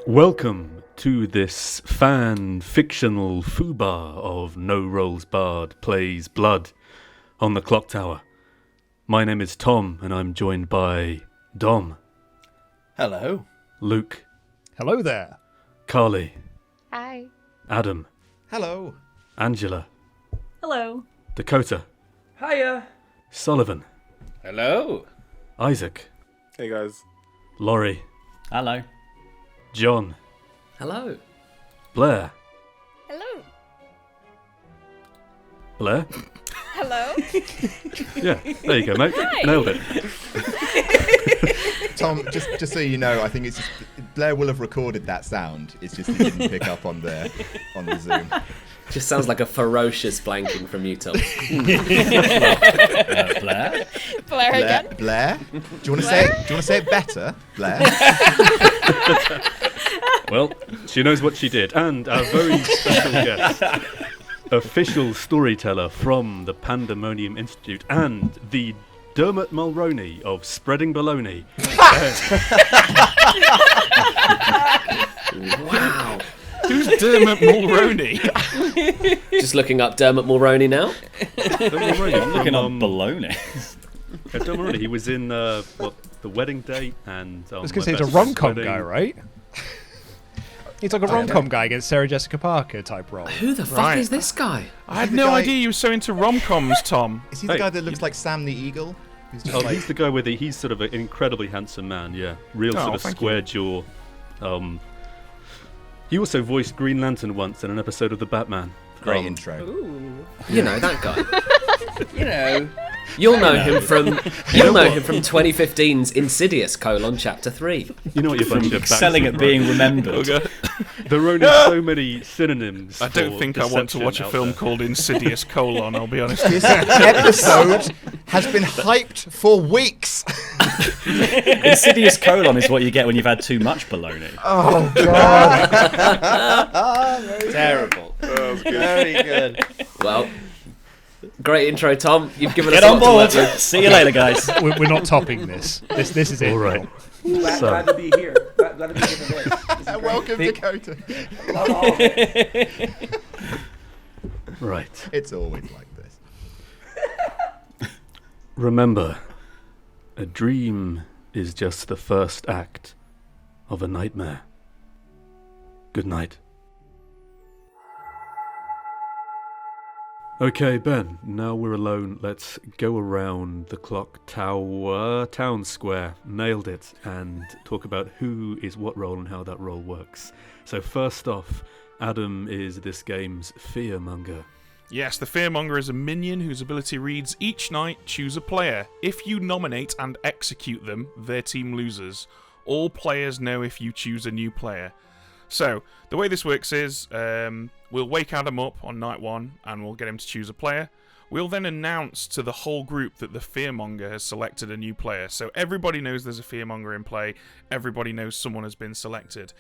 Welcome to this fan-fictional foobar of No Rolls Barred Plays Blood on the Clocktower. My name is Tom, and I'm joined by Dom. Hello. Luke. Hello there. Carly. Hi. Adam. Hello. Angela. Hello. Dakota. Hiya. Sullivan. Hello. Isaac. Hey guys. Laurie. Hello. John. Hello. Blair. Hello. Blair? Hello. Yeah, there you go, mate. Hi. Nailed it. Tom, just so you know, I think it's just, Blair will have recorded that sound. It's just he didn't pick up on the Zoom. Just sounds like a ferocious blanking from you, Tom. Blair Blair? again. Blair? Do you want to say it? Do you want to say it better, Blair? Well, she knows what she did. And our very special guest, official storyteller from the Pandemonium Institute and the Dermot Mulroney of Spreading Baloney. Wow. Who's Dermot Mulroney? Just looking up Dermot Mulroney now. Dermot Mulroney. Looking on baloney. Dermot Mulroney, he was in, The Wedding Date and... I was going to say he's a rom-com guy, right? He's like a rom-com guy against Sarah Jessica Parker type role. Who the fuck is this guy? I had no idea you were so into rom-coms, Tom. Is he the guy that looks like Sam the Eagle? Who's just he's the guy with he's sort of an incredibly handsome man, yeah. Real sort of square jaw. He also voiced Green Lantern once in an episode of The Batman. Great intro. Ooh. You know, that guy. You know. You'll know him from 2015's Insidious: Chapter 3. You know what you're bunch of Excelling at being remembered. There are only so many synonyms. I don't think I want to watch a film called Insidious: I'll be honest. This episode has been hyped for weeks. Insidious : is what you get when you've had too much baloney. Oh, God. Terrible. Very good. Well, great intro, Tom. You've given Get us a on lot board. to work with. See you later, guys. We're not topping this. This is it. All right. Glad to be here. Glad to be here for this. This is great. Welcome, Dakota. Love all of it. Right. It's always like this. Remember, a dream is just the first act of a nightmare. Good night. Okay, Ben, now we're alone. Let's go around the Clocktower town square. Nailed it. And talk about who is what role and how that role works. So first off, Adam is this game's fearmonger. Yes, the Fearmonger is a minion whose ability reads, each night choose a player. If you nominate and execute them, their team loses. All players know if you choose a new player. So, the way this works is, we'll wake Adam up on night one, and we'll get him to choose a player. We'll then announce to the whole group that the Fearmonger has selected a new player. So everybody knows there's a Fearmonger in play, everybody knows someone has been selected.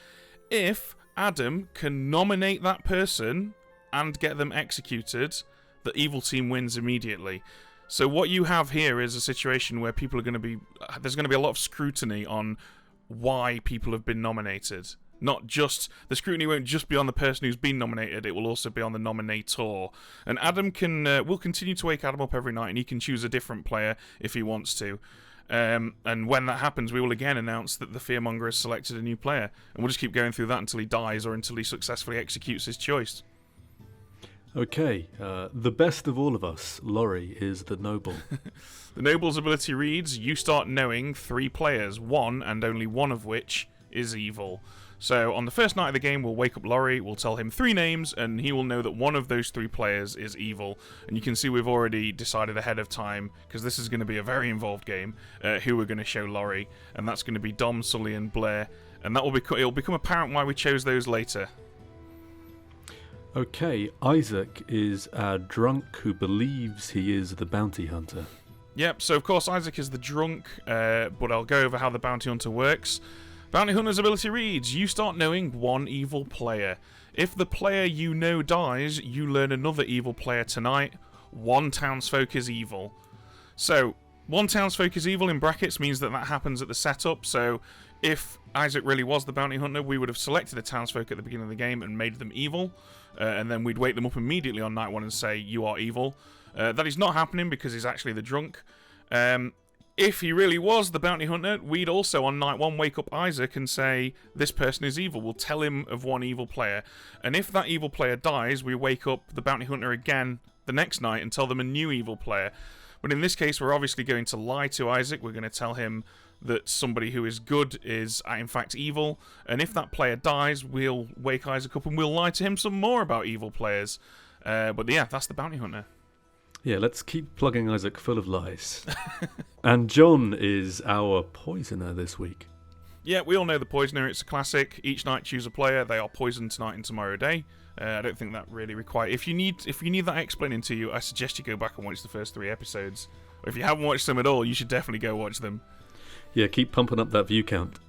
If Adam can nominate that person and get them executed, the evil team wins immediately. So what you have here is a situation where there's going to be a lot of scrutiny on why people have been nominated. Not just, the scrutiny won't just be on the person who's been nominated, it will also be on the nominator. And Adam we'll continue to wake Adam up every night, and he can choose a different player if he wants to. And when that happens, we will again announce that the Fearmonger has selected a new player. And we'll just keep going through that until he dies or until he successfully executes his choice. Okay, the best of all of us, Laurie, is the noble. The noble's ability reads, you start knowing 3 players, one and only one of which is evil. So on the first night of the game, we'll wake up Laurie, we'll tell him 3 names, and he will know that one of those 3 players is evil. And you can see we've already decided ahead of time, because this is going to be a very involved game, who we're going to show Laurie. And that's going to be Dom, Sully, and Blair. And it'll become apparent why we chose those later. Okay, Isaac is our drunk who believes he is the bounty hunter. Yep, so of course Isaac is the drunk, but I'll go over how the bounty hunter works. Bounty Hunter's ability reads, you start knowing 1 evil player. If the player you know dies, you learn another evil player tonight. 1 townsfolk is evil. So, 1 townsfolk is evil in brackets means that happens at the setup, so if Isaac really was the bounty hunter, we would have selected the townsfolk at the beginning of the game and made them evil, and then we'd wake them up immediately on night 1 and say, you are evil. That is not happening because he's actually the drunk. If he really was the bounty hunter, we'd also on night 1 wake up Isaac and say, this person is evil. We'll tell him of one evil player. And if that evil player dies, we wake up the bounty hunter again the next night and tell them a new evil player. But in this case, we're obviously going to lie to Isaac. We're going to tell him that somebody who is good is in fact evil. And if that player dies, we'll wake Isaac up and we'll lie to him some more about evil players. But yeah, that's the bounty hunter. Yeah, let's keep plugging Isaac full of lies. And John is our poisoner this week. Yeah, we all know the poisoner. It's a classic. Each night choose a player. They are poisoned tonight and tomorrow day. I don't think that really requires... If you need that explaining to you, I suggest you go back and watch the first 3 episodes. Or if you haven't watched them at all, you should definitely go watch them. Yeah, keep pumping up that view count.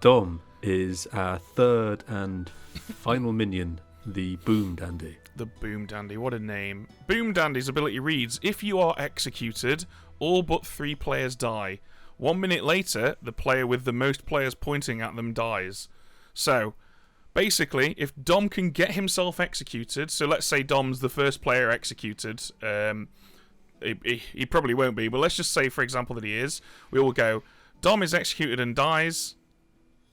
Dom is our third and final minion, the Boom Dandy. The Boom Dandy, what a name. Boom Dandy's ability reads, if you are executed, all but 3 players die. 1 minute later, the player with the most players pointing at them dies. So, basically, if Dom can get himself executed, so let's say Dom's the first player executed, he probably won't be, but let's just say, for example, that he is. We all go, Dom is executed and dies,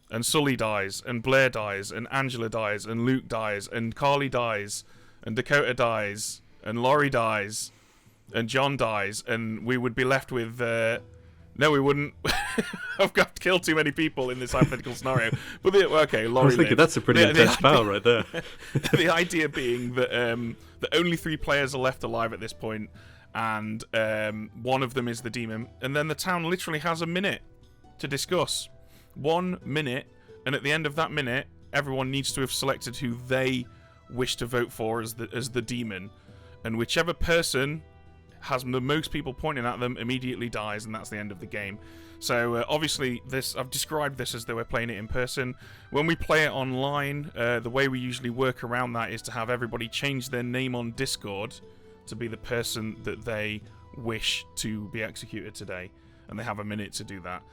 and Sully dies, and Blair dies, and Angela dies, and Luke dies, and Carly dies, and Dakota dies, and Laurie dies, and John dies, and we would be left with... No, we wouldn't. I've got to kill too many people in this hypothetical scenario. But okay, Laurie. I was thinking that's a pretty intense power right there. The idea being that only 3 players are left alive at this point, and one of them is the demon, and then the town literally has a minute to discuss. 1 minute, and at the end of that minute, everyone needs to have selected who they wish to vote for as the demon, and whichever person has the most people pointing at them immediately dies, and that's the end of the game. So obviously I've described this as though we're playing it in person. When we play it online, the way we usually work around that is to have everybody change their name on Discord to be the person that they wish to be executed today, and they have a minute to do that.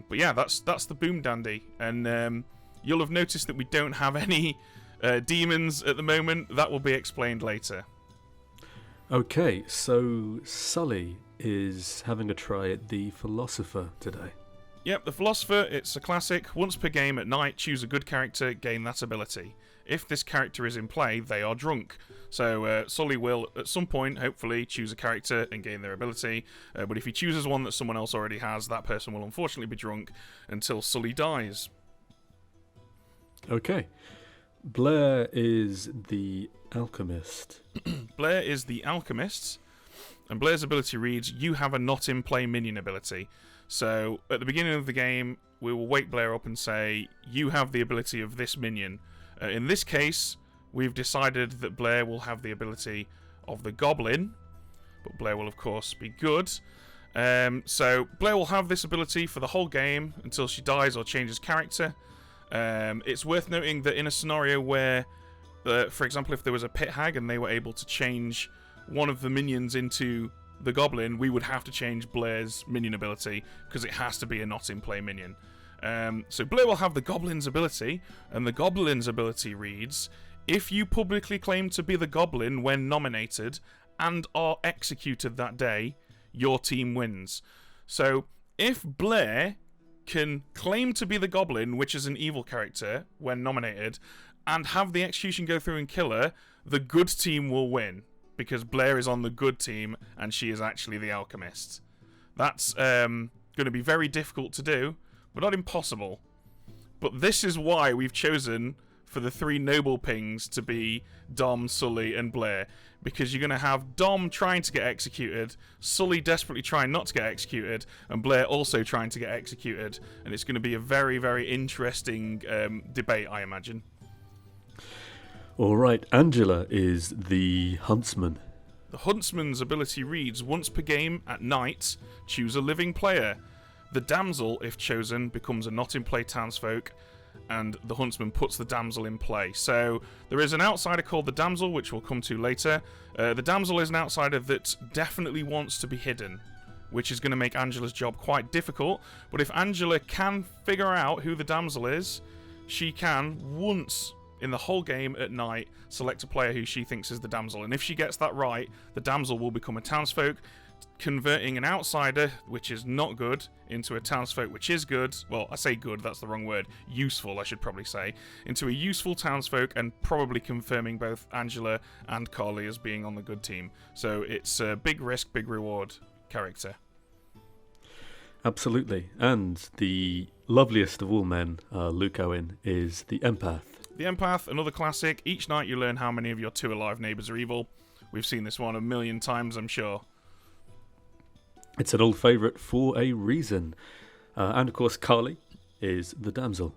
But yeah, that's the Boom Dandy, and you'll have noticed that we don't have any demons at the moment. That will be explained later. Okay, so Sully is having a try at the Philosopher today. Yep, the Philosopher, it's a classic. Once per game at night, choose a good character, gain that ability. If this character is in play, they are drunk. So Sully will, at some point, hopefully, choose a character and gain their ability. But if he chooses one that someone else already has, that person will unfortunately be drunk until Sully dies. Okay. Blair is the Alchemist. Blair is the Alchemist, and Blair's ability reads, you have a not in play minion ability. So at the beginning of the game, we will wake Blair up and say, you have the ability of this minion. In this case, we've decided that Blair will have the ability of the Goblin, but Blair will of course be good. So Blair will have this ability for the whole game until she dies or changes character. It's worth noting that in a scenario where, for example, if there was a pit hag and they were able to change one of the minions into the Goblin, we would have to change Blair's minion ability because it has to be a not in play minion. So Blair will have the Goblin's ability, and the Goblin's ability reads, if you publicly claim to be the Goblin when nominated and are executed that day, your team wins. So if Blair can claim to be the Goblin, which is an evil character, when nominated, and have the execution go through and kill her, the good team will win, because Blair is on the good team and she is actually the Alchemist. That's going to be very difficult to do, but not impossible. But this is why we've chosen for the 3 noble pings to be Dom, Sully, and Blair, because you're going to have Dom trying to get executed, Sully desperately trying not to get executed, and Blair also trying to get executed, and it's going to be a very, very interesting debate, I imagine. All right, Angela is the Huntsman. The Huntsman's ability reads, once per game at night, choose a living player. The Damsel, if chosen, becomes a not-in-play townsfolk, and the Huntsman puts the Damsel in play. So there is an outsider called the Damsel, which we'll come to later. The Damsel is an outsider that definitely wants to be hidden. which is going to make Angela's job quite difficult. But if Angela can figure out who the damsel is, she can, once in the whole game at night, select a player who she thinks is the damsel. And if she gets that right, the damsel will become a townsfolk, converting an outsider, which is not good, into a townsfolk, which is good. Well, I say good, that's the wrong word. Useful, I should probably say. Into a useful townsfolk, and probably confirming both Angela and Carly as being on the good team. So it's a big risk, big reward character. Absolutely. And the loveliest of all men, Luke Owen, is the empath. The empath, another classic. Each night you learn how many of your 2 alive neighbours are evil. We've seen this one a million times, I'm sure. It's an old favourite for a reason. And of course, Carly is the damsel.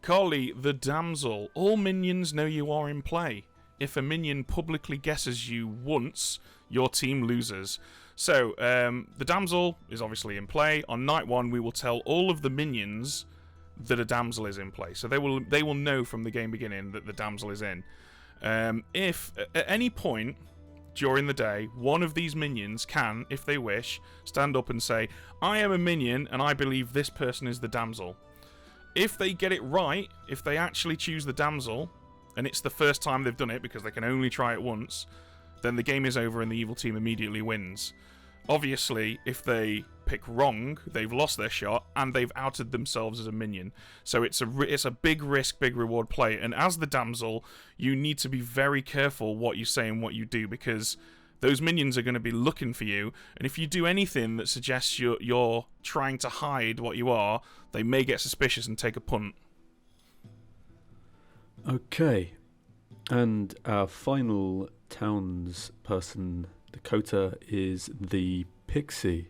Carly, the damsel. All minions know you are in play. If a minion publicly guesses you once, your team loses. So, the damsel is obviously in play. On night 1, we will tell all of the minions that a damsel is in play. So they will know from the game beginning that the damsel is in. If at any point during the day, one of these minions can, if they wish, stand up and say, I am a minion and I believe this person is the damsel. If they get it right, if they actually choose the damsel, and it's the first time they've done it because they can only try it once, then the game is over and the evil team immediately wins. Obviously, if they pick wrong, they've lost their shot and they've outed themselves as a minion. So it's a big risk, big reward play. And as the damsel, you need to be very careful what you say and what you do, because those minions are going to be looking for you. And if you do anything that suggests you're trying to hide what you are, they may get suspicious and take a punt. Okay. And our final townsperson, Dakota, is the pixie.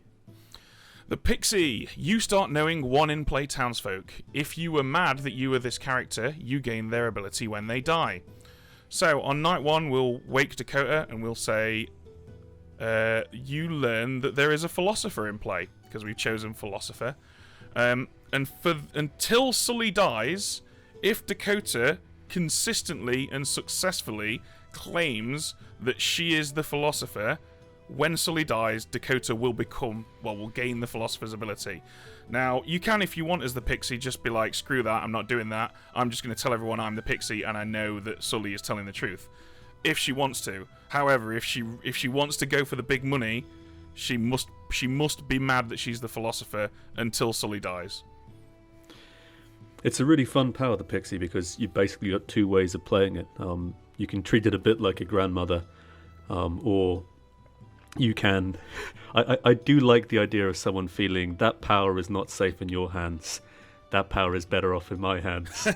The pixie. You start knowing 1 in-play townsfolk. If you were mad that you were this character, you gain their ability when they die. So, on night 1, we'll wake Dakota and we'll say, you learn that there is a philosopher in play, because we've chosen philosopher. Until Sully dies, if Dakota consistently and successfully claims that she is the philosopher, when Sully dies, Dakota will gain the philosopher's ability. Now, you can, if you want, as the pixie, just be like, screw that, I'm not doing that. I'm just going to tell everyone I'm the pixie and I know that Sully is telling the truth. If she wants to. However, if she wants to go for the big money, she must be mad that she's the philosopher until Sully dies. It's a really fun power, the pixie, because you've basically got 2 ways of playing it. You can treat it a bit like a grandmother, or you can... I do like the idea of someone feeling that power is not safe in your hands. That power is better off in my hands.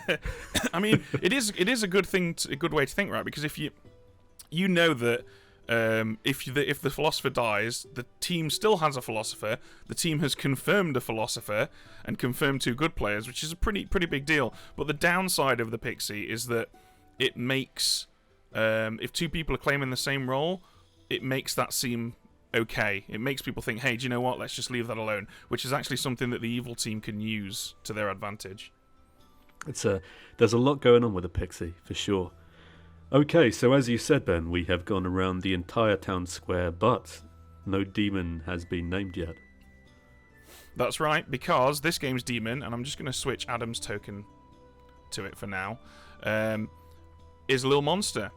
I mean, it is a good thing, a good way to think, right? Because if you know that if the philosopher dies, the team still has a philosopher. The team has confirmed a philosopher and confirmed 2 good players, which is a pretty big deal. But the downside of the pixie is that it makes if 2 people are claiming the same role, it makes that seem okay. It makes people think, hey, do you know what? Let's just leave that alone, which is actually something that the evil team can use to their advantage. There's a lot going on with the pixie, for sure. Okay, so as you said, Ben, we have gone around the entire town square, but no demon has been named yet. That's right, because this game's demon, and I'm just going to switch Adam's token to it for now, is Lil Monster.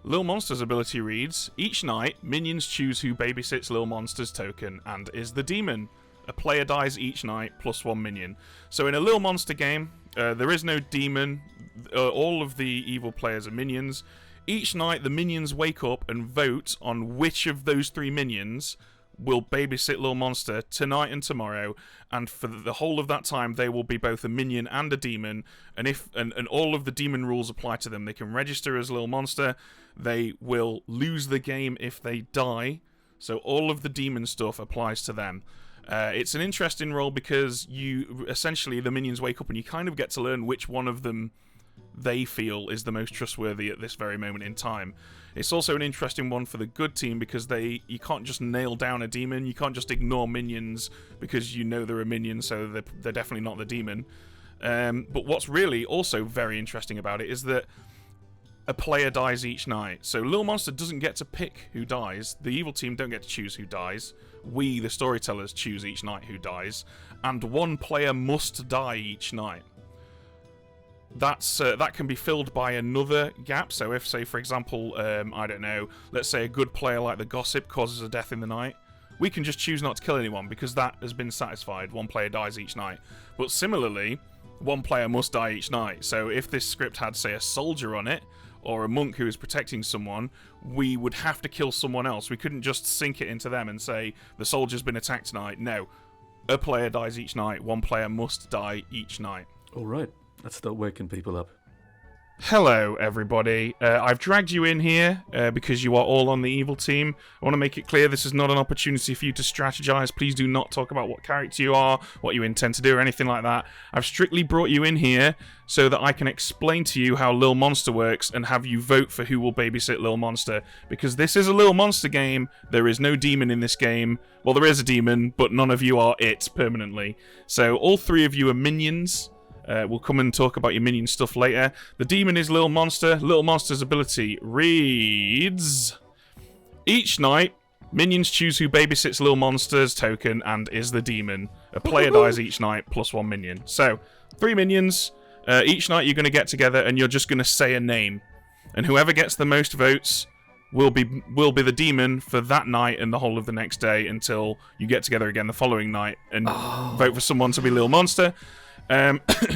Lil Monster's ability reads, each night, minions choose who babysits Lil Monster's token and is the demon. A player dies each night, plus 1 minion. So in a Lil Monster game, there is no demon. All of the evil players are minions. Each night, the minions wake up and vote on which of those 3 minions will babysit Lil Monster tonight and tomorrow, and for the whole of that time they will be both a minion and a demon, and all of the demon rules apply to them. They can register as Lil Monster. They will lose the game if they die, so all of the demon stuff applies to them. It's an interesting role because essentially the minions wake up and you kind of get to learn which one of them they feel is the most trustworthy at this very moment in time. It's also an interesting one for the good team because you can't just nail down a demon. You can't just ignore minions because you know they're a minion, so they're definitely not the demon. But what's really also very interesting about it is that a player dies each night. So Little Monster doesn't get to pick who dies. The evil team don't get to choose who dies. We, the storytellers, choose each night who dies. And one player must die each night. That can be filled by another gap. So if, say, for example, I don't know, let's say a good player like the Gossip causes a death in the night, we can just choose not to kill anyone because that has been satisfied. One player dies each night. But similarly, one player must die each night. So if this script had, say, a soldier on it, or a monk who is protecting someone, we would have to kill someone else. We couldn't just sink it into them and say, the soldier's been attacked tonight. No. A player dies each night. One player must die each night. All right, let's start waking people up. Hello, everybody. I've dragged you in here because you are all on the evil team. I want to make it clear this is not an opportunity for you to strategize. Please do not talk about what character you are, what you intend to do, or anything like that. I've strictly brought you in here so that I can explain to you how Lil Monster works and have you vote for who will babysit Lil Monster. Because this is a Lil Monster game. There is no demon in this game. Well, there is a demon, but none of you are it permanently. So all three of you are minions. We'll come and talk about your minion stuff later. The demon is Little Monster. Little Monster's ability reads... Each night, minions choose who babysits Little Monster's token and is the demon. A player dies each night, plus one minion. So, 3 minions. Each night you're going to get together and you're just going to say a name. And whoever gets the most votes will be the demon for that night and the whole of the next day until you get together again the following night and vote for someone to be Little Monster.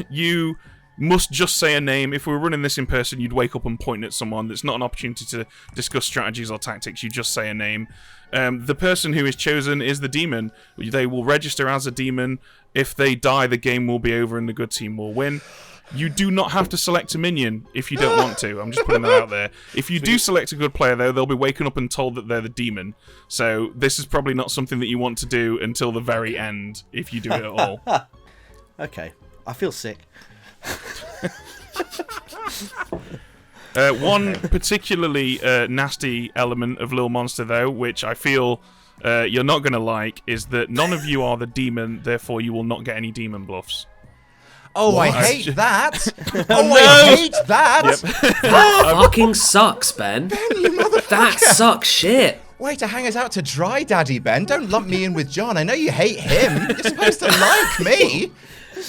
You must just say a name. If we were running this in person, you'd wake up and point at someone. It's not an opportunity to discuss strategies or tactics. You just say a name. The person who is chosen is the demon. They will register as a demon. If they die, the game will be over and the good team will win. You do not have to select a minion if you don't want to. I'm just putting that out there. If you do select a good player, though, they'll be waking up and told that they're the demon. So this is probably not something that you want to do until the very end, if you do it at all. Okay, I feel sick. One particularly nasty element of Lil Monster, though, which I feel you're not going to like, is that none of you are the demon, therefore you will not get any demon bluffs. Oh, I hate that! I hate that! That fucking sucks, Ben. That sucks shit. Way to hang us out to dry, Daddy Ben. Don't lump me in with John. I know you hate him. You're supposed to like me.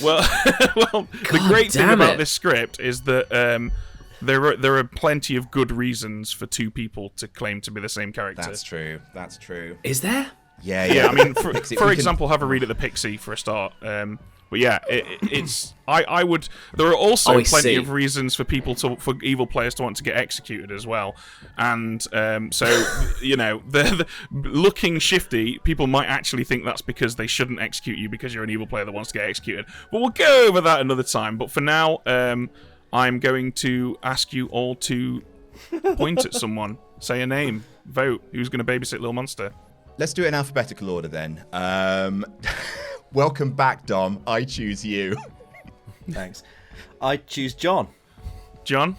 Well, the great thing about this script is that there are plenty of good reasons for 2 people to claim to be the same character. That's true. That's true. Is there? Yeah. I mean, for example, have a read at the Pixie for a start. But yeah, it's. I would. There are also plenty of reasons for for evil players to want to get executed as well, and so the looking shifty, people might actually think that's because they shouldn't execute you because you're an evil player that wants to get executed. But we'll go over that another time. But for now, I'm going to ask you all to point at someone, say a name, vote. Who's going to babysit Lil Monster? Let's do it in alphabetical order then. Welcome back, Dom. I choose you. Thanks. I choose John. John?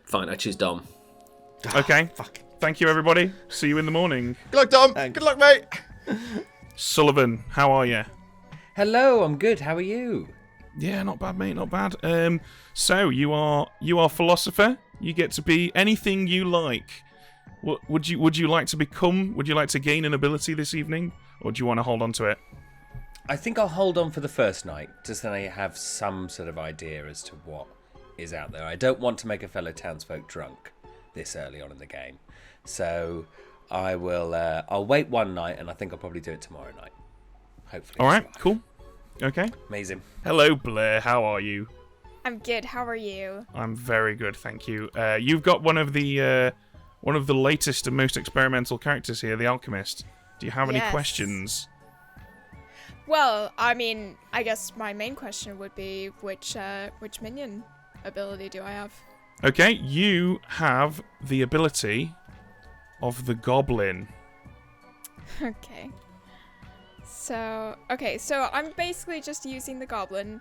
Fine, I choose Dom. Okay. Fuck. Thank you, everybody. See you in the morning. Good luck, Dom. Thanks. Good luck, mate. Sullivan, how are you? Hello, I'm good. How are you? Yeah, not bad, mate. Not bad. So you are philosopher. You get to be anything you like. What would you like to become? Would you like to gain an ability this evening, or do you want to hold on to it? I think I'll hold on for the first night, just so I have some sort of idea as to what is out there. I don't want to make a fellow townsfolk drunk this early on in the game, so I will. I'll wait one night, and I think I'll probably do it tomorrow night. Hopefully. All right. Cool. Okay. Amazing. Hello, Blair. How are you? I'm good. How are you? I'm very good, thank you. You've got one of the latest and most experimental characters here, the Alchemist. Do you have any questions? Well, I mean, I guess my main question would be which minion ability do I have? Okay, you have the ability of the Goblin. Okay. So I'm basically just using the Goblin,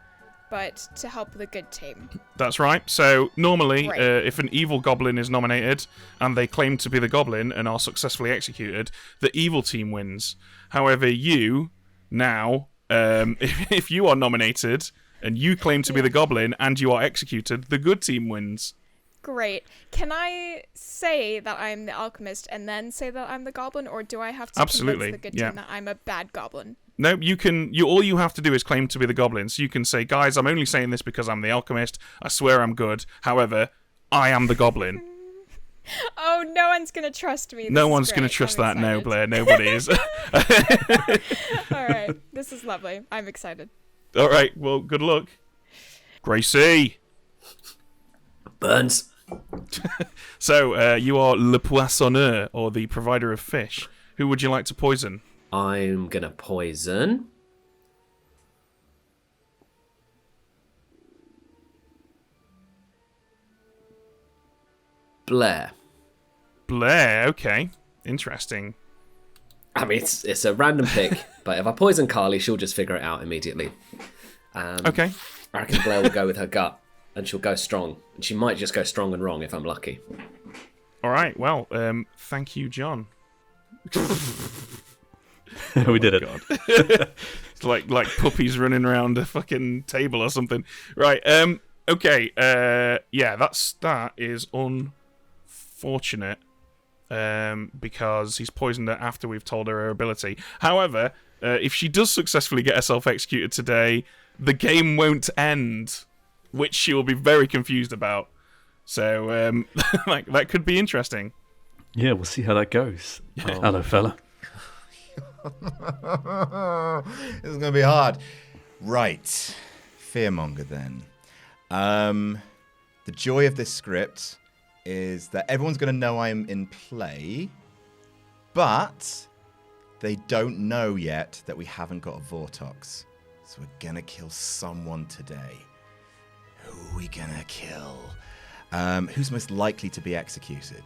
but to help the good team. That's right. So normally, if an evil goblin is nominated and they claim to be the goblin and are successfully executed, the evil team wins. However, you now, if you are nominated and you claim to be the goblin, and you are executed, the good team wins. Great. Can I say that I'm the alchemist and then say that I'm the goblin, or do I have to Absolutely, convince the good team that I'm a bad goblin? No, you can. All you have to do is claim to be the goblin. So you can say, guys, I'm only saying this because I'm the alchemist. I swear I'm good. However, I am the goblin. Oh, no one's going to trust me. No one's going to trust that. No, Blair. Nobody is. All right. This is lovely. I'm excited. All right. Well, good luck. Gracie. Burns. So, you are le poissonneur, or the provider of fish. Who would you like to poison? I'm gonna poison Blair. Blair, okay. Interesting. I mean, it's a random pick, but if I poison Carly, she'll just figure it out immediately. Okay. I reckon Blair will go with her gut, and she'll go strong. And she might just go strong and wrong if I'm lucky. All right, well, thank you, John. We did it. It's like puppies running around a fucking table or something. Right, okay, yeah, that is unfortunate, because he's poisoned her after we've told her ability. However, if she does successfully get herself executed today, the game won't end, which she will be very confused about. So, like, that could be interesting. Yeah, we'll see how that goes. Hello, fella. This is going to be hard. Right. Fearmonger, then. The joy of this script is that everyone's going to know I'm in play, but they don't know yet that we haven't got a Vortox. So we're going to kill someone today. Who are we going to kill? Who's most likely to be executed?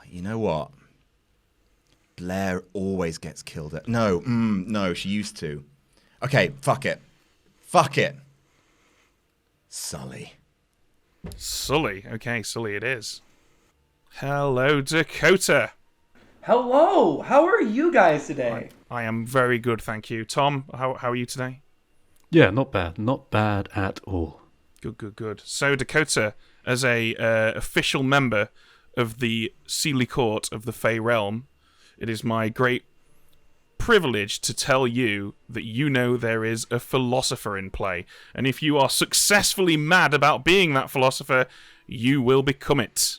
You know what? Blair always gets killed at... No, she used to. Okay, fuck it. Sully. Sully. Okay, Sully it is. Hello, Dakota. Hello. How are you guys today? I am very good, thank you. Tom, how are you today? Yeah, not bad. Not bad at all. Good. So, Dakota, as a official member of the Sealy Court of the Fey Realm, it is my great privilege to tell you that you know there is a philosopher in play. And if you are successfully mad about being that philosopher, you will become it.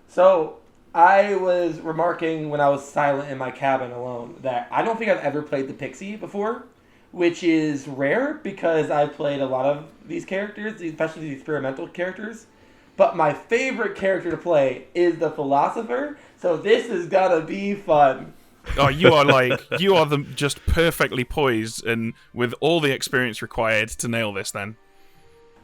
So, I was remarking when I was silent in my cabin alone that I don't think I've ever played the Pixie before, which is rare because I've played a lot of these characters, especially these experimental characters. But my favorite character to play is the philosopher, so this is gonna be fun. Oh, you are just perfectly poised and with all the experience required to nail this then.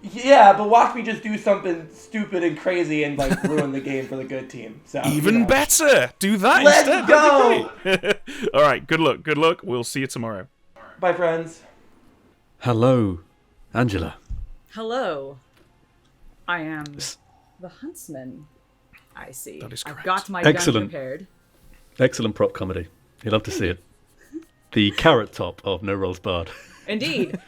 Yeah, but watch me just do something stupid and crazy and like ruin the game for the good team. So Even better! Do that Let's instead. go! That'd be great. Alright, good luck. We'll see you tomorrow. Bye, friends. Hello, Angela. Hello. I am the huntsman. I see. That is correct. I've got my gun Excellent. prepared. Excellent prop comedy. You'll love to see it. The carrot top of No Rolls Barred. Indeed.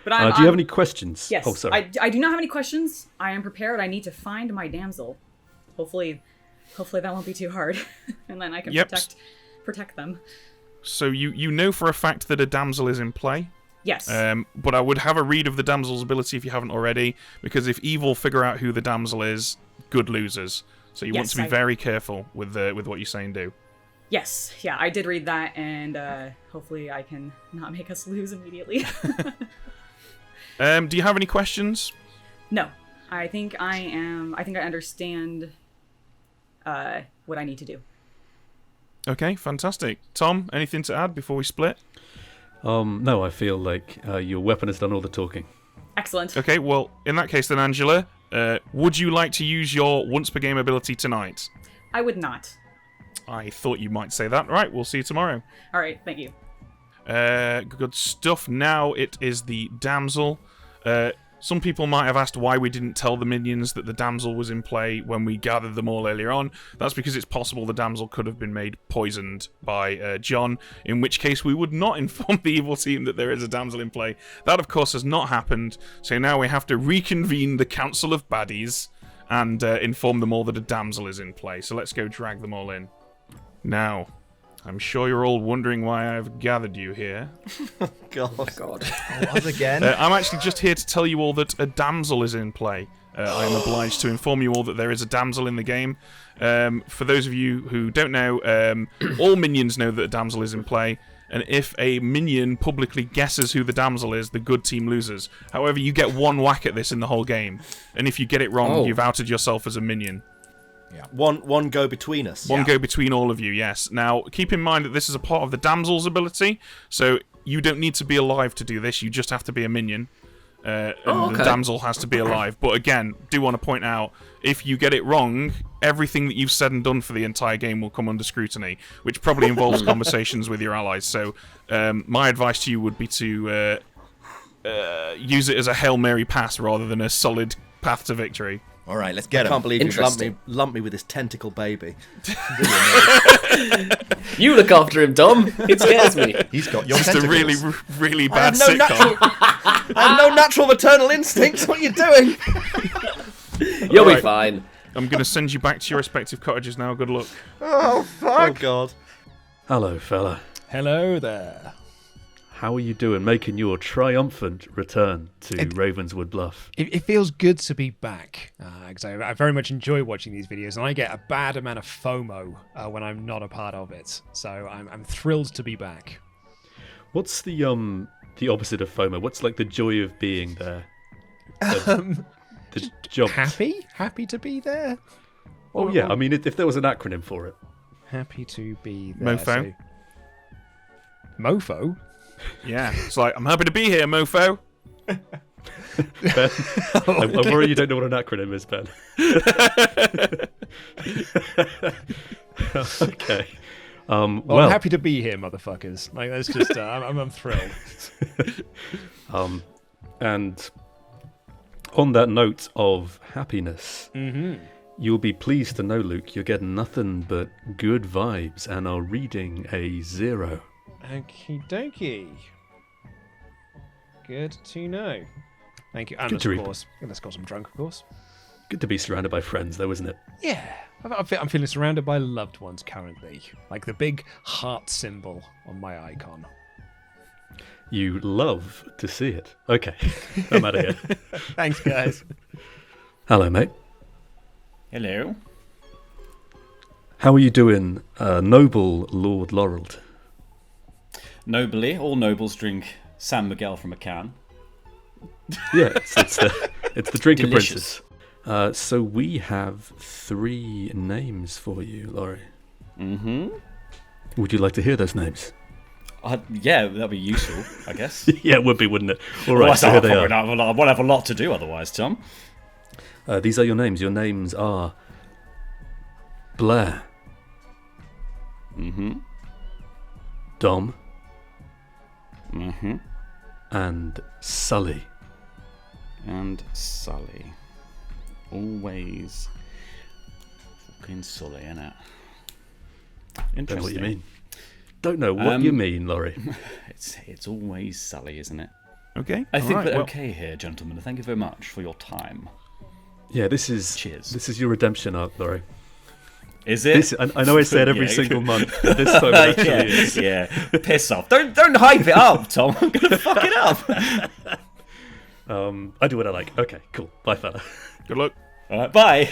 But Do you have any questions? Yes. Oh, sorry. I do not have any questions. I am prepared. I need to find my damsel. Hopefully that won't be too hard, and then I can protect them. So you know for a fact that a damsel is in play? Yes. But I would have a read of the damsel's ability if you haven't already, because if evil figure out who the damsel is, good losers. So you want to be very careful with what you say and do. Yes. Yeah, I did read that, and hopefully I can not make us lose immediately. Do you have any questions? No. I think I understand what I need to do. Okay, fantastic. Tom, anything to add before we split? No, I feel like your weapon has done all the talking. Excellent. Okay, well, in that case then, Angela, would you like to use your once per game ability tonight? I would not. I thought you might say that. Right, we'll see you tomorrow. All right, thank you. Good stuff. Now it is the damsel. Some people might have asked why we didn't tell the minions that the damsel was in play when we gathered them all earlier on. That's because it's possible the damsel could have been made poisoned by John, in which case we would not inform the evil team that there is a damsel in play. That, of course, has not happened, so now we have to reconvene the Council of Baddies and inform them all that a damsel is in play. So let's go drag them all in. Now, I'm sure you're all wondering why I've gathered you here. God. Once again. I'm actually just here to tell you all that a damsel is in play. I am obliged to inform you all that there is a damsel in the game. For those of you who don't know, all minions know that a damsel is in play, and if a minion publicly guesses who the damsel is, the good team loses. However, you get one whack at this in the whole game, and if you get it wrong, you've outed yourself as a minion. Yeah. One go between us. One go between all of you, yes. Now, keep in mind that this is a part of the damsel's ability, so you don't need to be alive to do this, you just have to be a minion. The damsel has to be alive. But again, do want to point out, if you get it wrong, everything that you've said and done for the entire game will come under scrutiny, which probably involves conversations with your allies. So my advice to you would be to use it as a Hail Mary pass rather than a solid path to victory. All right, let's get him. I can't believe you lumped me with this tentacle baby. You look after him, Dom. It scares me. He's got your Just tentacles. a really, really bad sitcom. I have no natural maternal instincts. What are you doing? You'll be fine. I'm going to send you back to your respective cottages now. Good luck. Oh, fuck. Oh, God. Hello, fella. Hello there. How are you doing, making your triumphant return to Ravenswood Bluff? It feels good to be back, because I very much enjoy watching these videos, and I get a bad amount of FOMO when I'm not a part of it. So I'm thrilled to be back. What's the opposite of FOMO? What's like the joy of being there? The job. Happy to be there. Oh yeah, I mean, if there was an acronym for it. Happy to be there. Mofo. So... Mofo. Yeah, it's like, I'm happy to be here, mofo. Ben, I'm worried you don't know what an acronym is, Ben. Okay. Well, I'm happy to be here, motherfuckers. Like, that's just, I'm thrilled. And on that note of happiness, you'll be pleased to know, Luke, you're getting nothing but good vibes and are reading a 0. Okie dokie. Good to know. Thank you. And Good to of course, let's cause I'm drunk, of course. Good to be surrounded by friends, though, isn't it? Yeah. I'm feeling surrounded by loved ones currently. Like the big heart symbol on my icon. You love to see it. Okay, I'm out of here. Thanks, guys. Hello, mate. Hello. How are you doing, noble Lord Laureld? Nobly, all nobles drink San Miguel from a can. Yeah, it's the drinker Delicious. princess. So we have 3 names for you, Laurie. Mm-hmm. Would you like to hear those names? Yeah, that'd be useful, I guess. Yeah, it would be, wouldn't it? All right, so here they are. I won't have a lot to do otherwise, Tom. These are your names. Your names are Blair. Mm-hmm. Dom. Mm-hmm. And Sully. And Sully. Always fucking Sully, innit? Interesting. Don't know what you mean. Don't know what you mean, Laurie. It's always Sully, isn't it? Okay. I think we're okay here, gentlemen. Thank you very much for your time. Yeah, this is your redemption arc, Laurie. Is it? I know I say it every single month, but this time it actually is. Yeah, piss off. Don't hype it up, Tom. I'm going to fuck it up. I do what I like. Okay, cool. Bye, fella. Good luck. All right, bye.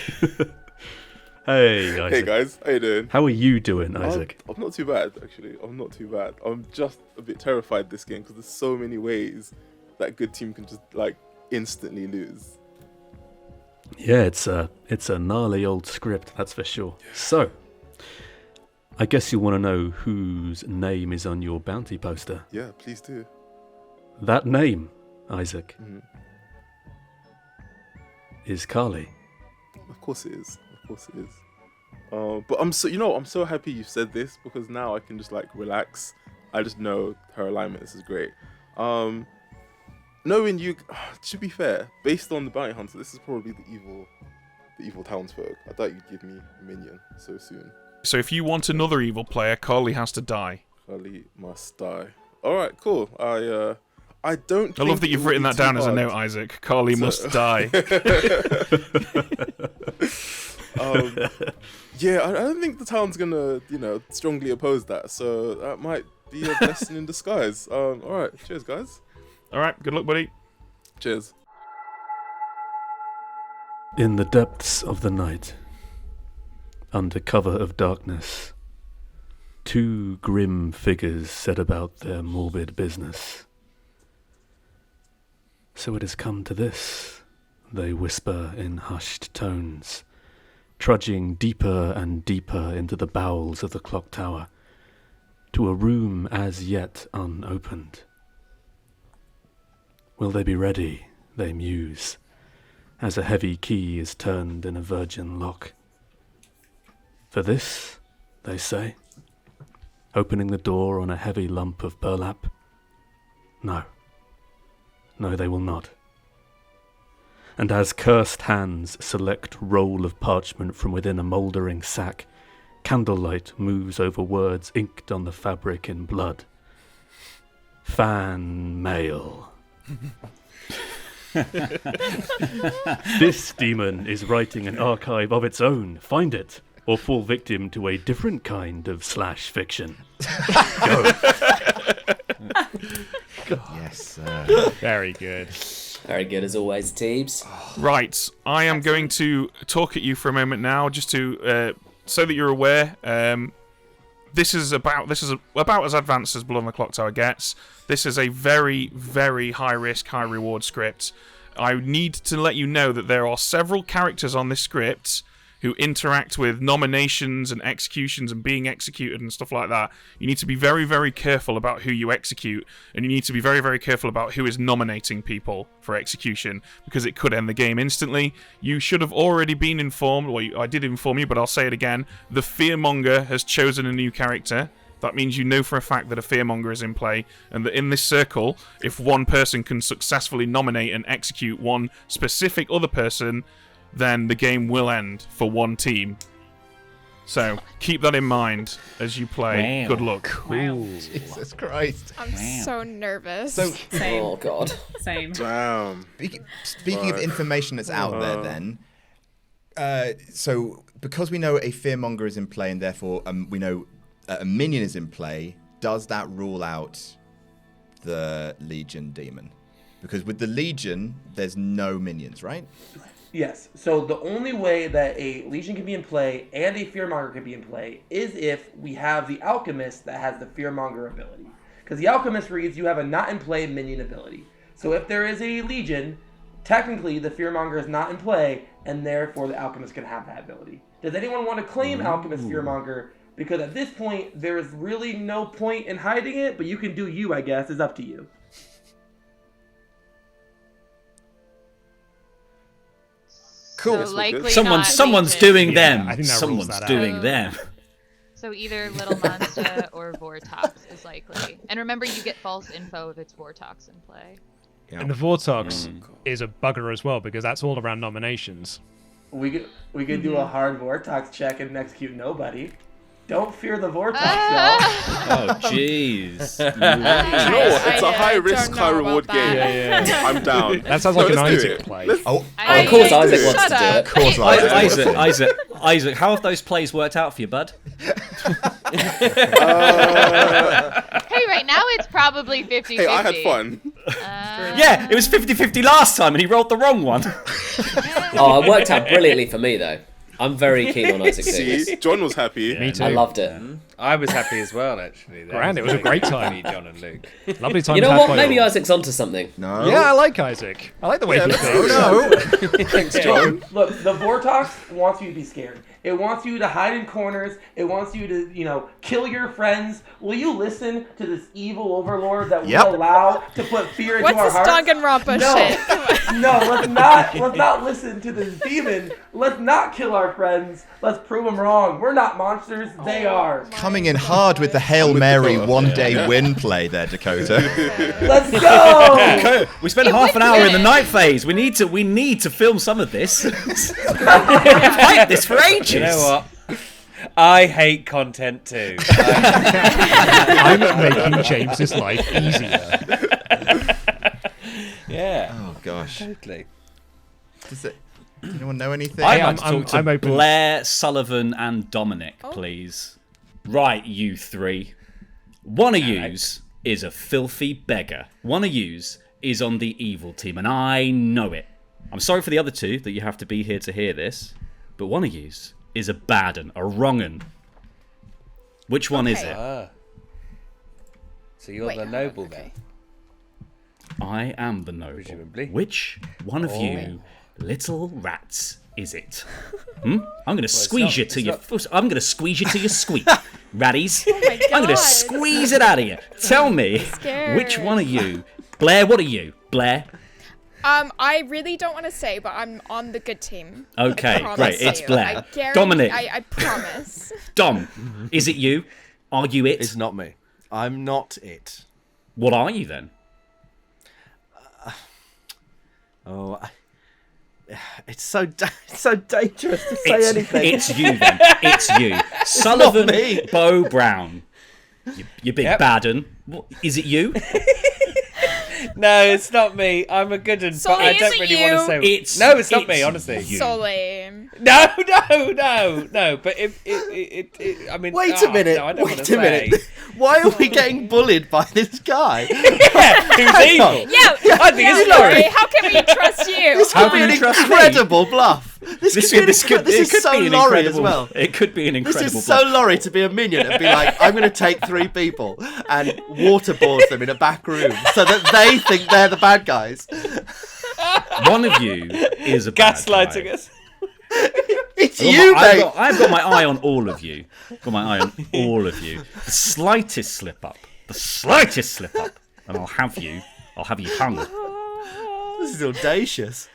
Hey, Isaac. Hey, guys. How you doing? How are you doing, Isaac? I'm not too bad, actually. I'm not too bad. I'm just a bit terrified this game because there's so many ways that good team can just, like, instantly lose. Yeah, it's a gnarly old script, that's for sure. So, I guess you want to know whose name is on your bounty poster. Yeah, please do. That name, Isaac, is Carly. Of course it is. Of course it is. But I'm so happy you said this because now I can just like relax. I just know her alignment. This is great. knowing you, to be fair, based on the bounty hunter, this is probably the evil townsfolk. I doubt you'd give me a minion so soon. So if you want another evil player, Carly has to die. Carly must die. All right, cool. I don't. I love that you've written that down as a note, Isaac. Carly must die. Yeah, I don't think the town's gonna, strongly oppose that. So that might be a blessing in disguise. All right, cheers, guys. All right, good luck, buddy. Cheers. In the depths of the night, under cover of darkness, two grim figures set about their morbid business. So it has come to this, they whisper in hushed tones, trudging deeper and deeper into the bowels of the clock tower, to a room as yet unopened. Will they be ready, they muse, as a heavy key is turned in a virgin lock. For this, they say, opening the door on a heavy lump of burlap. No, they will not. And as cursed hands select roll of parchment from within a mouldering sack, candlelight moves over words inked on the fabric in blood. Fan mail. This demon is writing an archive of its own. Find it, or fall victim to a different kind of slash fiction. Go. Yes, sir. Very good. Very good as always, Teebs. Right, I am going to talk at you for a moment now, just to so that you're aware. This is about as advanced as Blood on the Clock Tower gets. This is a very, very high risk, high reward script. I need to let you know that there are several characters on this script who interact with nominations and executions and being executed and stuff like that. You need to be very, very careful about who you execute, and you need to be very, very careful about who is nominating people for execution, because it could end the game instantly. You should have already been informed, well, I did inform you, but I'll say it again. The Fearmonger has chosen a new character. That means you know for a fact that a Fearmonger is in play, and that in this circle, if one person can successfully nominate and execute one specific other person, then the game will end for one team. So keep that in mind as you play. Wow. Good luck. Cool. Jesus Christ. I'm so nervous. So, Same. Oh, God. Same. Damn. Speaking of information that's out there then, so because we know a Fearmonger is in play and therefore we know a minion is in play, does that rule out the Legion demon? Because with the Legion, there's no minions, right? Yes. So the only way that a Legion can be in play and a Fearmonger can be in play is if we have the Alchemist that has the Fearmonger ability. Because the Alchemist reads you have a not in play minion ability. So if there is a Legion, technically the Fearmonger is not in play, and therefore the Alchemist can have that ability. Does anyone want to claim Alchemist Fearmonger? Because at this point, there is really no point in hiding it, but you can do you, I guess. It's up to you. Cool. So likely Someone's not doing Legion. them. I think that rules Someone's that out. doing them. So either Little Monster or Vortox is likely. And remember, you get false info if it's Vortox in play. Yeah. And the Vortox is a bugger as well, because that's all around nominations. We could do a hard Vortox check and execute nobody. Don't fear the Vortox, y'all. Oh, jeez. You know what? It's a high risk, high reward game. Yeah. I'm down. That sounds like an let's do Isaac it. play. Of course Isaac wants to do it. Of course, Isaac, how have those plays worked out for you, bud? Hey, right now it's probably 50-50. Hey, I had fun. Yeah, it was 50-50 last time, and he rolled the wrong one. Oh, it worked out brilliantly for me, though. I'm very keen on Isaac doing this. See, John was happy. Me too. I loved it. I was happy as well, actually. Grand, it was a great time. Me, John and Luke. Lovely time. You know had what? by Maybe all. Isaac's onto something. No. Yeah, I like Isaac. I like the way he thinks. Thanks, John. Look, the Vortox wants you to be scared. It wants you to hide in corners. It wants you to, kill your friends. Will you listen to this evil overlord that we allow to put fear into our hearts? What's this Danganronpa shit? No, let's not listen to this demon. Let's not kill our our friends. Let's prove them wrong. We're not monsters. They are. Coming in hard with the Hail Mary one-day win play there, Dakota. Let's go! We spent half an hour in the night phase. We need to film some of this. Fight this for ages. You know what? I hate content too. I'm making James's life easier. Yeah. Oh gosh. Totally. Does anyone know anything? I'd like to talk to I'm open. Blair, Sullivan, and Dominic, please. Right, you three. One of yous is a filthy beggar. One of yous is on the evil team, and I know it. I'm sorry for the other two that you have to be here to hear this, but one of yous is a bad un, a wrong un. Which one is it? So you're the noble then? I am the noble. Presumably. Which one of you little rats is it? I'm going to squeeze you to your. I'm going to squeeze you to your squeak, ratties. I'm going to squeeze it out of you. Tell me, which one of you, Blair? What are you, Blair? I really don't want to say, but I'm on the good team. Okay, great. It's Blair. Dominic. Dominic. I promise. Dom, is it you? Are you it? It's not me. I'm not it. What are you then? It's so dangerous to say anything. It's you then. It's you. Sullivan Bo Brown. You big bad un. Is it you? No, it's not me. I'm a good one, but I don't really want to say. It's not me, honestly. So lame. No. But I mean, wait a minute. No, I don't want to Wait a minute. Why are we getting bullied by this guy? Who's evil? Yeah, I think it's Laurie. How can we trust you? This could be an incredible bluff. This could be so Laurie as well. It could be an incredible This is bluff. so Laurie to be a minion and be like, I'm going to take 3 people and waterboard them in a back room so that they think they're the bad guys. One of you is a bad gaslighting guy. us. It's you, mate. I've got my eye on all of you. Got my eye on all of you. The slightest slip up, and I'll have you hung. This is audacious.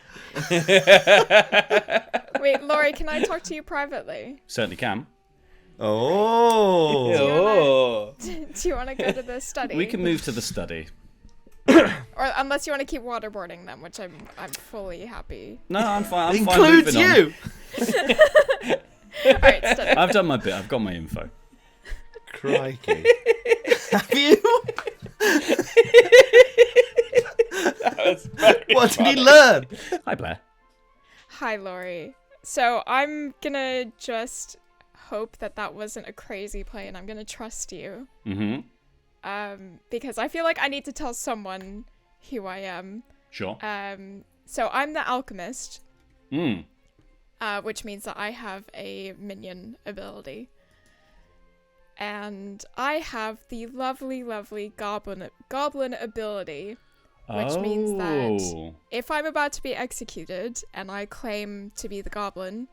Wait, Laurie, can I talk to you privately? Certainly can. Oh. Do you want to go to the study? We can move to the study. Or unless you want to keep waterboarding them, which I'm fully happy. No, I'm fine. Includes you. All right, study. I've done my bit. I've got my info. Crikey. Have you? What did he learn? Hi, Blair. Hi, Laurie. So I'm gonna just hope that wasn't a crazy play, and I'm gonna trust you. Mm-hmm. Because I feel like I need to tell someone who I am. Sure. So I'm the alchemist. Mm. Which means that I have a minion ability. And I have the lovely, lovely goblin ability. Which means that if I'm about to be executed and I claim to be the goblin,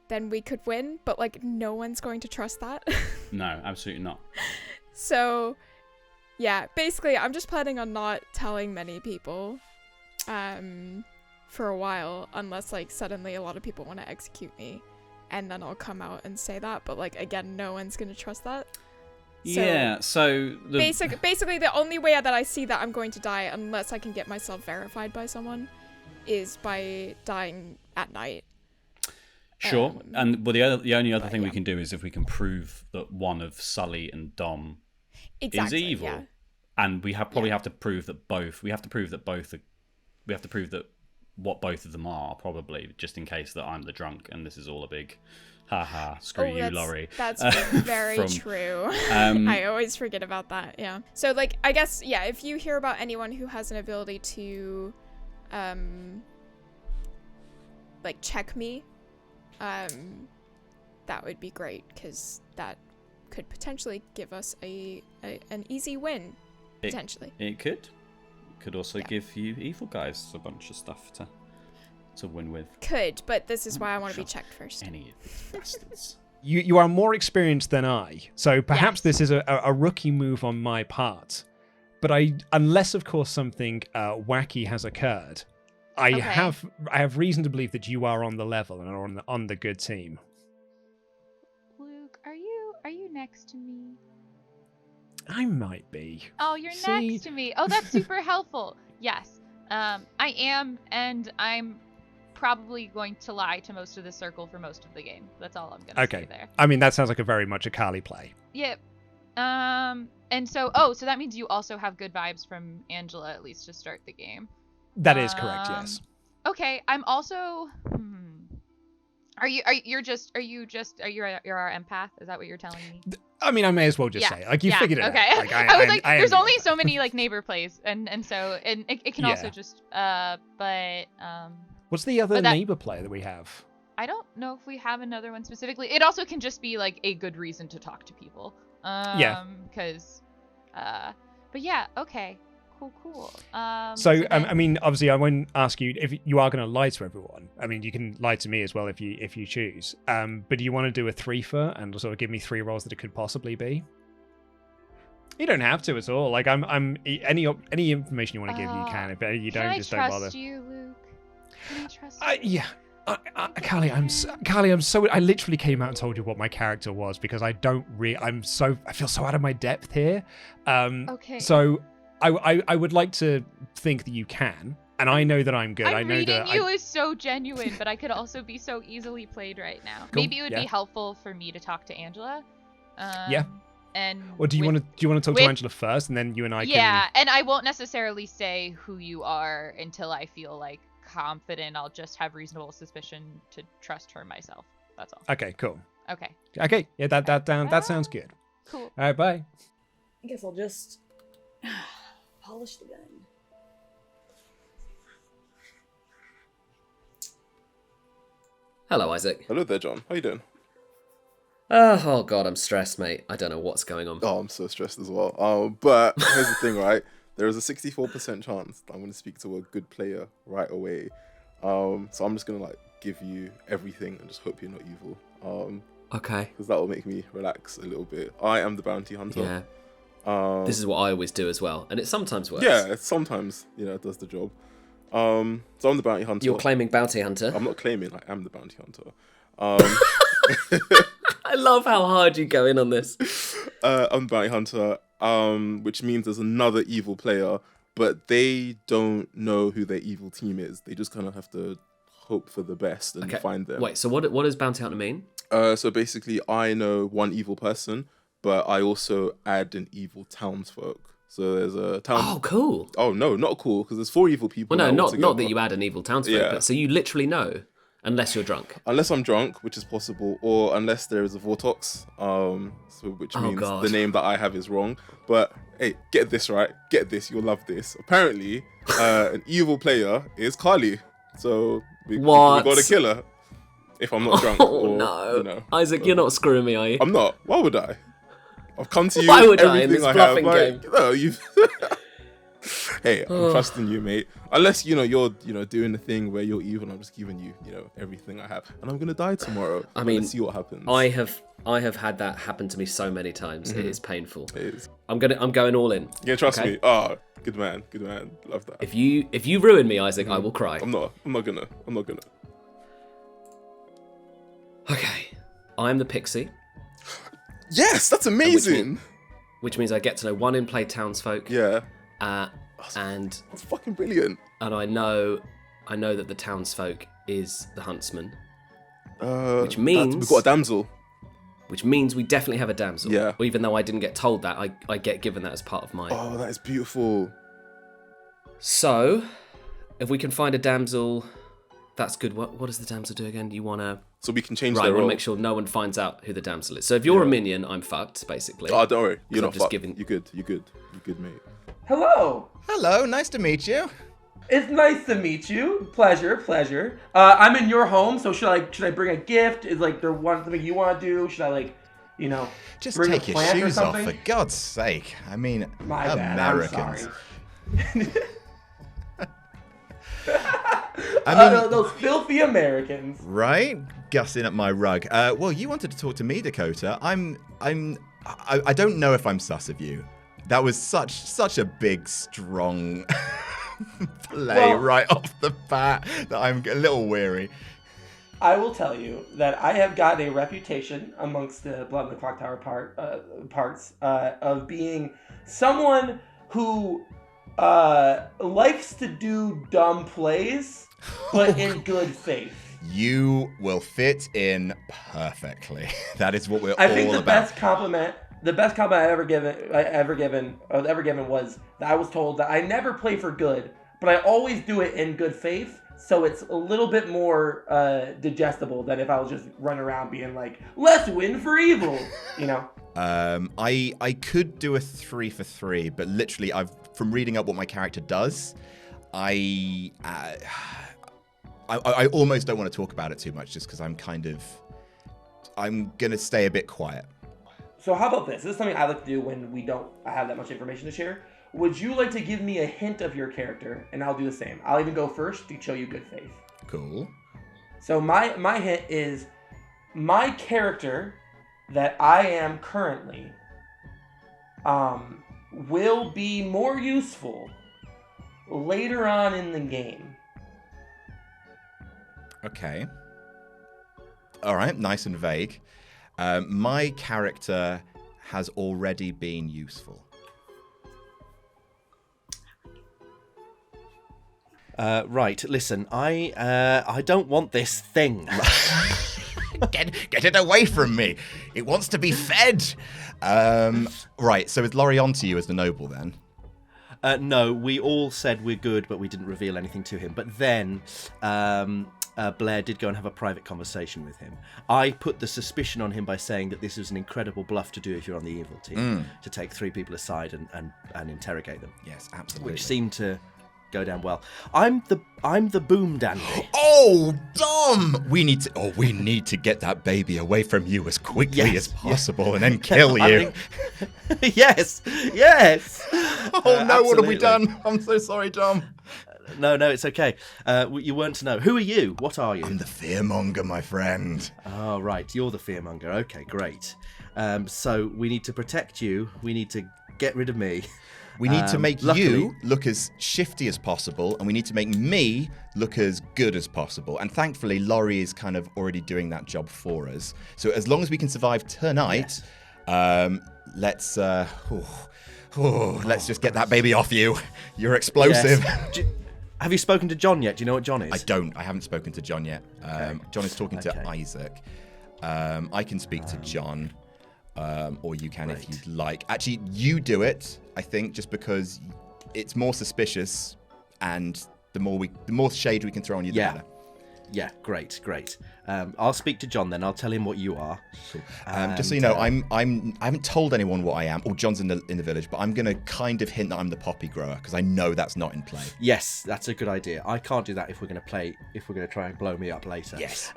then we could win, but like no one's going to trust that. No, absolutely not. So, yeah, basically I'm just planning on not telling many people for a while, unless like suddenly a lot of people want to execute me, and then I'll come out and say that, but like again, no one's going to trust that. So basically the only way that I see that I'm going to die, unless I can get myself verified by someone, is by dying at night. Sure. And well, the only other thing we can do is if we can prove that one of Sully and Dom is evil. Yeah. And we probably have to prove that both. We have to prove that what both of them are, probably, just in case that I'm the drunk and this is all a big screw you, Laurie. That's very true. I always forget about that. Yeah. So like, I guess, yeah, if you hear about anyone who has an ability to like check me, that would be great, because that could potentially give us an easy win, potentially. It could also give you evil guys a bunch of stuff to win with. Could, but this is why I want to be checked first. Any of these bastards. You are more experienced than I, so perhaps this is a rookie move on my part. But unless of course something wacky has occurred, I have reason to believe that you are on the level and are on the good team. Luke, are you next to me? I might be. Oh, you're next to me. Oh, that's super helpful. Yes, I am, and I'm probably going to lie to most of the circle for most of the game. That's all I'm gonna say there. I mean, that sounds like a very much a Kali play. Yep. And so, so that means you also have good vibes from Angela, at least to start the game. That is correct. Yes. Okay. I'm also. You're our empath? Is that what you're telling me? I mean, I may as well just say, like, you figured it out. Okay. Like, I was like, there's only so many like neighbor plays, and so it can also just What's the other neighbor play that we have? I don't know if we have another one specifically. It also can just be like a good reason to talk to people. Because, but yeah, okay, cool. So I mean, obviously, I won't ask you if you are going to lie to everyone. I mean, you can lie to me as well if you choose. But do you want to do a 3-fer and sort of give me 3 roles that it could possibly be? You don't have to at all. Like, I'm any information you want to give, you can. If you don't, just don't bother. Can I trust you, Luke? Can I trust you? Yeah. Kali, I'm so. I literally came out and told you what my character was because I don't I feel so out of my depth here. Okay. So I would like to think that you can, and I know that I'm good. I know reading that you is so genuine, but I could also be so easily played right now. Cool. Maybe it would be helpful for me to talk to Angela. Yeah. And or do you want to talk to Angela first, and then you and I can? Yeah, and I won't necessarily say who you are until I feel like confident. I'll just have reasonable suspicion to trust her myself. That's all. Okay, cool. Okay. Yeah, that sounds good. Cool. All right, bye. I guess I'll just polish the gun. Hello, Isaac. Hello there, John. How you doing? Oh god, I'm stressed, mate. I don't know what's going on. Oh, I'm so stressed as well. But here's the thing, right? There is a 64% chance that I'm going to speak to a good player right away. So I'm just going to give you everything and just hope you're not evil. Okay. Because that will make me relax a little bit. I am the bounty hunter. Yeah. This is what I always do as well, and it sometimes works. Yeah, sometimes it does the job. So I'm the bounty hunter. You're claiming bounty hunter? I'm not claiming. I am the bounty hunter. I love how hard you go in on this. I'm the bounty hunter, which means there's another evil player, but they don't know who their evil team is. They just kind of have to hope for the best and find them. Wait, so what does bounty hunter mean? So basically, I know one evil person, but I also add an evil townsfolk. So there's a town. Oh, cool. Oh no, not cool, because there's 4 evil people. Well, no, not that you add an evil townsfolk, but so you literally know. Unless you're drunk. Unless I'm drunk, which is possible, or unless there is a Vortox, which means the name that I have is wrong. But hey, get this right. Get this. You'll love this. Apparently, an evil player is Kali. So we got to kill her. If I'm not drunk. Oh, no. Isaac, you're not screwing me, are you? I'm not. Why would I? I've come to you Why would everything I in this I bluffing have. game? No, you've... Hey, I'm trusting you, mate. Unless you're doing the thing where you're evil, I'm just giving you everything I have, and I'm gonna die tomorrow. I mean, let's see what happens. I have had that happen to me so many times. Mm-hmm. It is painful. It is. I'm going all in. Yeah, trust me. Oh, good man, love that. If you ruin me, Isaac, I will cry. I'm not gonna. Okay, I'm the pixie. Yes, that's amazing. Which means I get to know one in-play townsfolk. Yeah. And that's fucking brilliant. And I know that the townsfolk is the huntsman. Which means we've got a damsel. Which means we definitely have a damsel. Yeah. Even though I didn't get told that, I get given that as part of my. Oh, that is beautiful. So, if we can find a damsel, that's good. What does the damsel do again? Do you want to? So we can change their role. I want to make sure no one finds out who the damsel is. So if you're a minion, I'm fucked, basically. Oh, don't worry. You're not just fucked. Giving... You're good, mate. Hello. Hello. Nice to meet you. It's nice to meet you. Pleasure. I'm in your home, so should I bring a gift? Is there something you want to do? Should I just bring take a your plant shoes or off something? for God's sake? I mean, My bad, Americans. I'm sorry. I mean, those filthy Americans. Right? Gussing up my rug. Well, you wanted to talk to me, Dakota. I don't know if I'm sus of you. That was such a big, strong play right off the bat that I'm a little weary. I will tell you that I have gotten a reputation amongst the Blood and the Clocktower parts of being someone who likes to do dumb plays, but in good faith. You will fit in perfectly. That is what we're all about. I think the best compliment I've ever given was that I was told that I never play for good, but I always do it in good faith. So it's a little bit more digestible than if I was just running around being like, let's win for evil, you know? I could do a 3 for 3, but literally, from reading up what my character does, I almost don't want to talk about it too much, just because I'm gonna stay a bit quiet. So how about this? This is something I like to do when we don't have that much information to share. Would you like to give me a hint of your character, and I'll do the same. I'll even go first to show you good faith. Cool. So my hint is my character that I am currently will be more useful later on in the game. Okay. All right, nice and vague. My character has already been useful. Right, listen, I don't want this thing. Get it away from me. It wants to be fed. Right, so is Laurie on to you as the noble then? No, we all said we're good, but we didn't reveal anything to him. But then Blair did go and have a private conversation with him. I put the suspicion on him by saying that this was an incredible bluff to do if you're on the evil team, to take 3 people aside and interrogate them. Yes, absolutely. Which seemed to go down well. I'm the boom dandy. Oh, Dom! We need to get that baby away from you as quickly as possible and then kill you. Yes. Oh no, absolutely. What have we done? I'm so sorry, Dom. No, it's okay. You weren't to know. Who are you? What are you? I'm the fearmonger, my friend. Oh, right. You're the fearmonger. Okay, great. So we need to protect you. We need to get rid of me. We need to make you look as shifty as possible, and we need to make me look as good as possible. And thankfully, Laurie is kind of already doing that job for us. So as long as we can survive tonight, let's just get that baby off you. You're explosive. Yes. Have you spoken to John yet? Do you know what John is? I don't. I haven't spoken to John yet. John is talking to Isaac. I can speak to John. Or you can if you'd like. Actually, you do it, I think, just because it's more suspicious, and the more shade we can throw on you, the better. Yeah, great. I'll speak to John then. I'll tell him what you are. Cool. Just so you know, I haven't told anyone what I am. Or John's in the village, but I'm gonna kind of hint that I'm the poppy grower because I know that's not in play. Yes, that's a good idea. I can't do that if we're gonna try and blow me up later. Yes.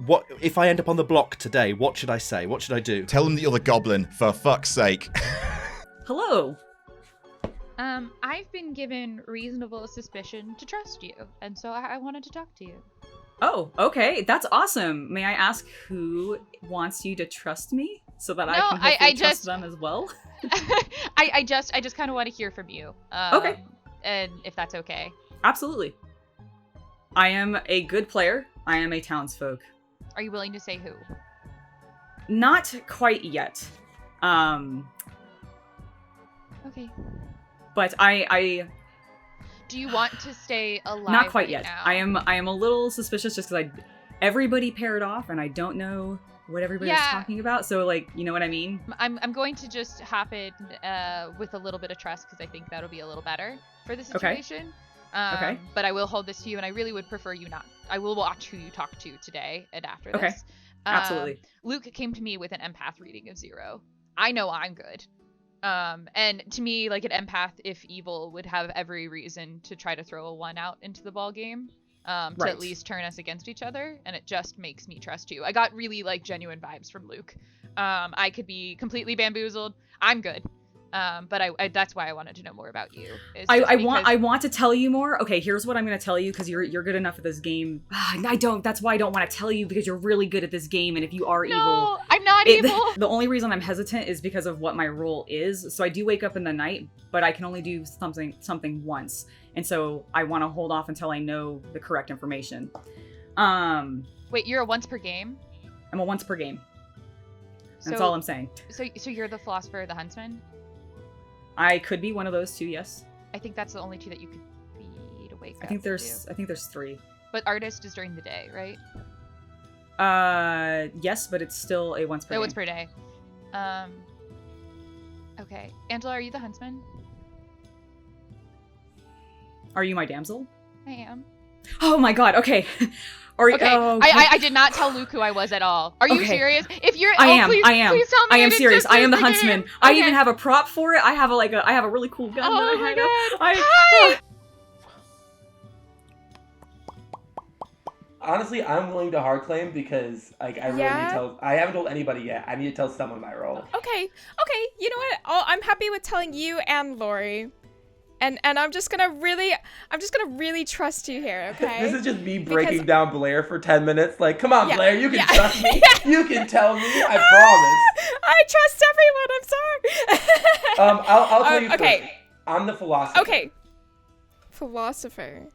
What if I end up on the block today? What should I say? What should I do? Tell them that you're the goblin, for fuck's sake. Hello. I've been given reasonable suspicion to trust you, and so I wanted to talk to you. Oh, okay. That's awesome. May I ask who wants you to trust me so that I can hopefully trust them as well? I just kind of want to hear from you. Okay. And if that's okay. Absolutely. I am a good player. I am a townsfolk. Are you willing to say who? Not quite yet. Okay. But I do you want to stay alive? Not quite right yet. now? I am a little suspicious just because everybody paired off and I don't know what everybody's talking about. So you know what I mean? I'm going to just hop in with a little bit of trust because I think that'll be a little better for the situation. Okay. But I will hold this to you, and I really would prefer you not. I will watch who you talk to today and after this. Okay. Absolutely. Luke came to me with an empath reading of 0. I know I'm good. And to me, an empath, if evil, would have every reason to try to throw a 1 out into the ball game, to at least turn us against each other, and it just makes me trust you. I got really genuine vibes from Luke. I could be completely bamboozled. I'm good. But I that's why I wanted to know more about you. I want to tell you more. Okay, here's what I'm going to tell you because you're good enough at this game. That's why I don't want to tell you because you're really good at this game, and if you are evil, I'm I'm not evil. The only reason I'm hesitant is because of what my role is. So I do wake up in the night, but I can only do something once. And so I want to hold off until I know the correct information. Wait, you're a once per game? I'm a once per game. That's all I'm saying. So you're the philosopher, the huntsman? I could be one of those two, yes. I think that's the only two that you could be to wake up. I think there's 3. But artist is during the day, right? Yes, but it's still a once per game. Once per day. Okay. Angela, are you the huntsman? Are you my damsel? I am. Oh my god, okay. Okay. I did not tell Luke who I was at all. Are you serious? If you're I am. Please tell me I am serious. I am the huntsman. Okay. I even have a prop for it. I have a really cool gun that I hang up. Hi! Honestly, I'm willing to hard claim because I haven't told anybody yet. I need to tell someone my role. Okay. You know what? I'm happy with telling you and Lori. And I'm just gonna really trust you here, okay? This is just me breaking down Blair for 10 minutes. Like, come on, Blair, you can trust me. You can tell me. I promise. I trust everyone. I'm sorry. I'll tell you first. I'm the philosopher. Okay. Philosopher.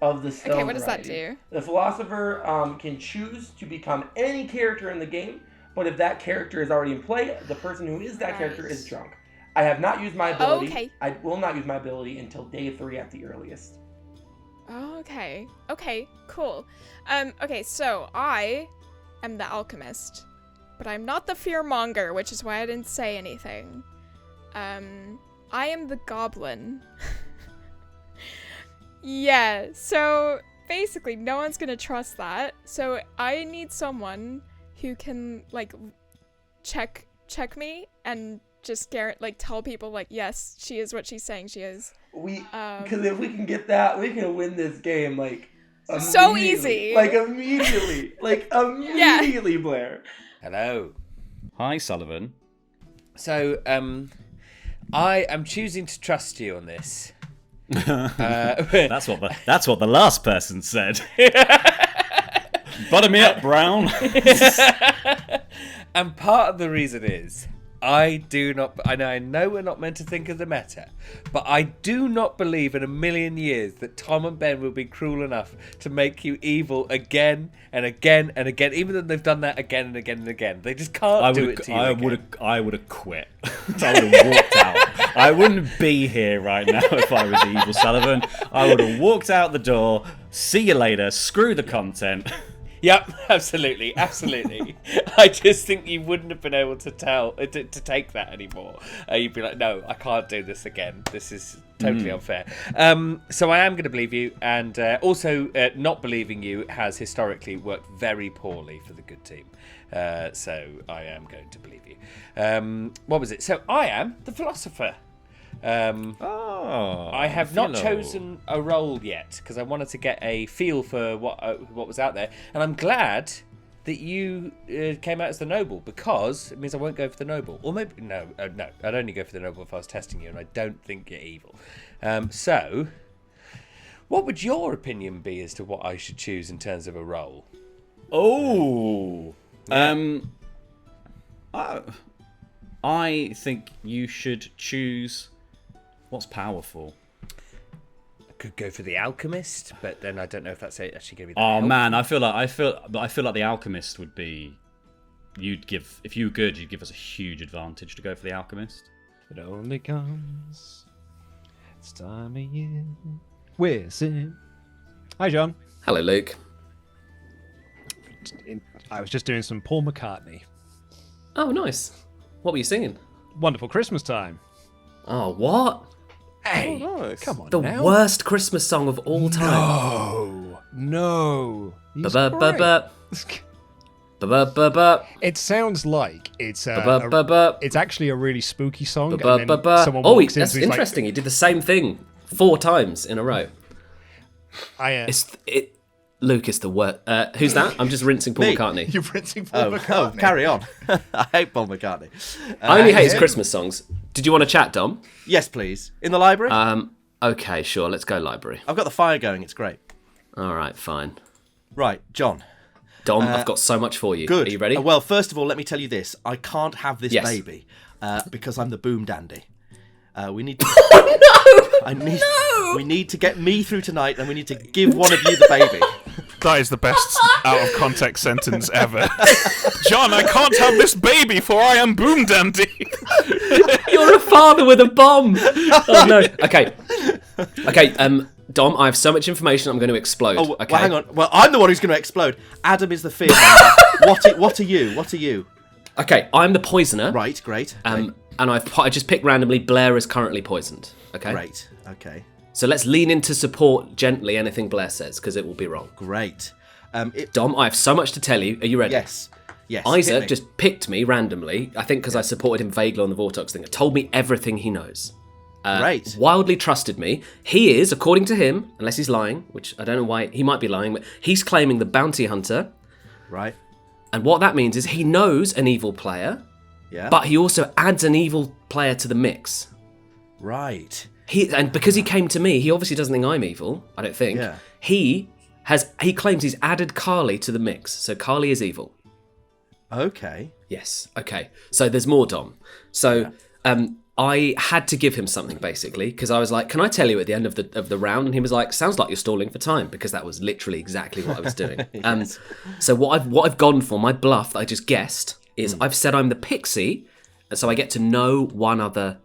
Of the stone. Okay, what does that variety. do? The philosopher can choose to become any character in the game, but if that character is already in play, the person who is that character is drunk. I have not used my ability. Okay. I will not use my ability until day 3 at the earliest. Okay, cool. Okay, so I am the alchemist, but I'm not the fearmonger, which is why I didn't say anything. I am the goblin. Yeah, so basically no one's gonna trust that. So I need someone who can like check me and just tell people like, yes, she is what she's saying she is. Because if we can get that, we can win this game like so easy. Like immediately. Immediately, Blair. Hello. Hi, Sullivan. So, I am choosing to trust you on this. That's what the last person said. Butter me up, Brown. And part of the reason is I know we're not meant to think of the meta, but I do not believe in a million years that Tom and Ben will be cruel enough to make you evil again and again and again, even though they've done that again and again and again. They just can't do it to you. I would have quit. I would have walked out. I wouldn't be here right now if I was evil Sullivan. I would have walked out the door. See you later. Screw the content. Yep, absolutely. I just think you wouldn't have been able to take that anymore. You'd be like, no, I can't do this again. This is totally unfair. So I am going to believe you, and also not believing you has historically worked very poorly for the good team. So I am going to believe you. What was it? So I am the philosopher. I have not chosen a role yet because I wanted to get a feel for what was out there, and I'm glad that you came out as the noble because it means I won't go for the noble, or maybe no, I'd only go for the noble if I was testing you, and I don't think you're evil. So, what would your opinion be as to what I should choose in terms of a role? Oh, I think you should choose. What's powerful? I could go for the alchemist, but then I don't know if that's actually going to be. Oh man, I feel like the alchemist would be. If you were good, you'd give us a huge advantage to go for the alchemist. It only comes. It's time of year. We're singing. Hi, John. Hello, Luke. I was just doing some Paul McCartney. Oh, nice. What were you singing? Wonderful Christmas Time. Oh, what? Hey, nice. Come on the now. worst Christmas song of all time. No. It sounds like it's it's actually a really spooky song. And then someone walks in, that's interesting. He did the same thing 4 times in a row. Luke is the worst. Who's that? I'm just rinsing Paul McCartney. You're rinsing Paul McCartney. Oh, carry on. I hate Paul McCartney. I only hate his Christmas songs. Did you want to chat, Dom? Yes, please. In the library? Okay, sure. Let's go library. I've got the fire going. It's great. All right, fine. Right, John. Dom, I've got so much for you. Good. Are you ready? Well, first of all, let me tell you this. I can't have this Yes. baby because I'm the boom dandy. We need to... We need to get me through tonight, and we need to give one of you the baby. That is the best out of context sentence ever. John, I can't have this baby, for I am boom dandy. You're a father with a bomb. Oh no. Okay. Dom, I have so much information. I'm going to explode. Oh, okay. well, hang on. Well, I'm the one who's going to explode. Adam is the fear monger. What are you? What are you? Okay, I'm the poisoner. Right. Great. And I just picked randomly. Blair is currently poisoned. Okay. Great. Okay. So let's lean into support gently anything Blair says, because it will be wrong. Great. Dom, I have so much to tell you. Are you ready? Yes. Isaac just picked me randomly, I think because I supported him vaguely on the Vortex thing. Told me everything he knows. Great. Wildly trusted me. He is, according to him, unless he's lying, which I don't know why, he might be lying, but he's claiming the bounty hunter. Right. And what that means is he knows an evil player, but he also adds an evil player to the mix. Right. And because he came to me, he obviously doesn't think I'm evil, I don't think. Yeah. He claims he's added Carly to the mix, so Carly is evil. Okay. Yes. Okay. So there's more, Dom. So I had to give him something basically because I was like, "Can I tell you at the end of the round?" And he was like, "Sounds like you're stalling for time," because that was literally exactly what I was doing. Yes. So what I've gone for, my bluff that I just guessed is I've said I'm the pixie, and so I get to know one other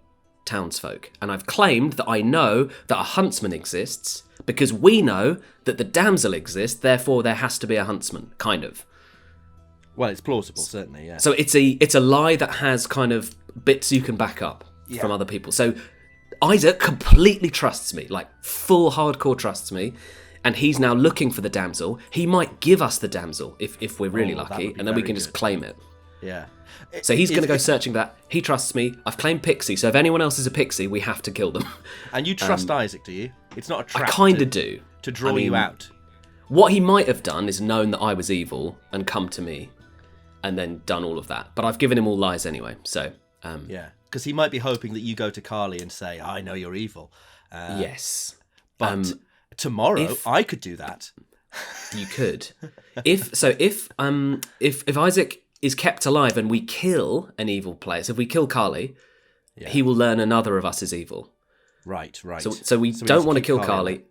townsfolk, and I've claimed that I know that a huntsman exists because we know that the damsel exists. Therefore, there has to be a huntsman, kind of. Well, it's plausible, certainly, yeah. So it's a lie that has kind of bits you can back up from other people. So Isaac completely trusts me, like full hardcore trusts me, and he's now looking for the damsel. He might give us the damsel if we're really lucky, and then we can just claim it. Yeah. So he's going to go searching that. He trusts me. I've claimed Pixie, so if anyone else is a Pixie, we have to kill them. And you trust Isaac, do you? It's not a trap. I kind of do. To draw you out. What he might have done is known that I was evil and come to me and then done all of that. But I've given him all lies anyway, so... yeah, because he might be hoping that you go to Carly and say, "I know you're evil." Yes. But tomorrow, I could do that. You could. If Isaac is kept alive and we kill an evil player, so if we kill Carly, he will learn another of us is evil. Right. So we don't want to kill Carly,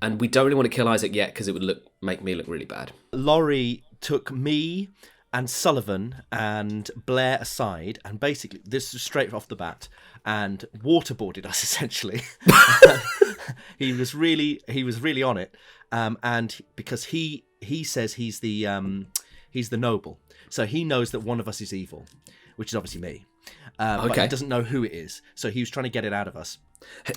and we don't really want to kill Isaac yet because it would make me look really bad. Laurie took me and Sullivan and Blair aside, and basically, this is straight off the bat, and waterboarded us essentially. He was really on it, and because he says he's the noble, so he knows that one of us is evil, which is obviously me. But he doesn't know who it is, so he was trying to get it out of us.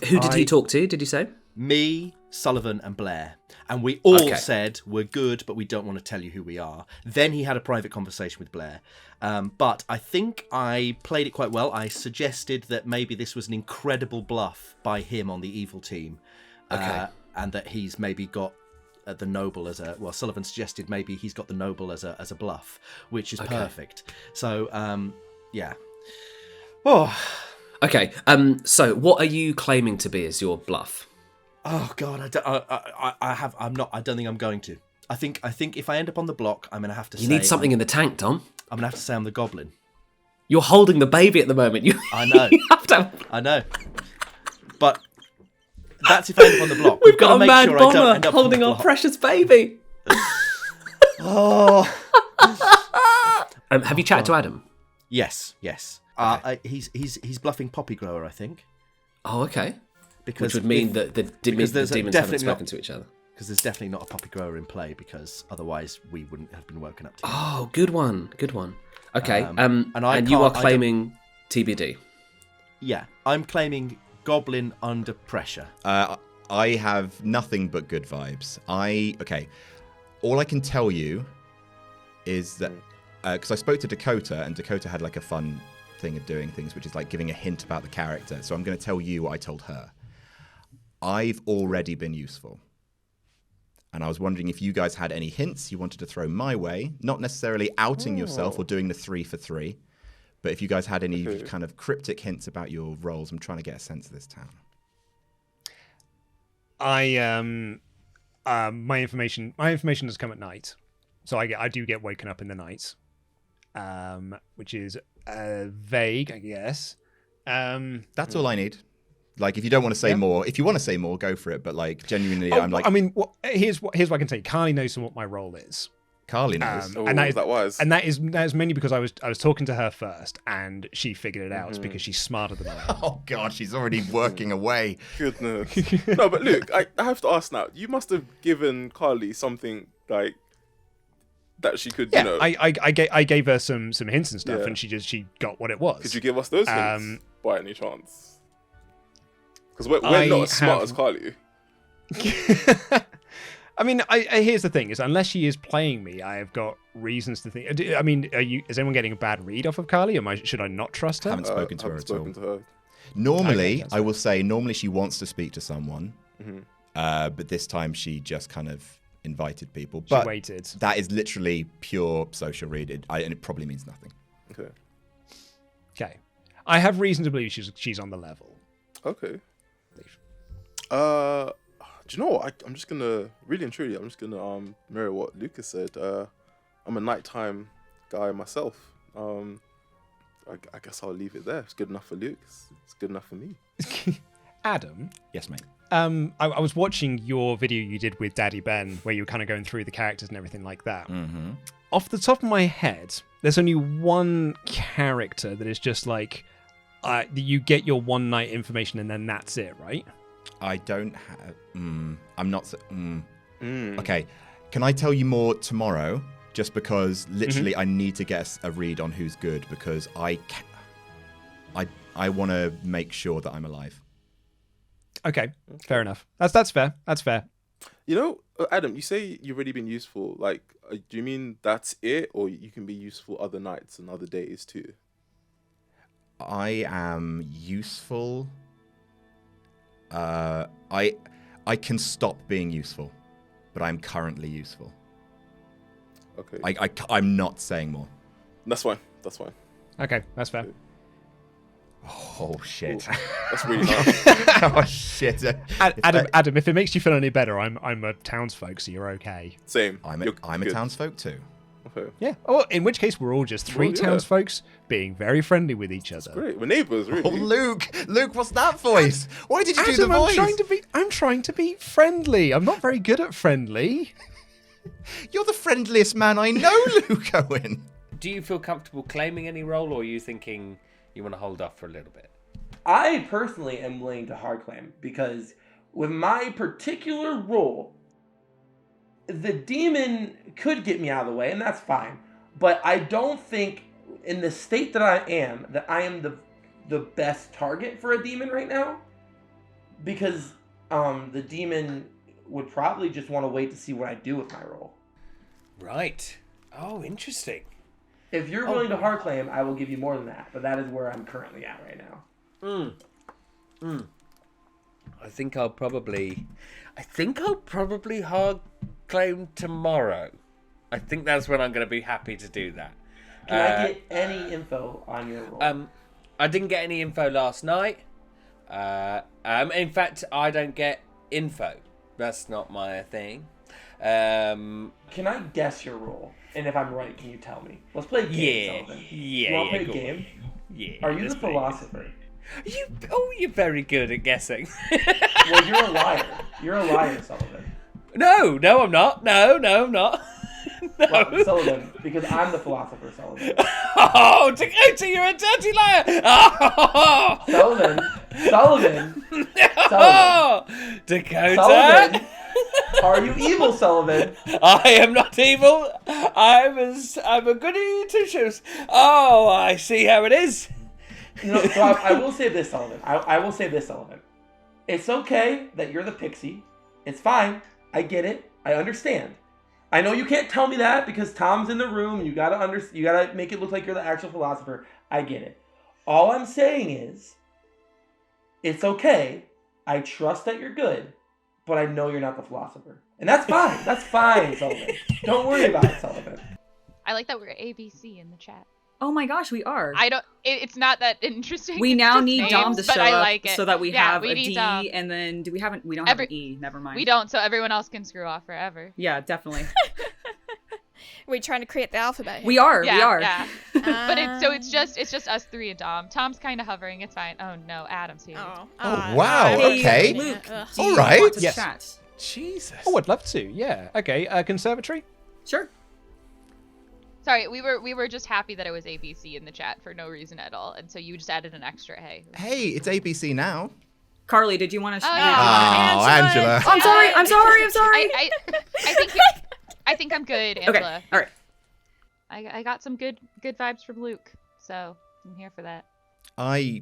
Who did he talk to? Did you say? Me, Sullivan, and Blair. And we all said, we're good, but we don't want to tell you who we are. Then he had a private conversation with Blair. But I think I played it quite well. I suggested that maybe this was an incredible bluff by him on the evil team. And that he's maybe got the noble as a... Well, Sullivan suggested maybe he's got the noble as a bluff, which is perfect. So, yeah. Oh... Okay, so what are you claiming to be as your bluff? Oh God, I don't think I'm going to. I think if I end up on the block, I'm gonna have to. You need something in the tank, Dom. I'm gonna have to say I'm the goblin. You're holding the baby at the moment. I know. You have to. I know. But that's if I end up on the block. We've got a mad sure bomber I don't end up holding our precious baby. Oh. Have you chatted to Adam? Yes. Okay. He's bluffing Poppy Grower, I think. Oh, okay. Which would mean that the demons haven't spoken to each other. Because there's definitely not a Poppy Grower in play, because otherwise we wouldn't have been woken up to. Oh, good one. Okay, and you are claiming TBD. Yeah, I'm claiming Goblin under pressure. I have nothing but good vibes. All I can tell you is that because I spoke to Dakota, and Dakota had like a fun thing of doing things, which is like giving a hint about the character. So I'm going to tell you what I told her. I've already been useful. And I was wondering if you guys had any hints you wanted to throw my way, not necessarily outing yourself or doing the 3 for 3, but if you guys had any kind of cryptic hints about your roles. I'm trying to get a sense of this town. My information has come at night. So I do get woken up in the night, which is vague, I guess. That's all I need. Like, if you don't want to say more, if you want to say more, go for it. But like, genuinely, I'm like, I mean, here's what I can tell you. Carly knows what my role is. Carly knows, and that is mainly because I was talking to her first, and she figured it out because she's smarter than I am. Oh God, she's already working away. Goodness. No, but Luke, I have to ask now. You must have given Carly something like that she could, you know. I gave her some hints and stuff, and she got what it was. Could you give us those hints by any chance? Because we're not as smart as Carly. I mean, here's the thing: is unless she is playing me, I have got reasons to think. I mean, is anyone getting a bad read off of Carly? Should I not trust her? I haven't spoken to her at all. Normally, I will say, normally she wants to speak to someone, but this time she just kind of invited people. But she waited. That is literally pure social read, and it probably means nothing. Okay. I have reason to believe she's on the level. Okay. Do you know what? I'm just gonna really and truly. I'm just gonna mirror what Lucas said. I'm a nighttime guy myself. I guess I'll leave it there. It's good enough for Luke. It's good enough for me. Adam. Yes, mate. I was watching your video you did with Daddy Ben, where you were kind of going through the characters and everything like that. Mm-hmm. Off the top of my head, there's only one character that is just like, you get your one night information and then that's it, right? I don't have. I'm not. Okay. Can I tell you more tomorrow? Just because literally I need to get a read on who's good, because I want to make sure that I'm alive. Okay, fair enough. That's fair. That's fair. You know, Adam, you say you've already been useful. Like, do you mean that's it, or you can be useful other nights and other days too? I am useful. I can stop being useful, but I'm currently useful. Okay. I'm not saying more. That's fine. That's fine. Okay, that's fair. Oh shit. Ooh, that's really nice. Oh shit. Adam, if it makes you feel any better, I'm a townsfolk, so you're okay. Same. I'm a townsfolk too. Okay. Yeah. Oh, in which case we're all just three townsfolks being very friendly with each other. That's great. We're neighbours, really. Oh, Luke, what's that voice? Why did you do the Adam, voice? I'm trying to be friendly. I'm not very good at friendly. You're the friendliest man I know, Luke Owen. Do you feel comfortable claiming any role, or are you thinking you want to hold off for a little bit? I personally am willing to hard claim, because with my particular role, the demon could get me out of the way, and that's fine. But I don't think, in the state that I am the best target for a demon right now. Because the demon would probably just want to wait to see what I do with my role. Right. Oh, interesting. If you're willing to hard claim, I will give you more than that. But that is where I'm currently at right now. I think I'll probably hard claim tomorrow. I think that's when I'm going to be happy to do that. Can I get any info on your role? I didn't get any info last night. In fact, I don't get info. That's not my thing. Can I guess your role? And if I'm right, can you tell me? Let's play a game, Sullivan. You want to play a game? Yeah. Are you the philosopher? You're very good at guessing. Well, you're a liar. You're a liar, Sullivan. No, I'm not. No, I'm not. No. Well, Sullivan, because I'm the philosopher, Sullivan. Oh, Dakota, you're a dirty liar! Oh! Sullivan! Oh! Dakota! Sullivan! Are you evil, Sullivan? I am not evil. I'm a goody two shoes. Oh, I see how it is. No, so I will say this, Sullivan. I will say this, Sullivan. It's okay that you're the pixie. It's fine. I get it. I understand. I know you can't tell me that because Tom's in the room and you gotta make it look like you're the actual philosopher. I get it. All I'm saying is, it's okay. I trust that you're good, but I know you're not the philosopher. And that's fine. That's fine, Sullivan. Don't worry about it, Sullivan. I like that we're ABC in the chat. Oh my gosh, we are. It's not that interesting. We now need names, Dom to show up like so that we have a D, Dom. and then we don't have an E. Never mind. We don't, so everyone else can screw off forever. Yeah, definitely. we trying to create the alphabet here? We are. Yeah. But it's just us three and Dom. Tom's kind of hovering. It's fine. Oh no, Adam's here. Oh wow. Okay. Luke, all right. Yes. Chat? Jesus. Oh, I'd love to. Yeah. Okay. Conservatory. Sure. Sorry, we were just happy that it was ABC in the chat for no reason at all, and so you just added an extra hey. Hey, it's ABC now. Carly, did you want to? Oh, Angela. I'm sorry. I think I'm good, Angela. Okay. All right. I got some good vibes from Luke, so I'm here for that. I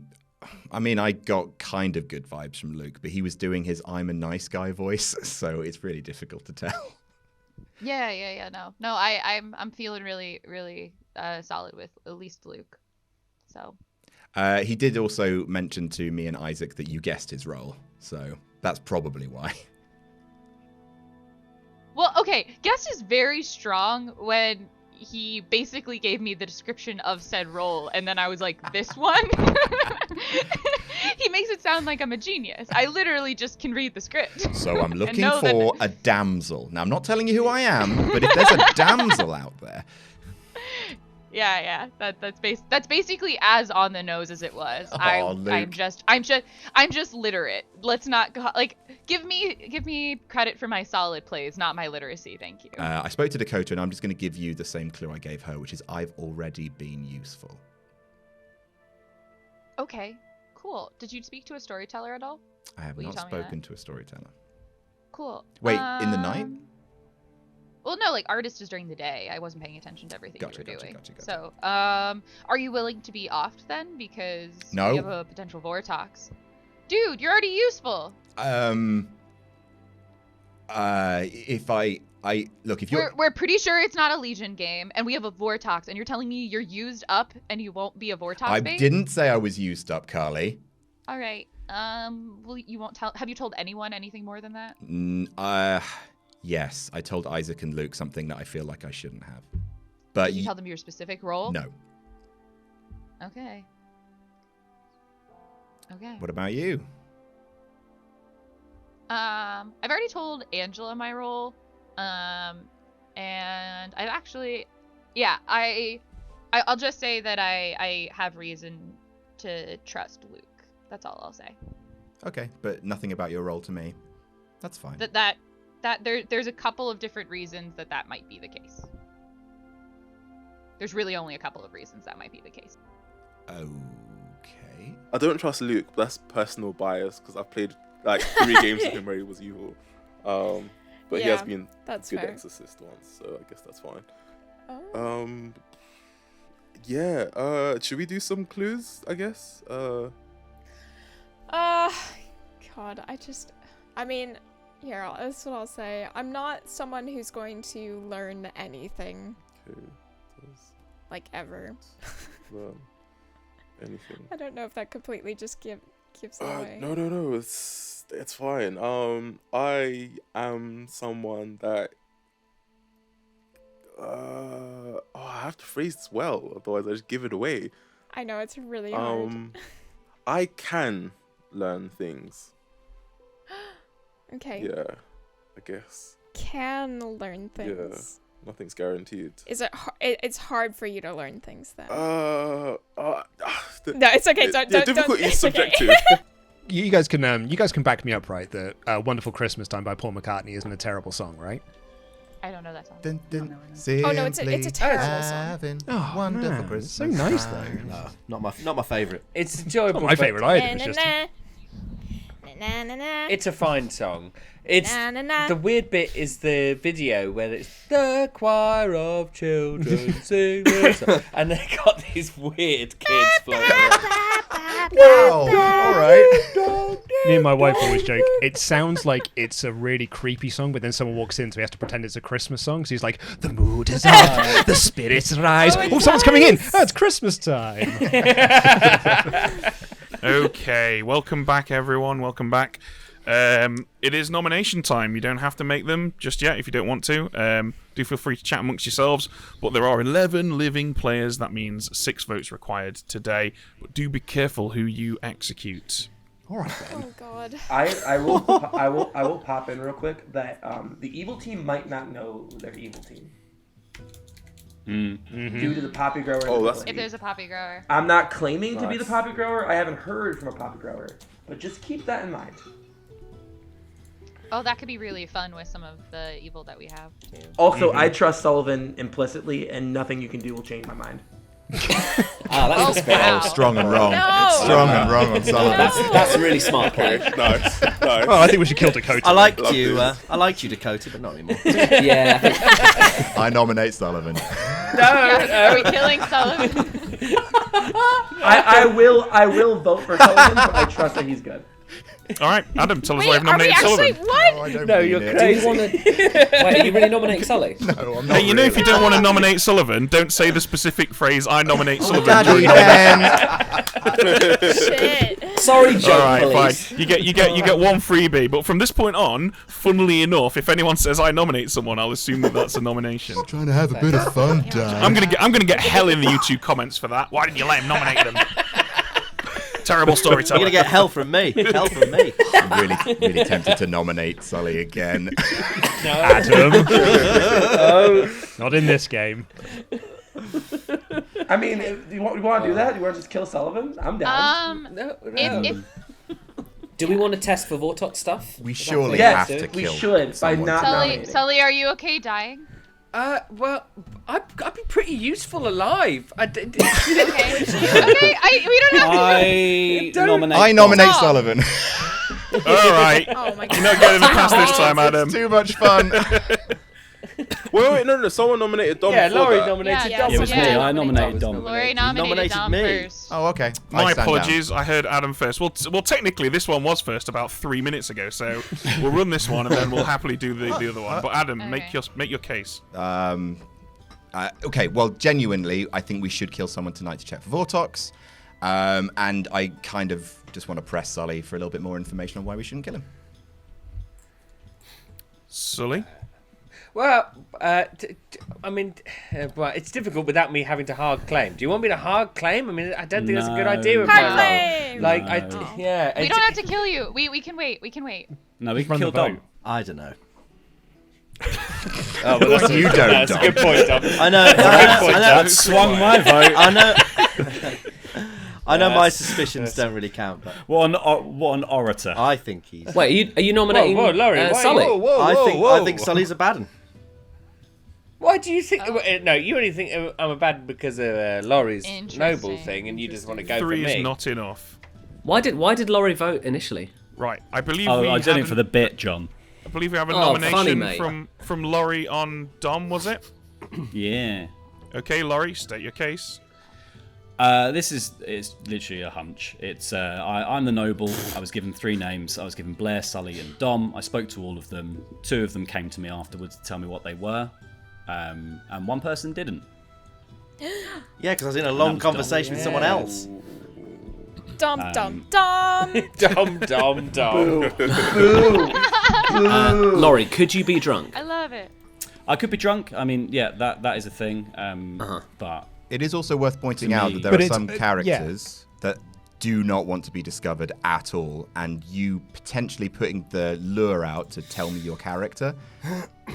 mean, I got kind of good vibes from Luke, but he was doing his "I'm a nice guy" voice, so it's really difficult to tell. Yeah. No. I'm feeling really solid with at least Luke. So. He did also mention to me and Isaac that you guessed his role, so that's probably why. Well, okay, guessed is very strong when he basically gave me the description of said role, and then I was like, this one? He makes it sound like I'm a genius. I literally just can read the script. So I'm looking for a damsel. Now, I'm not telling you who I am, but if there's a damsel out there... Yeah. That's basically as on the nose as it was. Luke. I'm just literate. Let's not give me credit for my solid plays, not my literacy. Thank you. I spoke to Dakota, and I'm just going to give you the same clue I gave her, which is I've already been useful. Okay, cool. Did you speak to a storyteller at all? I have not spoken to a storyteller. Cool. Wait, in the night? Well, no, like artist is during the day. I wasn't paying attention to everything you were doing. Gotcha. So, are you willing to be off then? Because we have a potential Vortox. Dude, you're already useful. If I look, if you're... We're pretty sure it's not a Legion game, and we have a Vortox, and you're telling me you're used up and you won't be a Vortox I bait? didn't say I was used up, Carly. All right. Well, you won't tell... Have you told anyone anything more than that? Yes, I told Isaac and Luke something that I feel like I shouldn't have. But Did you tell them your specific role? No. Okay. What about you? I've already told Angela my role. And I've actually, I'll just say that I have reason to trust Luke. That's all I'll say. Okay, but nothing about your role to me. That's fine. There's a couple of different reasons that might be the case. There's really only a couple of reasons that might be the case. Okay. I don't trust Luke. But that's personal bias because I've played like 3 games with him where he was evil. But he has been good fair. exorcist once, so I guess that's fine. Oh. Should we do some clues? I guess. God, I mean, here, that's what I'll say. I'm not someone who's going to learn anything. Okay. Like, ever. Learn anything. I don't know if that completely just gives it away. No. It's fine. I am someone that. I have to phrase this well, otherwise I just give it away. I know, it's really hard. I can learn things. Okay. Yeah, I guess. Can learn things. Yeah, nothing's guaranteed. Is it? It's hard for you to learn things then. No, it's okay. Don't. Difficulty is subjective. You guys can back me up, right? That "Wonderful Christmas Time" by Paul McCartney isn't a terrible song, right? I don't know that song. Oh no, it's a terrible song. Oh, wonderful man, Christmas. so nice though. No, not my favourite. It's enjoyable. Not my favourite either. It's just. It's a fine song. It's the weird bit is the video where it's the choir of children sing this song, and they got these weird kids floating around. Wow! All right. Me and my wife always joke. It sounds like it's a really creepy song, but then someone walks in, so we have to pretend it's a Christmas song. So he's like, "The mood is up, the spirits rise. Oh, someone's coming in. Oh, it's Christmas time." Okay, welcome back, everyone. Welcome back. It is nomination time. You don't have to make them just yet if you don't want to. Do feel free to chat amongst yourselves. But there are 11 living players. That means 6 votes required today. But do be careful who you execute. All right then. Oh God. I will pop in real quick that the evil team might not know their evil team. due to the poppy grower. If there's a poppy grower. I'm not claiming to be the poppy grower. I haven't heard from a poppy grower, but just keep that in mind. Oh, that could be really fun with some of the evil that we have too. Also, I trust Sullivan implicitly, and nothing you can do will change my mind. That's the spirit. Oh, strong and wrong. No. Strong and wrong on Sullivan. That's a really smart play. Nice. Well, I think we should kill Dakota. I liked you, Dakota, but not anymore. Yeah. I nominate Sullivan. Are we killing Sullivan? I will vote for Sullivan, but I trust that he's good. All right, Adam, tell us Wait, why you've are we nominated actually Sullivan. what? No, I don't No, mean you're it. crazy. Wait, are you really nominating Sully? No, I'm not. Hey, you know, if you don't want to nominate Sullivan, don't say the specific phrase, I nominate Sullivan. Daddy Ben. Shit. Sorry, Joe. All right, Police. fine. You get one freebie, but from this point on, funnily enough, if anyone says I nominate someone, I'll assume that that's a nomination. Trying to have a bit of fun, Dad. I'm gonna get hell in the YouTube comments for that. Why didn't you let him nominate them? Terrible You're storytelling. gonna get hell from me. Hell from me. I'm really tempted to nominate Sully again. Adam. Not in this game. I mean, if you want to do that? You want to just kill Sullivan? I'm down. No. If Do we want to test for Vortox stuff? We surely Yes, have to we kill should, by someone. not nominating. Sully, are you okay dying? Well, I'd be pretty useful alive. Okay. We don't have to. I nominate Sullivan. All right. Oh my god. You're not getting the pass this time, Adam. It's too much fun. Wait, no. Someone nominated Dom. Yeah, before Laurie that. nominated Yeah, Dom. It was me. I nominated Dom. Lori nominated Dom me. first. Oh, okay. My I stand down. apologies. I heard Adam first. Well, technically, this one was first about 3 minutes ago, so we'll run this one and then we'll happily do the other one. But Adam, make your case. Okay, well, genuinely, I think we should kill someone tonight to check for Vortox. And I kind of just want to press Sully for a little bit more information on why we shouldn't kill him. Sully? Well, well, it's difficult without me having to hard claim. Do you want me to hard claim? I mean, I don't think that's a good idea with Hard my claim! role. Like, No. yeah. We don't have to kill you. We can wait. We can wait. No, we can Run kill the vote. Dom. I don't know. Oh, but that's You don't, That's a Dom. good point, Dom. I know. That swung my vote. I know. I know my suspicions don't really count, but What an orator. I think he's. Wait, are you nominating Whoa, Laurie, why- Sully? I think Sully's a bad one. Why do you think? No, you only think I'm a bad because of Laurie's Interesting. noble thing, and you just want to go 3 for is me. not enough. Why did Laurie vote initially? Right, I believe Oh, we I did it have for the bit, John. I believe we have a Oh, nomination funny, mate. from Laurie on Dom, was it? Yeah. Okay, Laurie, state your case. It's literally a hunch. It's I'm the noble. I was given 3 names. I was given Blair, Sully, and Dom. I spoke to all of them. 2 of them came to me afterwards to tell me what they were, and 1 person didn't. Yeah, because I was in a long conversation with someone else. Dum dum dum. Dom. Laurie, could you be drunk? I love it. I could be drunk. I mean, yeah, that is a thing. But It is also worth pointing To out me- that there are some characters that do not want to be discovered at all, and you potentially putting the lure out to tell me your character,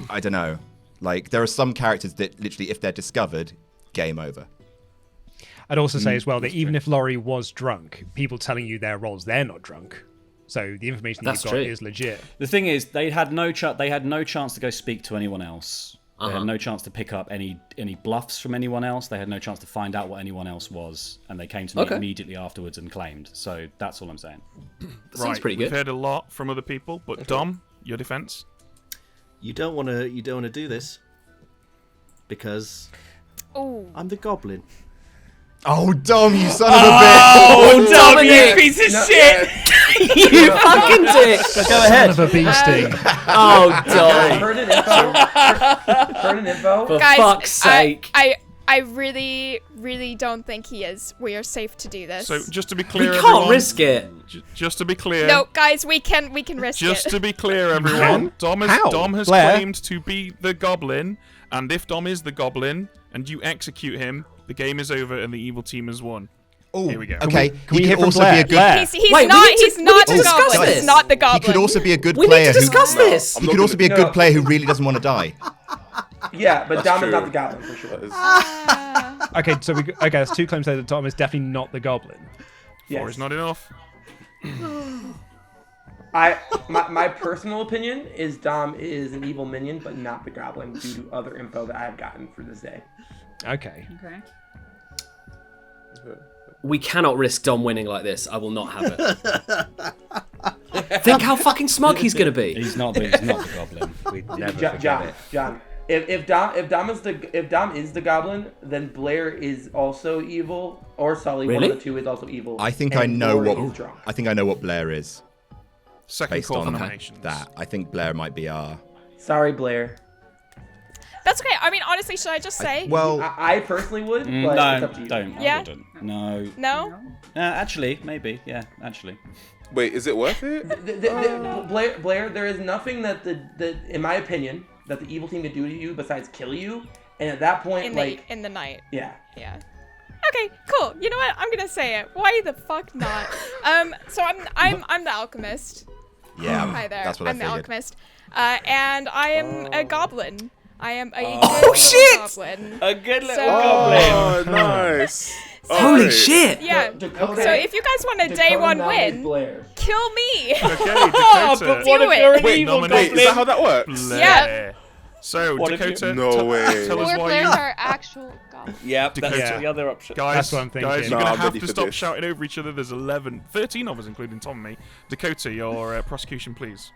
I don't know. Like, there are some characters that literally, if they're discovered, game over. I'd also say as well that even if Laurie was drunk, people telling you their roles, they're not drunk. So the information that That's you've got true. is legit. the thing is, they had no chance to go speak to anyone else. They had no chance to pick up any bluffs from anyone else. They had no chance to find out what anyone else was, and they came to me immediately afterwards and claimed. So that's all I'm saying. Sounds pretty We've good. heard a lot from other people, but Dom, your defense? You don't want to do this because Ooh. I'm the goblin. Oh, Dom, you son of a bitch! Oh, Dominic, piece of shit! You fucking dick! Go ahead. Son of a bee sting. Oh, Dom. Heard an info. For Guys, fuck's sake. I really, really don't think he is. We are safe to do this. So, just to be We clear, can't everyone, risk it. Just to be clear, No, guys, we can risk just it. to be clear, everyone, Dom has Blair? claimed to be the goblin, and if Dom is the goblin and you execute him, the game is over and the evil team has won. Oh, Here we go. okay. we He hear could from also Blair? be a good. Blair. He's Wait, we not. need to- He's we not need to the discuss goblin. this. He's not the He goblin. could also be a good We need player to discuss this. He could also be a good player who really doesn't want to die. Yeah, but Dom true. is not the goblin for sure. Okay, so there's two claims there that Dom is definitely not the goblin. Four is not enough. My personal opinion is Dom is an evil minion, but not the goblin due to other info that I've gotten for this day. Okay. Okay. We cannot risk Dom winning like this. I will not have it. Think how fucking smug he's gonna be. He's not the goblin. We'd never forget it. John. If Dom is the goblin, then Blair is also evil, or Sully, Really? one of the two, is also evil. I think I know Rory is drunk. I think I know what Blair is. Second Based call for on nominations. that, I think Blair might be our. Sorry, Blair. That's okay. I mean, honestly, should I just say? I personally would, but No, it's up to you. don't. Yeah? I wouldn't. No. No? Actually, maybe. Yeah, actually. Wait, is it worth it? Blair, there is nothing that in my opinion, that the evil team can do to you besides kill you. And at that point, in the night. Yeah. Yeah. Okay, cool. You know what? I'm gonna say it. Why the fuck not? So I'm the alchemist. Yeah. Hi there. That's what I'm I the figured. alchemist. And I am a goblin. I am a good goblin. A good little Oh, goblin. nice. Holy shit! Yeah. Dakota, So if you guys want a day one win, Blair. kill me. Okay, Oh, Dakota. but what Do if you're an it. evil Wait, goblin? is that how that works? Blair. Yeah. So, What if you- Dakota, No way. tell us Or why Blair's you... our actual goblin. Yep, that's Dakota. the other option. Guys, That's what I'm thinking. Guys, you're No, going I'm to have ready to for stop this. shouting over each other. There's 13 of us, including Tom and me. Dakota, your prosecution, please.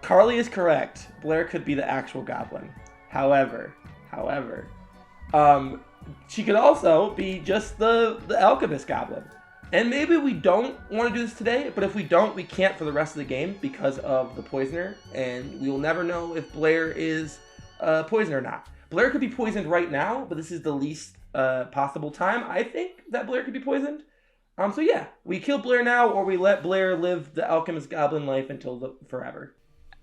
Carly is correct. Blair could be the actual goblin. However, she could also be just the alchemist goblin. And maybe we don't want to do this today, but if we don't, we can't for the rest of the game because of the poisoner, and we will never know if Blair is poisoned or not. Blair could be poisoned right now, but this is the least possible time, I think, that Blair could be poisoned. So yeah, we kill Blair now, or we let Blair live the alchemist goblin life until forever.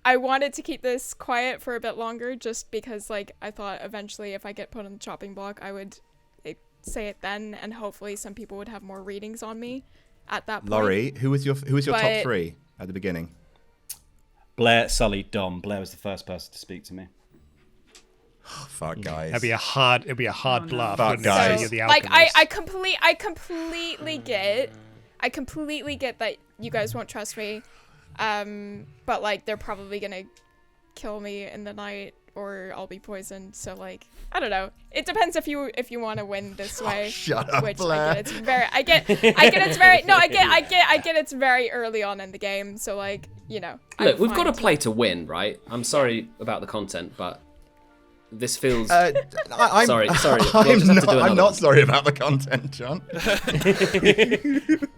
I wanted to keep this quiet for a bit longer just because, like, I thought eventually if I get put on the chopping block, I would say it then, and hopefully some people would have more readings on me at that point. Laurie, who was your top But- three at the beginning? Blair, Sully, Dom. Blair was the first person to speak to me. Fuck, guys. It'd be a hard bluff. Fuck, wouldn't it? guys. So you're the Like, alchemist. I completely get that you guys won't trust me, but like they're probably gonna kill me in the night or I'll be poisoned. So like, I don't know. It depends if you want to win this way. Shut up, which Blair. I get it's very early on in the game. So like, you know. Look, we've got to play to win, right? I'm sorry about the content, but this feels... I'm Sorry. We'll just I'm have to do another not one. sorry about the content, John.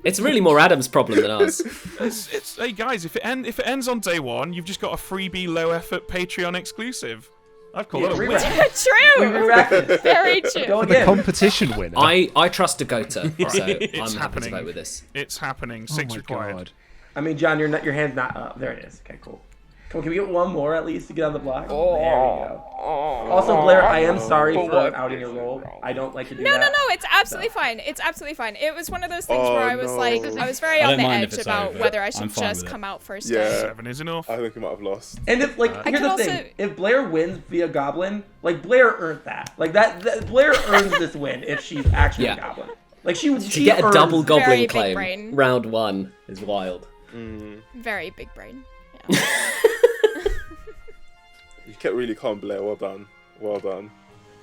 It's really more Adam's problem than ours. It's hey guys, if it ends on day one, you've just got a freebie, low effort Patreon exclusive. I'd call it a win. True. Very true. Go The again. competition winner. I trust Dakota, so I'm It's happy to happening. vote with this. It's happening. Oh 6 my required. God. I mean, John, your hand's not up. There it is. Okay, cool. Come on, can we get one more at least to get on the block? There we go. Also, Blair, I am sorry for outing your role. I don't like to do that. No, it's absolutely fine. It's absolutely fine. It was one of those things Oh, where I was no. like, I was very I on don't the mind if edge it's about over. whether I I'm should fine just with it. come out first. Yeah. 7 is enough. I think you might have lost. And if like here's the could thing, also- if Blair wins via Goblin, like Blair earned that. Like that Blair earns this win if she's actually Yeah. a Goblin. Like she To get a double Very goblin big claim, brain. round 1 is wild. Very big brain. Yeah. You kept really calm, Blair. Well done. Well done.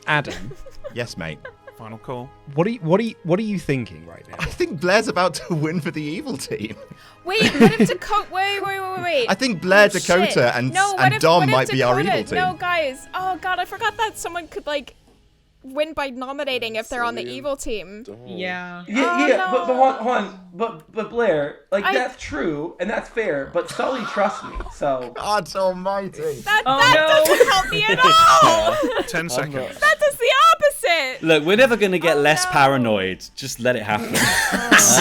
Adam, Yes, mate. Final call. what are you thinking right now? I think Blair's about to win for the evil team. Wait, what if Dakota? Wait. I think Blair, Oh, Dakota, shit. and No, what if- Dom what if might be our Dakota- evil team. No, guys. Oh god, I forgot that someone could like win by nominating if they're on the Sully and evil team. Yeah. Yeah, Oh, but no. hold on. But Blair, like that's true and that's fair, but Sully trusts me, so God almighty. That Oh, doesn't help me at all. 10 seconds. That does the opposite. Look, we're never going to get less no. paranoid. Just let it happen. That's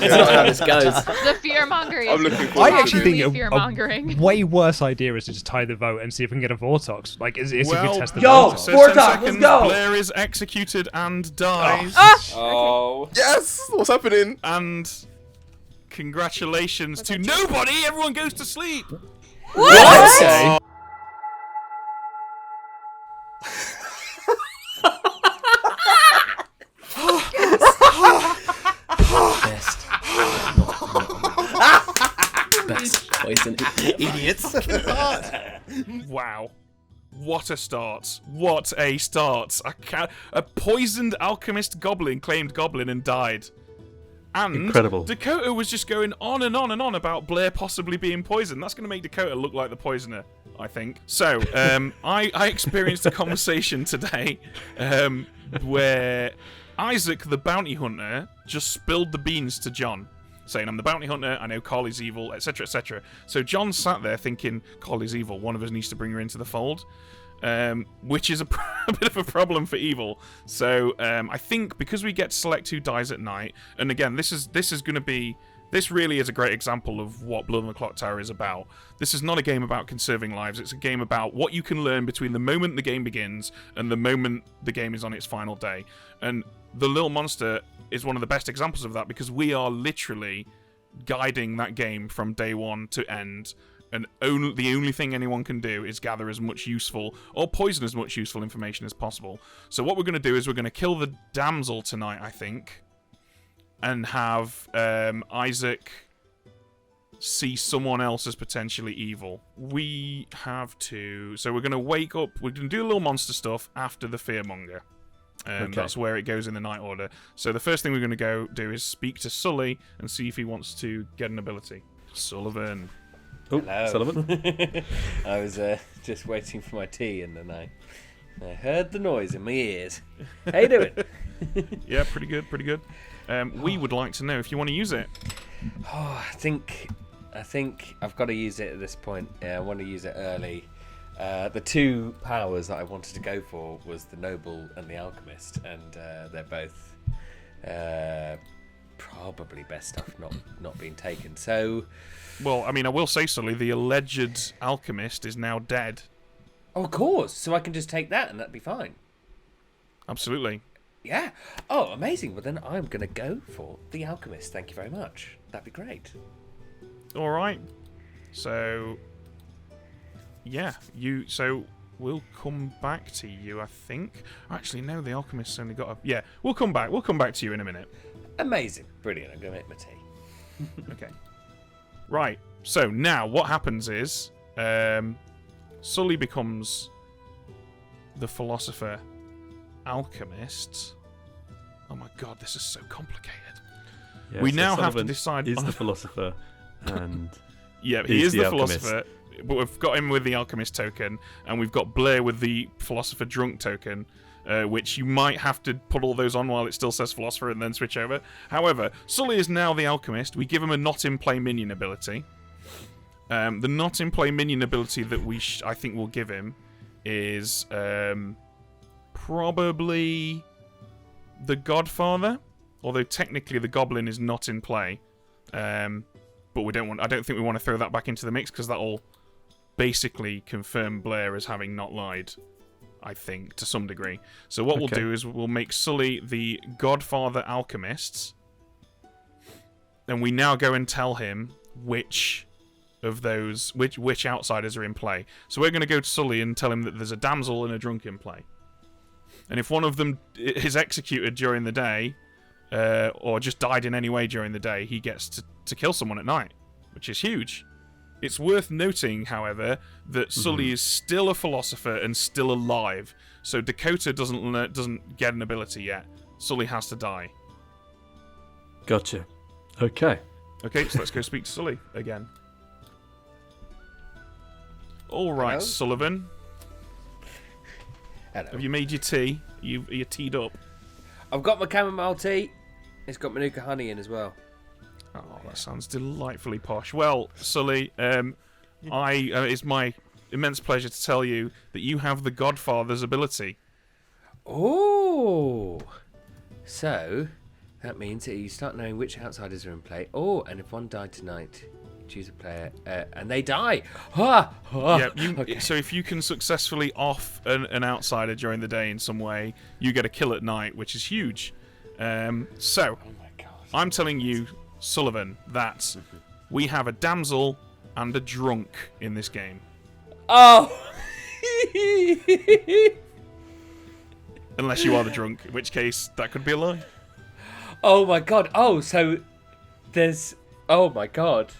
not how this goes. The fear mongering. I'm looking forward I actually think fear a mongering. way worse idea is to just tie the vote and see if we can get a Vortox. Like, is if we Well, test the yo, Vortox. So Four 10 top, let's seconds, go. Blair is executed and dies. Oh. Yes! What's happening? And congratulations to nobody. Everyone goes to sleep. What? poison. Idiots. Wow. What a start. What a start. A poisoned alchemist goblin claimed goblin and died. And incredible. Dakota was just going on and on and on about Blair possibly being poisoned. That's going to make Dakota look like the poisoner, I think. So, I experienced a conversation today where Isaac, the bounty hunter, just spilled the beans to John, saying, I'm the bounty hunter, I know Carly's evil, etc., etc. So John sat there thinking, Carly's evil, one of us needs to bring her into the fold. Which is a bit of a problem for evil. So I think because we get to select who dies at night, and again, this really is a great example of what Blood on the Clocktower is about. This is not a game about conserving lives. It's a game about what you can learn between the moment the game begins and the moment the game is on its final day. And the Little Monster is one of the best examples of that because we are literally guiding that game from day one to end. And the only thing anyone can do is gather as much useful, or poison as much useful information as possible. So what we're going to do is we're going to kill the Damsel tonight, I think, and have Isaac see someone else as potentially evil. We have to... So we're going to wake up... We're going to do a little monster stuff after the Fearmonger. Okay. That's where it goes in the night order. So the first thing we're going to go do is speak to Sully and see if he wants to get an ability. Sullivan... Oh, hello. Sullivan. I was just waiting for my tea, and then I heard the noise in my ears. How you doing? Yeah, pretty good, pretty good. We would like to know if you want to use it. Oh, I think I've got to use it at this point. I want to use it early. The two powers that I wanted to go for was the Noble and the Alchemist, and they're both probably best off not being taken. So... Well, I mean, I will say, Sully, the alleged alchemist is now dead. Oh, of course. So I can just take that and that'd be fine. Absolutely. Yeah. Oh, amazing. Well, then I'm going to go for the alchemist. Thank you very much. That'd be great. All right. So, yeah, So we'll come back to you, I think. Actually, no, the alchemist's only got a... Yeah, we'll come back. We'll come back to you in a minute. Amazing. Brilliant. I'm going to make my tea. Okay. Right, so now what happens is Sully becomes the philosopher alchemist. Oh my god, this is so complicated. Yeah, we so now Sullivan have to decide... Is the philosopher and... Yeah, he is the philosopher, but we've got him with the alchemist token, and we've got Blair with the philosopher drunk token. Which you might have to put all those on while it still says philosopher and then switch over. However, Sully is now the alchemist. We give him a not-in-play minion ability. The not-in-play minion ability that I think we'll give him is probably the Godfather, although technically the Goblin is not in play. But I don't think we want to throw that back into the mix because that'll basically confirm Blair as having not lied. I think, to some degree. So what we'll do is we'll make Sully the Godfather Alchemist. And we now go and tell him which of those, which outsiders are in play. So we're going to go to Sully and tell him that there's a damsel and a drunk in play. And if one of them is executed during the day, or just died in any way during the day, he gets to kill someone at night, which is huge. It's worth noting, however, that Sully is still a philosopher and still alive, so Dakota doesn't get an ability yet. Sully has to die. Gotcha. Okay. Okay, so let's go speak to Sully again. All right, hello? Sullivan. Hello. Have you made your tea? Are you teed up? I've got my chamomile tea. It's got Manuka honey in as well. Oh, that sounds delightfully posh. Well, Sully, it's my immense pleasure to tell you that you have the Godfather's ability. Oh, so that means that you start knowing which outsiders are in play. Oh, and if one died tonight, choose a player, and they die. Okay. So if you can successfully off an outsider during the day in some way, you get a kill at night, which is huge. Oh my God. I'm telling you, Sullivan, that we have a damsel and a drunk in this game. Oh! Unless you are the drunk, in which case that could be a lie. Oh my God. Oh, so there's... Oh my God.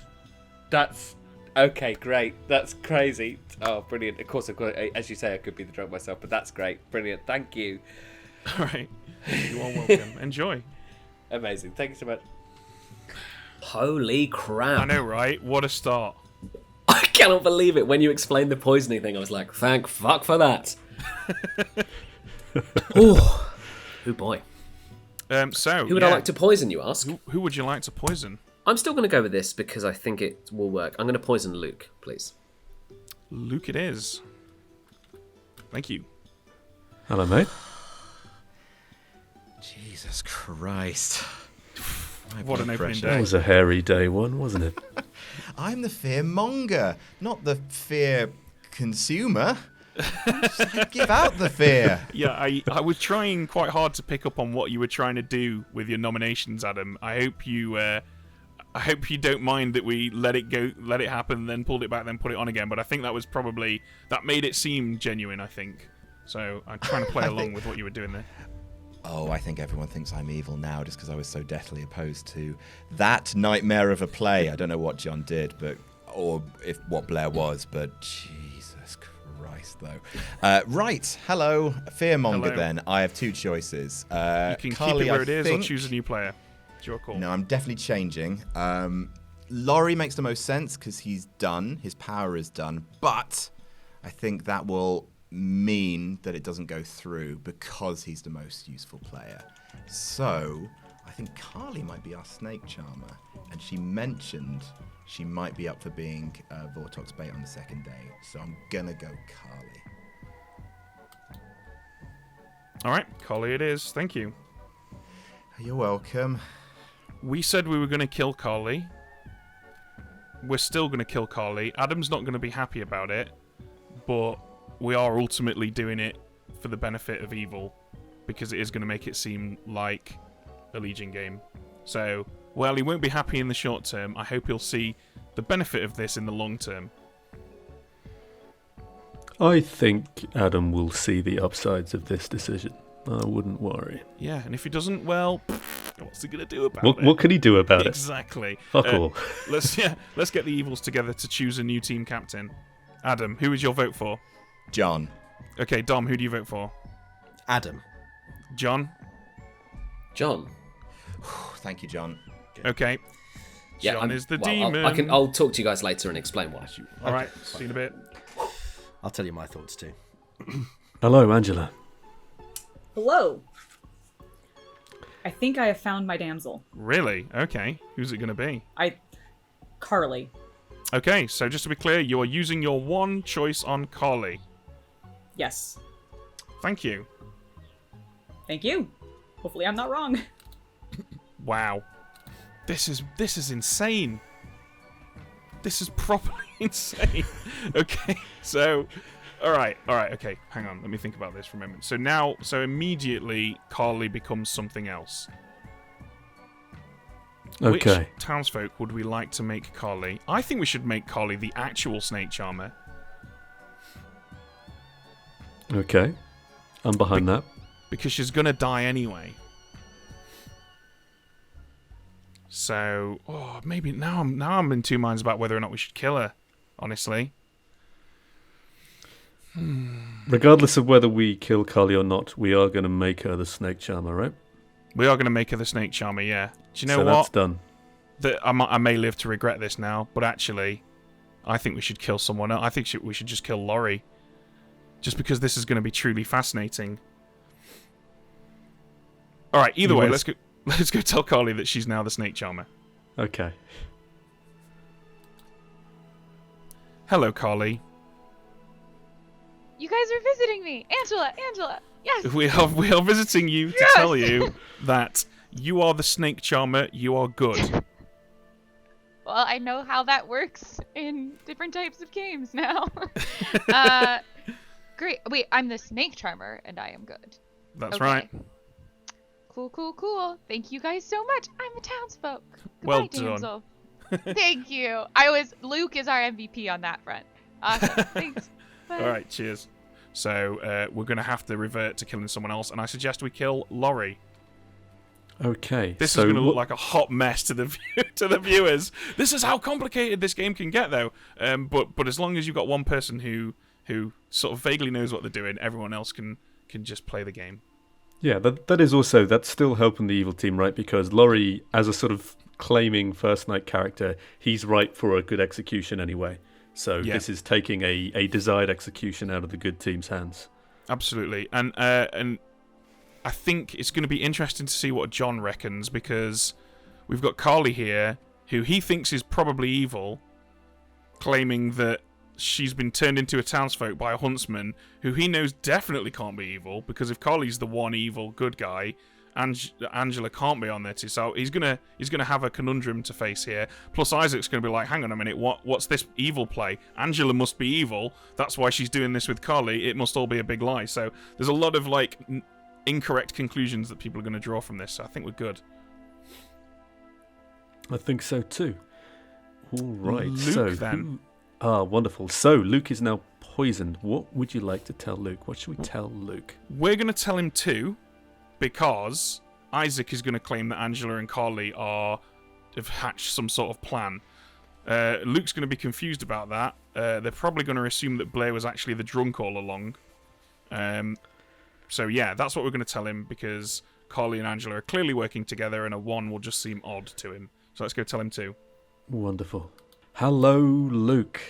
That's Okay, great. That's crazy. Oh, brilliant. Of course, as you say, I could be the drunk myself, but that's great. Brilliant. Thank you. All right. You are welcome. Enjoy. Amazing. Thank you so much. Holy crap. I know, right? What a start. I cannot believe it. When you explained the poisoning thing, I was like, thank fuck for that. Oh boy. So, who would I like to poison, you ask? Who would you like to poison? I'm still going to go with this because I think it will work. I'm going to poison Luke, please. Luke it is. Thank you. Hello, mate. Jesus Christ. What an opening day. That was a hairy day one, wasn't it? I'm the fear monger, not the fear consumer. Just give out the fear. Yeah, I was trying quite hard to pick up on what you were trying to do with your nominations, Adam. I hope you don't mind that we let it happen, then pulled it back, then put it on again. But I think that made it seem genuine, I think. So I'm trying to play along with what you were doing there. Oh, I think everyone thinks I'm evil now just because I was so deathly opposed to that nightmare of a play. I don't know what John did, or if what Blair was, but Jesus Christ, though. Right, hello, Fearmonger. Hello. Then I have two choices. You can Carly, keep it where it is, or think... choose a new player. It's your call. No, I'm definitely changing. Laurie makes the most sense because he's done. His power is done, but I think that will mean that it doesn't go through because he's the most useful player. So I think Carly might be our snake charmer, and she mentioned she might be up for being Vortox bait on the second day. So I'm gonna go Carly. All right, Carly it is. Thank you. You're welcome. We said we were going to kill Carly. We're still going to kill Carly. Adam's not going to be happy about it, but we are ultimately doing it for the benefit of evil, because it is going to make it seem like a Legion game. So, while he won't be happy in the short term, I hope he'll see the benefit of this in the long term. I think Adam will see the upsides of this decision. I wouldn't worry. Yeah, and if he doesn't, well, what's he going to do about it? What can he do about it? Exactly. Fuck all. Let's get the evils together to choose a new team captain. Adam, who is your vote for? John. Okay, Dom, who do you vote for? Adam. John? John. Thank you, John. Okay. Yeah, John is the demon. I'll talk to you guys later and explain why. All right, see you in a bit. I'll tell you my thoughts too. Hello, Angela. Hello. I think I have found my damsel. Really? Okay. Who's it going to be? Carly. Okay, so just to be clear, you are using your one choice on Carly. Yes. Thank you. Thank you. Hopefully I'm not wrong. Wow. This is insane. This is properly insane. Okay, so... Alright, okay. Hang on, let me think about this for a moment. So immediately, Carly becomes something else. Okay. Which townsfolk would we like to make Carly? I think we should make Carly the actual snake charmer. Okay. I'm behind that. Because she's gonna die anyway. So, maybe now I'm in two minds about whether or not we should kill her, honestly. Regardless of whether we kill Carly or not, we are going to make her the snake charmer, right? We are going to make her the snake charmer, yeah. Do you know so what? That's done. I may live to regret this now, but actually, I think we should kill someone else. I think we should just kill Laurie. Just because this is going to be truly fascinating. Alright, either way, let's go tell Carly that she's now the snake charmer. Okay. Hello, Carly. You guys are visiting me! Angela! Yes! We are visiting you to tell you that you are the snake charmer, you are good. Well, I know how that works in different types of games now. Great. Wait, I'm the snake charmer, and I am good. That's right. Cool. Thank you guys so much. I'm a townsfolk. Well Goodbye, done. Damsel. Thank you. Luke is our MVP on that front. Awesome. Thanks. Bye. All right, cheers. So we're going to have to revert to killing someone else, and I suggest we kill Laurie. Okay. This is going to look like a hot mess to the viewers. This is how complicated this game can get, though. But as long as you've got one person who sort of vaguely knows what they're doing, everyone else can just play the game. Yeah, that's still helping the evil team, right? Because Laurie, as a sort of claiming first night character, he's right for a good execution anyway. So this is taking a desired execution out of the good team's hands. Absolutely, and I think it's going to be interesting to see what John reckons, because we've got Carly here, who he thinks is probably evil, claiming that she's been turned into a townsfolk by a huntsman, who he knows definitely can't be evil, because if Carly's the one evil good guy, Angela can't be on there too. So he's gonna have a conundrum to face here. Plus Isaac's gonna be like, hang on a minute, what's this evil play? Angela must be evil. That's why she's doing this with Carly. It must all be a big lie. So there's a lot of like incorrect conclusions that people are going to draw from this. So I think we're good. I think so too. All right. Luke, then. Wonderful. So Luke is now poisoned. What would you like to tell Luke? What should we tell Luke? We're going to tell him 2, because Isaac is going to claim that Angela and Carly have hatched some sort of plan. Luke's going to be confused about that. They're probably going to assume that Blair was actually the drunk all along. So yeah, that's what we're going to tell him, because Carly and Angela are clearly working together, and a 1 will just seem odd to him. So let's go tell him 2. Wonderful. Hello, Luke.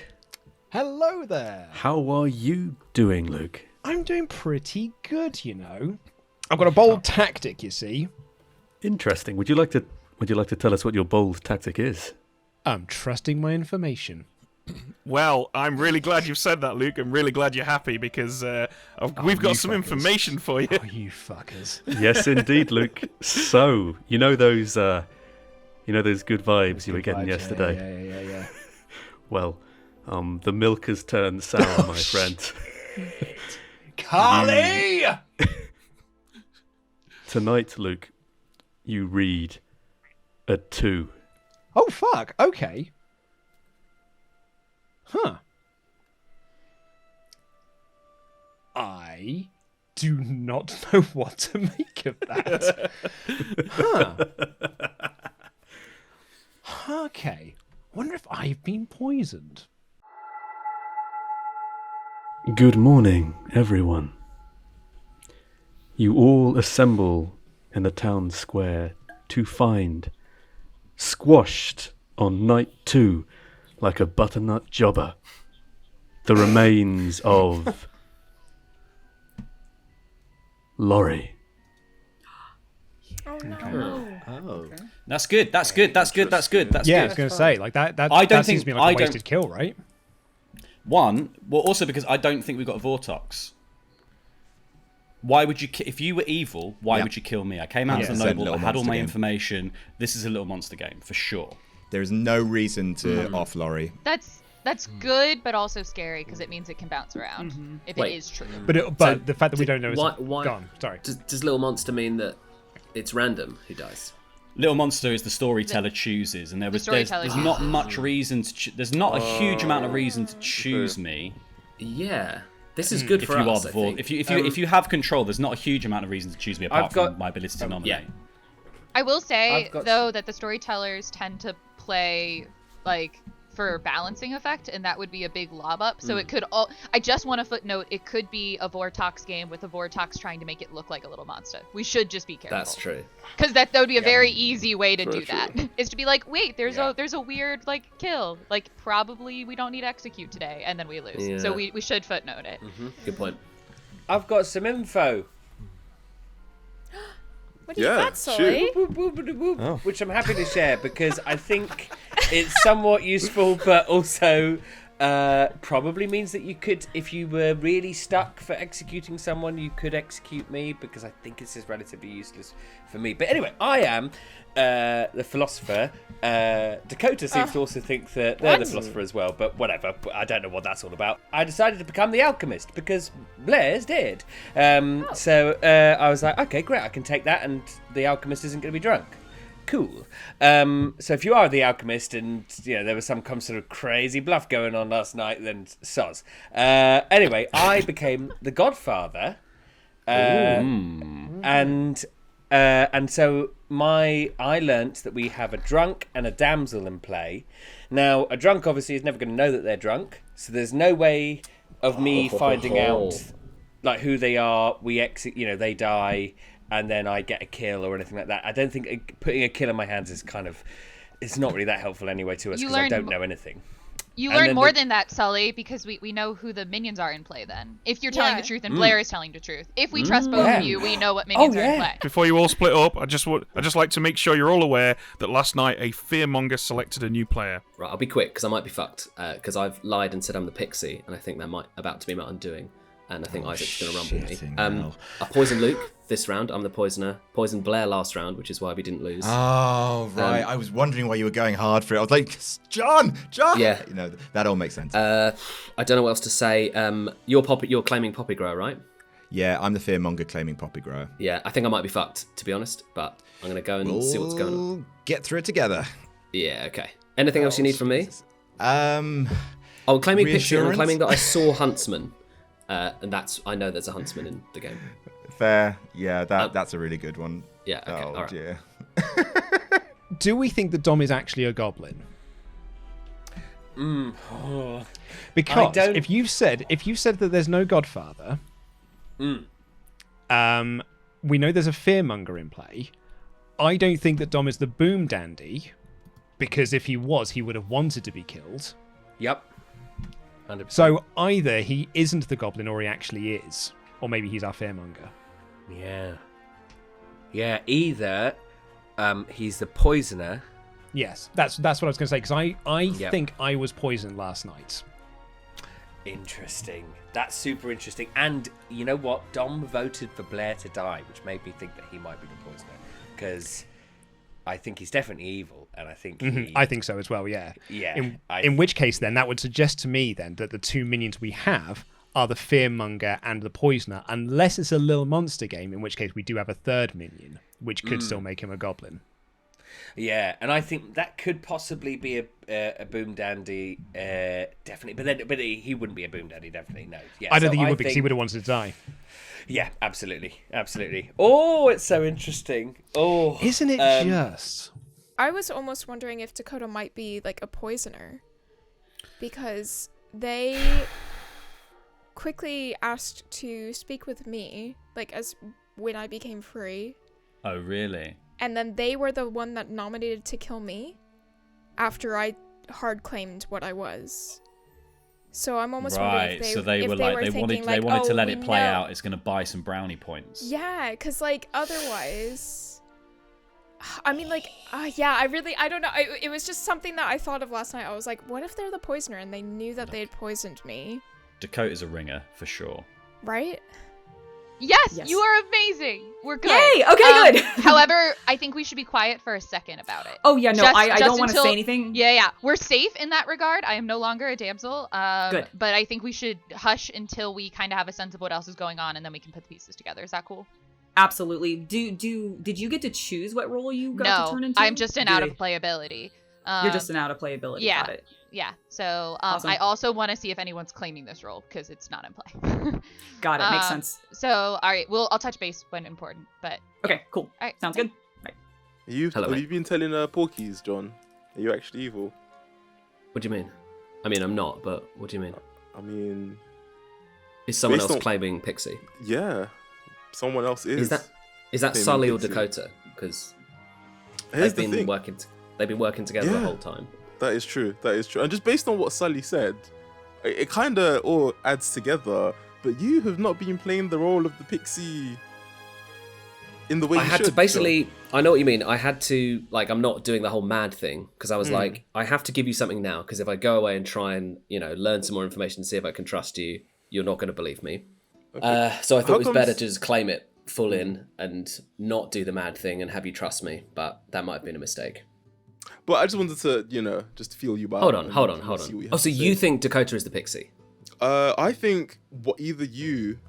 Hello there. How are you doing, Luke? I'm doing pretty good, you know. I've got a bold tactic, you see. Interesting. Would you like to tell us what your bold tactic is? I'm trusting my information. Well, I'm really glad you've said that, Luke. I'm really glad you're happy, because we've got some information for you. Oh, you fuckers. Yes, indeed, Luke. So, you know those good vibes you were getting yesterday? Yeah. Well, the milk has turned sour, my friend. Carly! Tonight, Luke, you read a 2. Oh, fuck. Okay. Huh. I do not know what to make of that. Okay. Wonder if I've been poisoned. Good morning, everyone. You all assemble in the town square to find, squashed on night 2 like a butternut jobber, the remains of Laurie. Oh no! Okay. That's good. That's good. Yeah, I was going to say, like that. That seems to be like a wasted kill, right? Well, also because I don't think we've got a Vortox. Why would you? If you were evil, why would you kill me? I came out as a noble. I had all my information. This is a little monster game for sure. There is no reason to off Laurie. That's good, but also scary, because it means it can bounce around if it is true. But the fact that we don't know is gone. Sorry. Does little monster mean that it's random who dies? Little monster is the storyteller chooses, and there's not much reason to. There's not a huge amount of reason to choose me. Yeah, this is good for us. If you have control, there's not a huge amount of reason to choose me apart from my ability to nominate. Yeah. I will say though that the storytellers tend to play like for balancing effect, and that would be a big lob up. So it could I just want to footnote, it could be a Vortox game with a Vortox trying to make it look like a little monster. We should just be careful. That's true. Because that would be a very easy way to do that. Is to be like, wait, there's a weird like kill. Like probably we don't need to execute today, and then we lose. Yeah. So we should footnote it. Good point. I've got some info. What do you got, Sully? Which I'm happy to share, because I think it's somewhat useful, but also probably means that you could, if you were really stuck for executing someone, you could execute me, because I think this is relatively useless for me. But anyway, I am the philosopher. Dakota seems to also think that they're the philosopher as well, but whatever. I don't know what that's all about. I decided to become the alchemist because Blair's dead. So I was like, okay, great, I can take that, and the alchemist isn't going to be drunk. Cool. So if you are the alchemist and there was some sort of crazy bluff going on last night, then soz. Anyway, I became the godfather, and And so I learnt that we have a drunk and a damsel in play. Now, a drunk obviously is never going to know that they're drunk, so there's no way of me finding out like who they are. We exit, they die, and then I get a kill or anything like that. I don't think putting a kill in my hands is it's not really that helpful anyway to us because I don't know anything. You learn more than that, Sully, because we know who the minions are in play then. If you're telling the truth and Blair is telling the truth. If we trust both of you, we know what minions are in play. Before you all split up, I just like to make sure you're all aware that last night a fearmonger selected a new player. Right, I'll be quick because I might be fucked because I've lied and said I'm the pixie, and I think that might about to be my undoing. And I think Isaac's going to rumble me. I poisoned Luke this round. I'm the poisoner. Poisoned Blair last round, which is why we didn't lose. Oh, right. I was wondering why you were going hard for it. I was like, John! Yeah. That all makes sense. I don't know what else to say. You're claiming Poppy Grower, right? Yeah, I'm the fearmonger claiming Poppy Grower. Yeah, I think I might be fucked, to be honest, but I'm going to go and see what's going on. We'll get through it together. Yeah, okay. Anything else you need from me? I'm claiming picture, and I'm claiming that I saw Huntsman. And I know there's a huntsman in the game. Fair. Yeah, that's a really good one. Yeah, okay, all right. Dear. Do we think that Dom is actually a goblin? Because if you said that there's no Godfather, we know there's a fearmonger in play. I don't think that Dom is the boom dandy, because if he was, he would have wanted to be killed. Yep. 100%. So either he isn't the goblin or he actually is. Or maybe he's our fearmonger. Yeah, either he's the poisoner. Yes, that's what I was going to say, because I think I was poisoned last night. Interesting. That's super interesting. And you know what? Dom voted for Blair to die, which made me think that he might be the poisoner. Because I think he's definitely evil, and I think I think so as well, yeah. Yeah. In which case, then, that would suggest to me, then, that the two minions we have are the fearmonger and the poisoner, unless it's a little monster game, in which case we do have a third minion, which could still make him a goblin. Yeah, and I think that could possibly be a boom dandy, definitely. But he wouldn't be a boom dandy, definitely. No. Yeah. I don't think he would, because he would have wanted to die. Yeah, absolutely. Oh, it's so interesting. Oh, isn't it just? I was almost wondering if Dakota might be like a poisoner, because they quickly asked to speak with me, like as when I became free. Oh, really? And then they were the one that nominated to kill me after I hard claimed what I was. So I'm almost wondering if they wanted to let it play out. It's going to buy some brownie points. Yeah, because like otherwise, I mean, like, I don't know. It was just something that I thought of last night. I was like, what if they're the poisoner and they knew that they had poisoned me? Dakota's a ringer for sure. Right? Yes, you are amazing. We're good. Yay! Okay, good. However, I think we should be quiet for a second about it. Oh yeah, no, I don't want to say anything. Yeah. We're safe in that regard. I am no longer a damsel. Good. But I think we should hush until we kind of have a sense of what else is going on, and then we can put the pieces together. Is that cool? Absolutely. Did you get to choose what role you got to turn into? No, I'm just an out of playability. You're just an out of playability. Yeah. Got it. Yeah. So Awesome. I also want to see if anyone's claiming this role because it's not in play. Got it. Makes sense. So all right, I'll touch base when important. But okay, cool. All right, sounds good. Right. Have you been telling Porkies, John? Are you actually evil? What do you mean? I mean, I'm not, but what do you mean? I mean, is someone else claiming Pixie? Yeah, someone else is. Is that Sully or Dakota? Because they've been working together the whole time. That is true. And just based on what Sully said, it kind of all adds together. But you have not been playing the role of the pixie in the way you should. I know what you mean. I had to, like, I'm not doing the whole mad thing because I was like, I have to give you something now because if I go away and try and, learn some more information and see if I can trust you, you're not going to believe me. Okay. So I thought it was better to just claim it full in and not do the mad thing and have you trust me. But that might have been a mistake. But I just wanted to, just feel you out. Hold on. Oh, so you think Dakota is the pixie? I think either you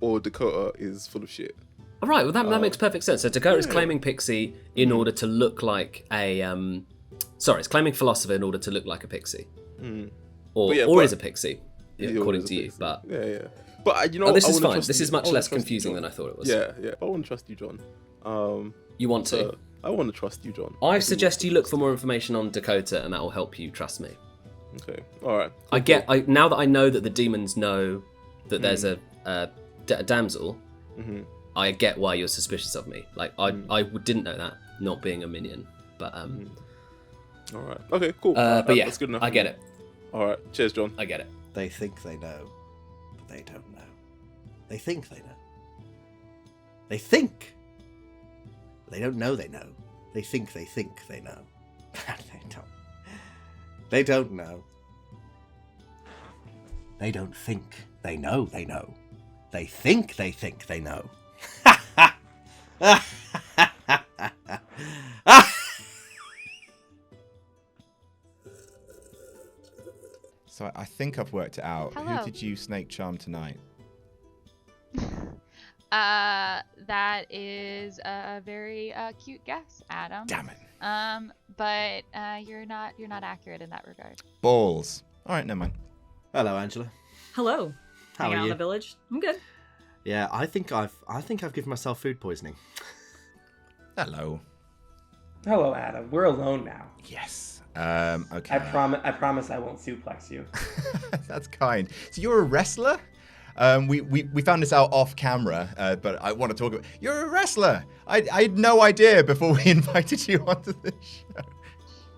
or Dakota is full of shit. All right, well that makes perfect sense. So Dakota is claiming pixie in order to look like a it's claiming philosopher in order to look like a pixie, or is a pixie, according to you. But yeah. But this is fine. This is much less confusing than I thought it was. Yeah. I wouldn't trust you, John. You want to? I want to trust you, John. I suggest you look for more information on Dakota, and that will help you trust me. Okay. All right. Now that I know that the demons know that there's a damsel, I get why you're suspicious of me. Like I didn't know that, not being a minion, but All right. Okay. Cool. But yeah, that's good enough. I get it. All right. Cheers, John. I get it. They think they know, but they don't know. They think they know. They think. They don't know they know. They think they know. They don't. They don't know. They don't think they know they know. They think they know. So I think I've worked it out. Hello. Who did you snake charm tonight? That is a very cute guess, Adam. Damn it. But you're not accurate in that regard. Balls. All right, never mind. Hello, Angela. Hello. How Hanging are out in you? the village. I'm good. Yeah, I think I've given myself food poisoning. Hello. Hello, Adam. We're alone now. Yes. Okay. I promise I won't suplex you. That's kind. So you're a wrestler? We found this out off camera, but I want to talk about. You're a wrestler. I had no idea before we invited you onto the show.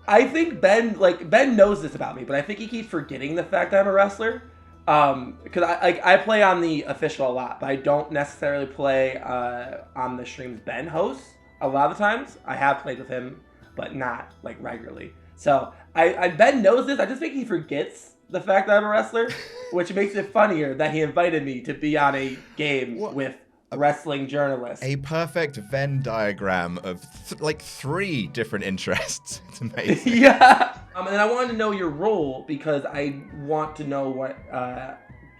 I think Ben knows this about me, but I think he keeps forgetting the fact that I'm a wrestler. Because I play on the official a lot, but I don't necessarily play on the streams Ben hosts. A lot of the times, I have played with him, but not like regularly. So Ben knows this. I just think he forgets the fact that I'm a wrestler, which makes it funnier that he invited me to be on a game with wrestling journalists. A perfect Venn diagram of like 3 different interests. It's amazing. Yeah. And then I wanted to know your role because I want to know what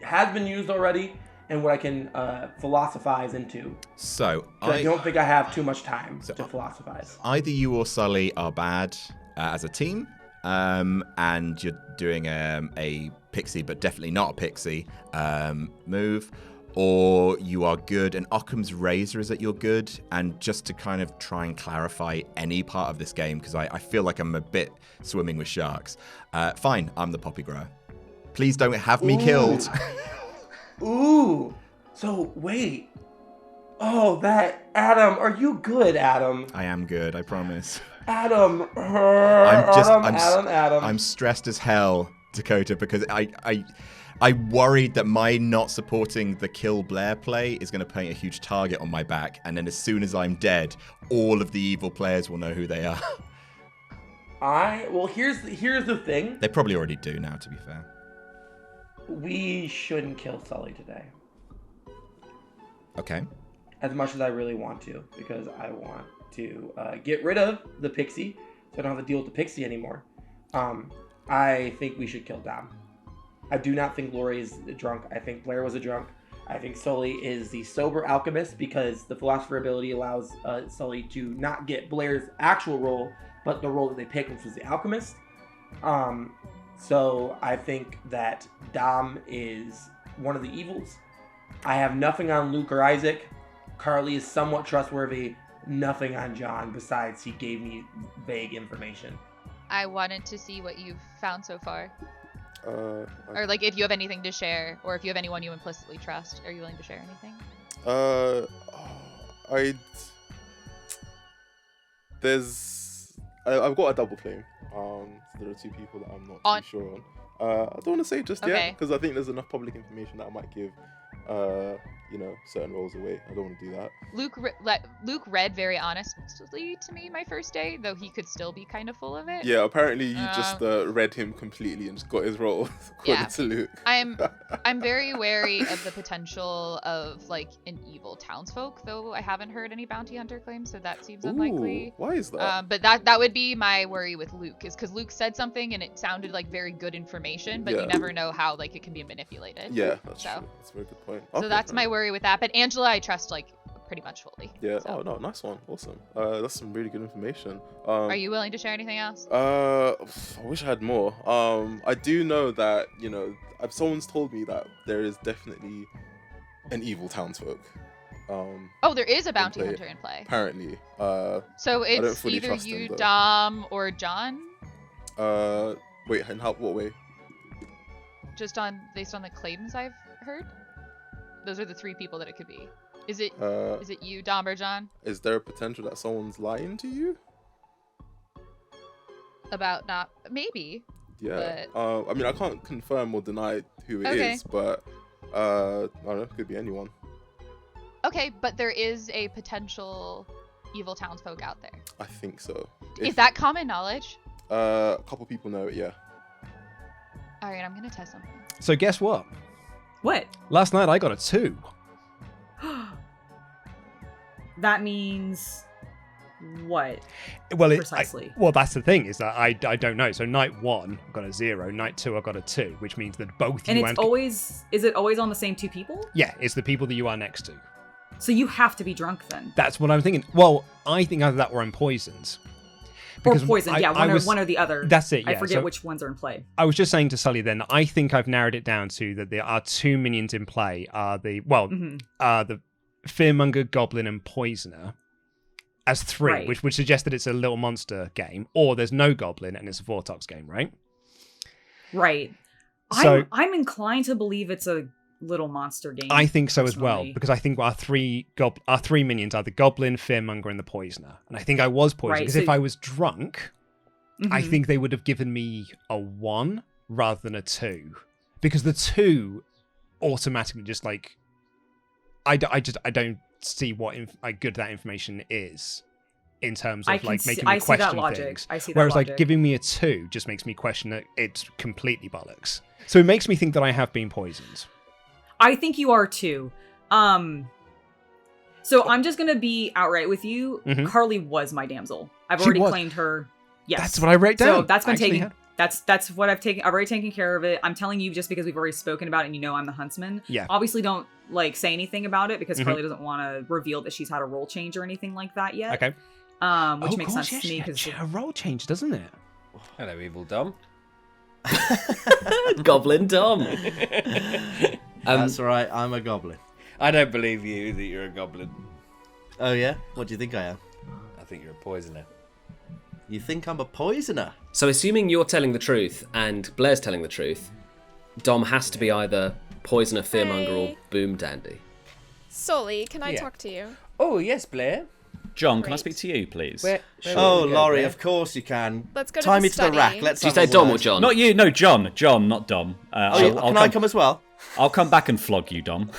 has been used already and what I can philosophize into. So I don't think I have too much time to philosophize. Either you or Sully are bad as a team, and you're doing a pixie, but definitely not a pixie move, or you are good and Occam's razor is that you're good. And just to kind of try and clarify any part of this game, because I feel like I'm a bit swimming with sharks. Fine, I'm the poppy grower. Please don't have me killed. Ooh. So wait. Oh, that Adam. Are you good, Adam? I am good, I promise. Adam. I'm stressed as hell, Dakota, because I worried that my not supporting the Kill Blair play is going to paint a huge target on my back, and then as soon as I'm dead, all of the evil players will know who they are. Here's the thing. They probably already do now, to be fair. We shouldn't kill Sully today. Okay. As much as I really want to, because I want to get rid of the pixie, so I don't have to deal with the pixie anymore. I think we should kill Dom. I do not think Lori is drunk. I think Blair was a drunk. I think Sully is the sober alchemist because the philosopher ability allows Sully to not get Blair's actual role, but the role that they picked, which was the alchemist. So I think that Dom is one of the evils. I have nothing on Luke or Isaac. Carly is somewhat trustworthy. Nothing on John, besides he gave me vague information. I wanted to see what you've found so far. Or like if you have anything to share, or if you have anyone you implicitly trust. Are you willing to share anything? I've got a double claim. There are 2 people that I'm not too sure on. I don't want to say just yet because I think there's enough public information that I might give, certain roles away. I don't want to do that. Luke read very honestly to me my first day, though he could still be kind of full of it. Yeah, apparently you just read him completely and just got his role according to Luke. I'm very wary of the potential of like an evil townsfolk, though I haven't heard any bounty hunter claims, so that seems unlikely. Why is that? But that would be my worry with Luke, is because Luke said something and it sounded like very good information, but you never know how like it can be manipulated. Yeah, that's true. That's a very good point. So that's my worry with that. But Angela, I trust like pretty much fully. Yeah. So. Oh no, nice one. Awesome. That's some really good information. Are you willing to share anything else? I wish I had more. I do know that someone's told me that there is definitely an evil townsfolk. Oh, there is a bounty hunter in play. Apparently. So I don't it's fully either trust you, him, though. Dom, or John? Wait, and what way? Just based on the claims I've heard? Those are the 3 people that it could be. Is it you, Dom, or John? Is there a potential that someone's lying to you? About not... Maybe. Yeah. But... I mean, I can't confirm or deny who it is, but I don't know, it could be anyone. Okay, but there is a potential evil townsfolk out there. I think so. Is that common knowledge? A couple people know it, yeah. All right, I'm gonna test something. So guess what? What? Last night I got a 2. That means what? Well, precisely. Well, that's the thing, is that I don't know. So night 1 I got a 0, night 2 I got a 2, which means that both and you it's always is it always on the same 2 people? Yeah, it's the people that you are next to. So you have to be drunk then. That's what I'm thinking. Well, I think either that or I'm poisoned. Or poisoned, yeah, one or the other. That's it, yeah. I forget which ones are in play. I was just saying to Sully then, I think I've narrowed it down to that there are 2 minions in play. The Fearmonger, Goblin, and Poisoner as 3, Right. which would suggest that it's a little monster game, or there's no Goblin and it's a Vortox game, right? Right. So I'm inclined to believe it's a little monster game. I think so as well, personally. because I think our 3 minions are the Goblin, Fearmonger, and the Poisoner. And I think I was poisoned, Right, because so- if I was drunk, I Mhm. think they would have given me a 1 rather than a 2. Because the 2 automatically just like... I don't see what good that information is in terms of making me I see question that logic. things. I see that Whereas logic. giving me a 2 just makes me question that it's completely bollocks. So it makes me think that I have been poisoned. I think you are too. So I'm just gonna be outright with you. Mhm. Carly was my damsel. I've She already was. claimed her. Yes. That's what I wrote So down. that's been Actually, taken. That's what I've taken. I've already taken care of it. I'm telling you just because we've already spoken about it and you know I'm the huntsman. Yeah. Obviously don't say anything about it because Mhm. Carly doesn't want to reveal that she's had a role change or anything like that yet. Okay. Which makes gosh, sense to me yeah, because a role change, doesn't it? Hello, evil Dom. Goblin Dom. That's right, I'm a goblin. I don't believe you that you're a goblin. Oh yeah? What do you think I am? I think you're a poisoner. You think I'm a poisoner? So assuming you're telling the truth and Blair's telling the truth, Dom has to be either Poisoner, Fearmonger, or Boom Dandy. Sully, can I talk to you? Oh, yes, Blair. John, can I speak to you, please? Oh, Laurie, of course you can. Let's go to Tie the me to the study. rack. Let's Did you have say a Dom word. or John? Not you, no, John. John, not Dom. Can I come as well? I'll come back and flog you, Dom.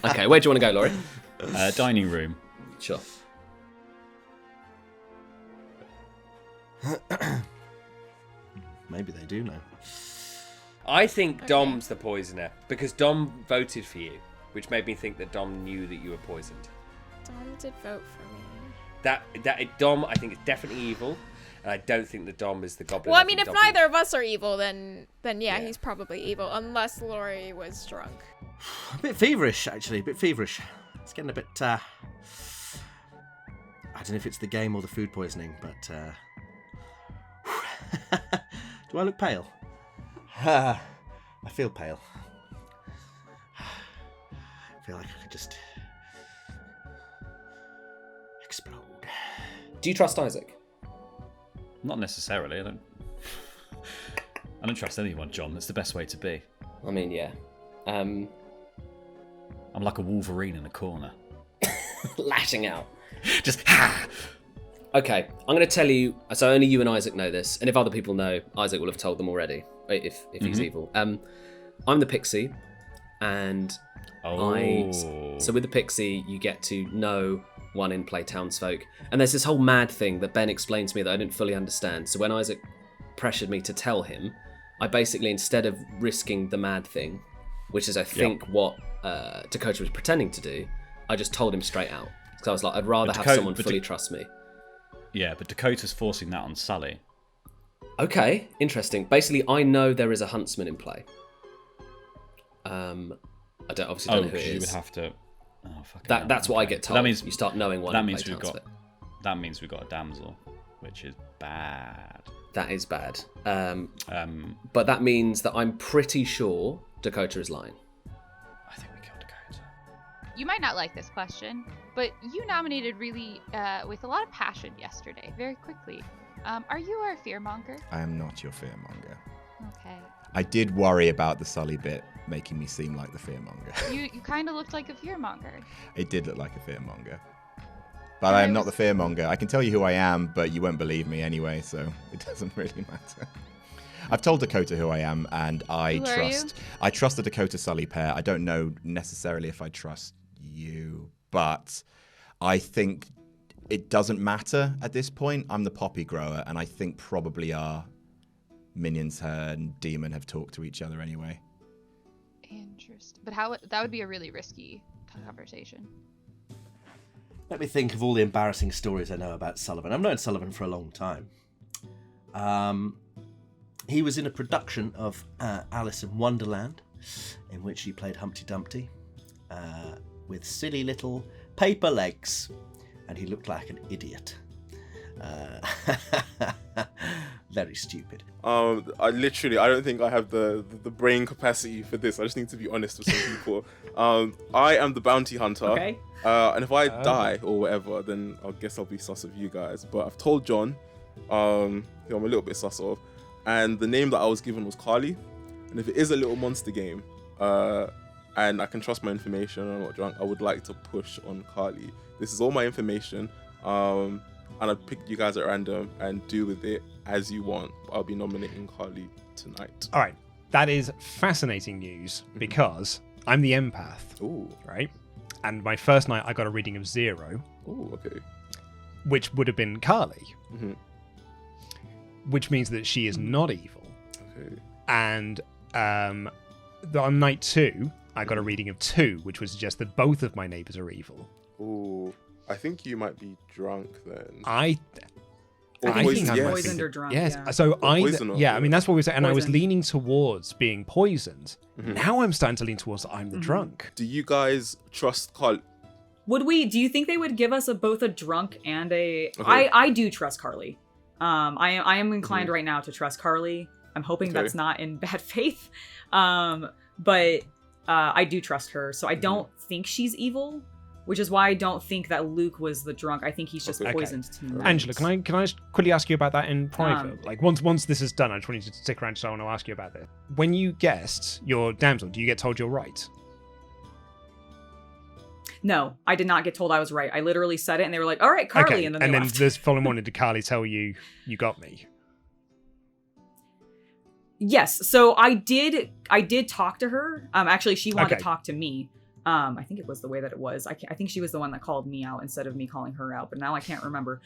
Okay, where do you want to go, Laurie? Dining room. Sure. Maybe they do know. I think Dom's the poisoner because Dom voted for you, which made me think that Dom knew that you were poisoned. Dom did vote for me. Dom, I think, is definitely evil, and I don't think that Dom is the goblin. Well, I mean, if neither of us are evil, then yeah, he's probably evil, unless Laurie was drunk. A bit feverish, actually. A bit feverish. It's getting a bit. I don't know if it's the game or the food poisoning, but. Do I look pale? I feel pale. I feel like I could just explode. Do you trust Isaac? Not necessarily. I don't trust anyone, John. That's the best way to be. I mean, yeah. I'm like a Wolverine in a corner. lashing out. Just ha! Okay, I'm going to tell you, so only you and Isaac know this, and if other people know, Isaac will have told them already, if he's evil. I'm the pixie, and so with the pixie, you get to know one in-play townsfolk, and there's this whole mad thing that Ben explained to me that I didn't fully understand, so when Isaac pressured me to tell him, I basically, instead of risking the mad thing, which is I think what Dakota was pretending to do, I just told him straight out, because I was like, I'd rather have someone fully trust me. Yeah, but Dakota's forcing that on Sully. Okay, interesting. Basically, I know there is a huntsman in play. I obviously don't know who it is. You would have to. Oh, that's what I get told. That means you start knowing one. That means we've got a damsel, which is bad. That is bad. But that means that I'm pretty sure Dakota is lying. I think we killed Dakota. You might not like this question, but you nominated really with a lot of passion yesterday, very quickly. Are you our fearmonger? I am not your fearmonger. Okay. I did worry about the Sully bit making me seem like the fearmonger. You kind of looked like a fearmonger. It did look like a fearmonger. But I am not the fearmonger. I can tell you who I am, but you won't believe me anyway, so it doesn't really matter. I've told Dakota who I am, and I trust the Dakota Sully pair. I don't know necessarily if I trust you, but I think it doesn't matter at this point. I'm the poppy grower, and I think probably our minions and demon have talked to each other anyway. Interesting. But that would be a really risky conversation. Let me think of all the embarrassing stories I know about Sullivan. I've known Sullivan for a long time. He was in a production of Alice in Wonderland, in which he played Humpty Dumpty, with silly little paper legs, and he looked like an idiot. Very stupid. I don't think I have the brain capacity for this. I just need to be honest with some people. I am the bounty hunter. Okay. And if I die or whatever, then I guess I'll be sus of you guys. But I've told John, who I'm a little bit sus of, and the name that I was given was Carly. And if it is a little monster game, and I can trust my information, I'm not drunk, I would like to push on Carly. This is all my information. And I'll pick you guys at random and do with it as you want. I'll be nominating Carly tonight. All right. That is fascinating news because I'm the empath. Ooh. Right? And my first night, I got a reading of 0. Ooh, okay. Which would have been Carly. Mm-hmm. Which means that she is not evil. Okay. And on night 2, I got a reading of 2, which would suggest that both of my neighbors are evil. Ooh. I think you might be drunk then. I think he's yes. poisoned or drunk. Yes. Yeah. So I mean that's what we said, and I was Poisoned. leaning towards being poisoned. Mm-hmm. Now I'm starting to lean towards I'm the drunk. Do you guys trust Carly? Do you think they would give us both a drunk and a... Okay. I do trust Carly. I am inclined right now to trust Carly. I'm hoping that's not in bad faith. But I do trust her. So I don't think she's evil, which is why I don't think that Luke was the drunk. I think he's just poisoned tonight. Angela, can I just quickly ask you about that in private? Like once this is done, I just want you to stick around, so I want to ask you about this. When you guessed your Damsel, do you get told you're right? No, I did not get told I was right. I literally said it, and they were like, "All right, Carly," okay. and then they left. This following morning, did Carly tell you got me? Yes. So I did talk to her. Actually, she wanted to talk to me. I think it was the way that it was. I think she was the one that called me out instead of me calling her out, but now I can't remember.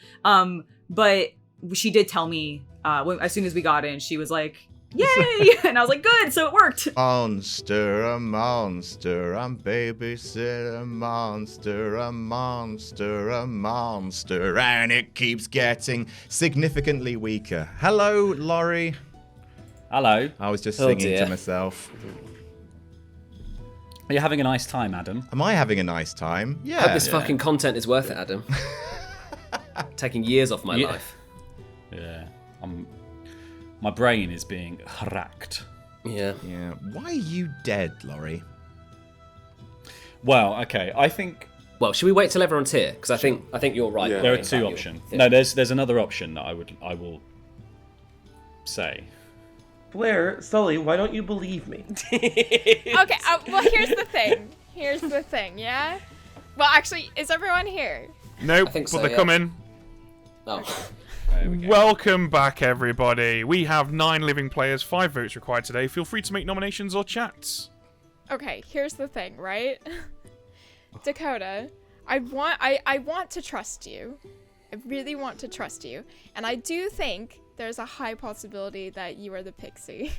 But she did tell me as soon as we got in, she was like, "Yay!" And I was like, "Good, so it worked." Monster, I'm babysitter, monster, a monster, and it keeps getting significantly weaker. Hello, Laurie. Hello. I was just singing to myself. Are you having a nice time, Adam? Am I having a nice time? Yeah. I hope this fucking content is worth it, Adam. Taking years off my life. Yeah. My brain is being racked. Yeah. Yeah. Why are you dead, Laurie? Well, okay. I think. Well, should we wait till everyone's here? Because I think you're right. Yeah. There are two options. No, there's another option that I will say. Blair, Sully, why don't you believe me? Okay, well, here's the thing, yeah? Well, actually, is everyone here? Nope, I think but so, they're yeah. coming. Oh. Welcome back, everybody. We have 9 living players, 5 votes required today. Feel free to make nominations or chats. Okay, here's the thing, right? Dakota, I want to trust you. I really want to trust you. And I do think there's a high possibility that you are the pixie.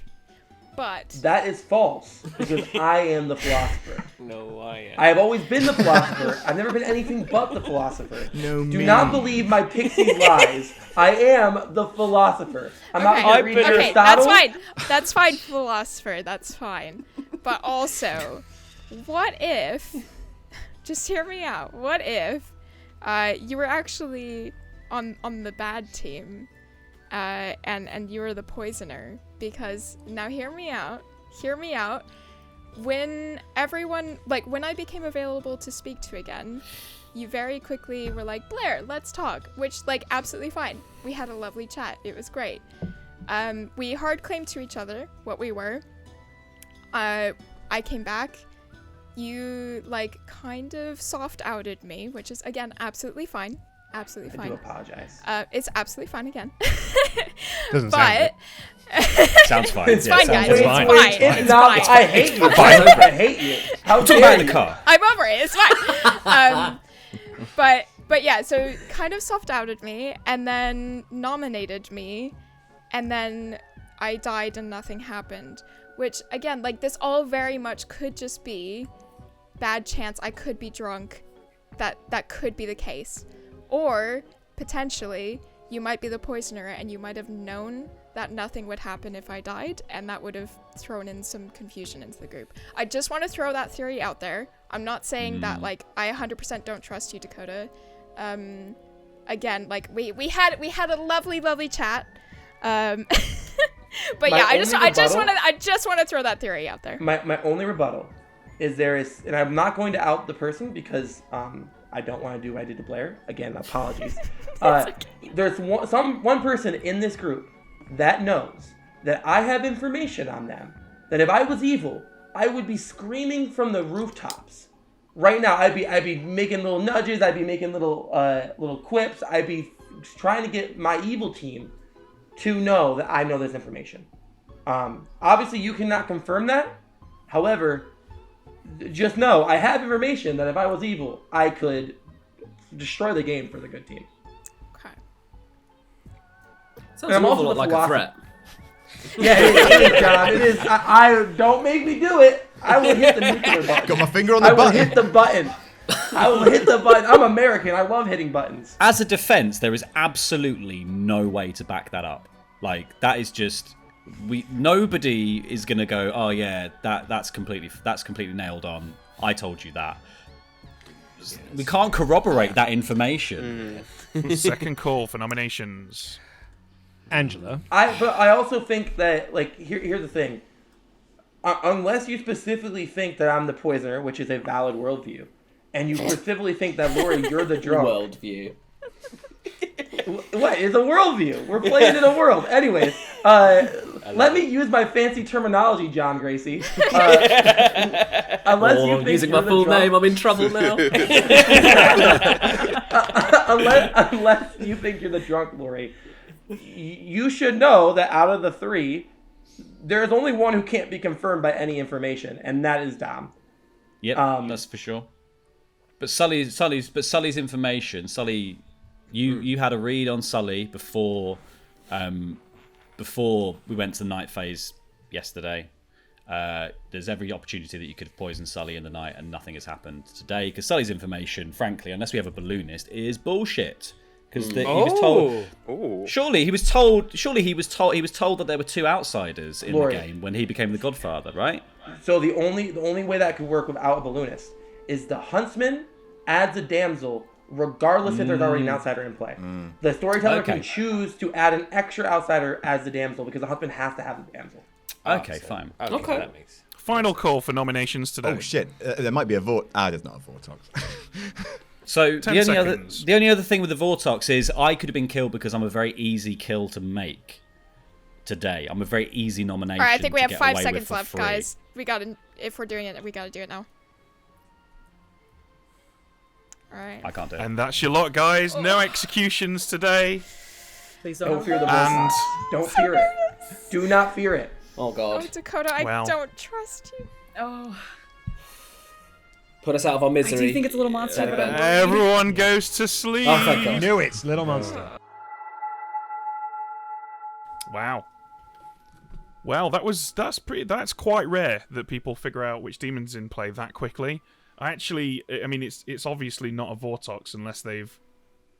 But that is false, because I am the philosopher. No, I am. I have always been the philosopher. I've never been anything but the philosopher. No, Do not believe my pixie lies. I am the philosopher. I'm not going to read Aristotle. That's fine, philosopher. That's fine. But also, what if? Just hear me out. What if you were actually on the bad team, and you were the poisoner? Because now hear me out. When everyone, when I became available to speak to again, you very quickly were like, Blair, let's talk, which, like, absolutely fine. We had a lovely chat. It was great. We hard claimed to each other what we were. I came back. You, like, kind of soft outed me, which is, again, absolutely fine. Absolutely fine. I do apologize. It's absolutely fine again. Doesn't sound Sounds fine. It's fine, guys. It's fine. It's not. I hate you. I hate you. How Talk about in the car. I'm over it. It's fine. But yeah, so kind of soft outed me and then nominated me, and then I died and nothing happened. Which, again, like, this all very much could just be bad chance. I could be drunk. That could be the case. Or, potentially, you might be the poisoner and you might have known that nothing would happen if I died, and that would have thrown in some confusion into the group. I just want to throw that theory out there. I'm not saying that, like, I 100% don't trust you, Dakota. Again, like, we had a lovely chat. But yeah, I just want to throw that theory out there. My only rebuttal is and I'm not going to out the person because I don't want to do what I did to Blair. Again, apologies. There's one person in this group that knows that I have information on them, that if I was evil, I would be screaming from the rooftops. Right now, I'd be making little nudges, I'd be making little quips, I'd be trying to get my evil team to know that I know this information. Obviously, you cannot confirm that. However, just know I have information that if I was evil, I could destroy the game for the good team. Okay. Sounds an awful lot like a threat. Yeah, it is, John. It is. I don't make me do it. I will hit the nuclear button. Got my finger on the button. I will hit the button. I will hit the button. I'm American. I love hitting buttons. As a defense, there is absolutely no way to back that up. Like, that is just... Nobody is gonna go, oh yeah, that's completely nailed on. I told you that. Yes. We can't corroborate that information. Second call for nominations. Angela. But I also think that, like, here's the thing. Unless you specifically think that I'm the poisoner, which is a valid worldview, and you specifically think that, Lori, you're the drunk. Worldview. What? It's a worldview. We're playing in a world. Anyways, let me use my fancy terminology, John Gracie. Unless you think using my full name, I'm in trouble now. unless you think you're the drunk, Lori, you should know that out of the three, there's only one who can't be confirmed by any information, and that is Dom. Yep, that's for sure. But Sully's information, Sully. You had a read on Sully before we went to the night phase yesterday. There's every opportunity that you could have poisoned Sully in the night, and nothing has happened today because Sully's information, frankly, unless we have a balloonist, is bullshit. Because he was told. Surely he was told that there were two outsiders in the game when he became the Godfather, right? So the only way that could work without a balloonist is the huntsman adds a damsel. Regardless if there's already an outsider in play. The storyteller can choose to add an extra outsider as the damsel because the husband has to have the damsel. Okay, fine. Okay. That makes... Final call for nominations today. Oh, shit. There might be a vote. There's not a Vortox. So the only other thing with the Vortox is I could have been killed because I'm a very easy kill to make today. I'm a very easy nomination. All right, I think we have 5 seconds left, guys. If we're doing it, we gotta do it now. Alright. I can't do it. And that's your lot, guys. No executions today. Please don't fear the Vortox. Don't fear it. Do not fear it. Oh, God. Oh, Dakota, I don't trust you. Oh. Put us out of our misery. I do think it's a little monster. Everyone goes to sleep. Oh, thank God. Knew it's Little Monster. Wow. Well, that's quite rare that people figure out which demon's in play that quickly. I mean, it's obviously not a Vortox unless they've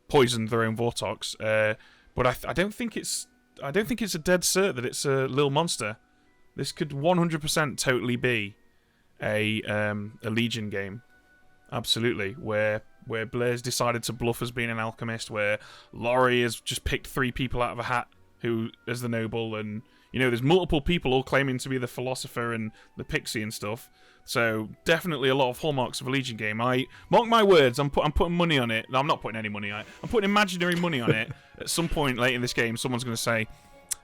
poisoned their own Vortox. But I don't think it's a dead cert that it's a Lil Monster. This could 100% totally be a Legion game, absolutely. Where Blair's decided to bluff as being an alchemist, where Laurie has just picked 3 people out of a hat who as the noble, and there's multiple people all claiming to be the philosopher and the pixie and stuff. So definitely a lot of hallmarks of a Legion game. I mark my words. I'm putting money on it. No, I'm not putting any money on it. I'm putting imaginary money on it. At some point late in this game, someone's going to say,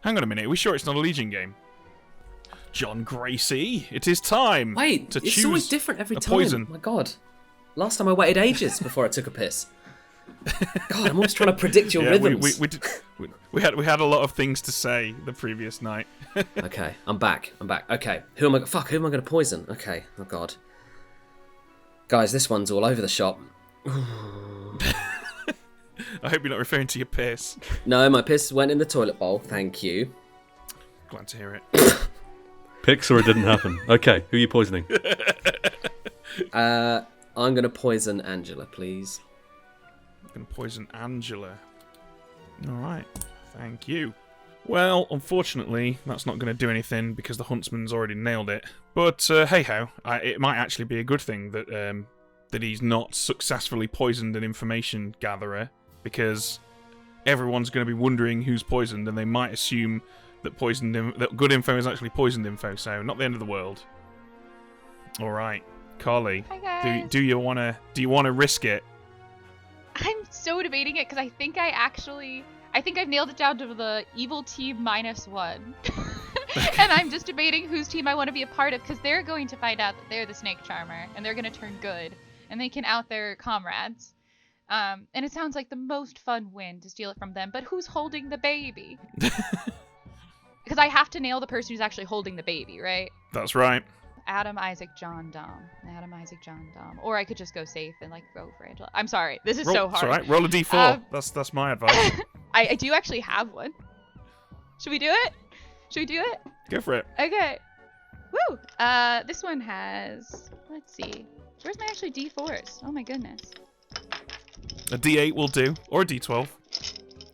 "Hang on a minute. Are we sure it's not a Legion game?" John Gracie, it is time. Wait, to it's choose always different every a time. poison. Oh my god. Last time I waited ages before I took a piss. God, I'm always trying to predict your rhythms. We had a lot of things to say the previous night. Okay, I'm back. Okay, who am I going to poison? Okay, oh god. Guys, this one's all over the shop. I hope you're not referring to your piss. No, my piss went in the toilet bowl. Thank you. Glad to hear it. Picks or it didn't happen. Okay, who are you poisoning? I'm going to poison Angela, please. I'm going to poison Angela. All right. Thank you. Well, unfortunately, that's not going to do anything because the Huntsman's already nailed it. But hey-ho, it might actually be a good thing that that he's not successfully poisoned an information gatherer, because everyone's going to be wondering who's poisoned, and they might assume that that good info is actually poisoned info. So not the end of the world. All right, Carly. Hi guys. Do you want to risk it? I'm so debating it because I think I've nailed it down to the evil team -1. And I'm just debating whose team I want to be a part of, because they're going to find out that they're the snake charmer and they're going to turn good and they can out their comrades. And it sounds like the most fun win to steal it from them, but who's holding the baby? Because I have to nail the person who's actually holding the baby, right? That's right. Adam, Isaac, John, Dom. Adam, Isaac, John, Dom. Or I could just go safe and go for Angela. I'm sorry. This is so hard. It's all right. Roll a d4. That's my advice. I do actually have one. Should we do it? Go for it. Okay. Woo! This one has... Let's see. Where's my actually d4s? Oh my goodness. A d8 will do. Or a d12.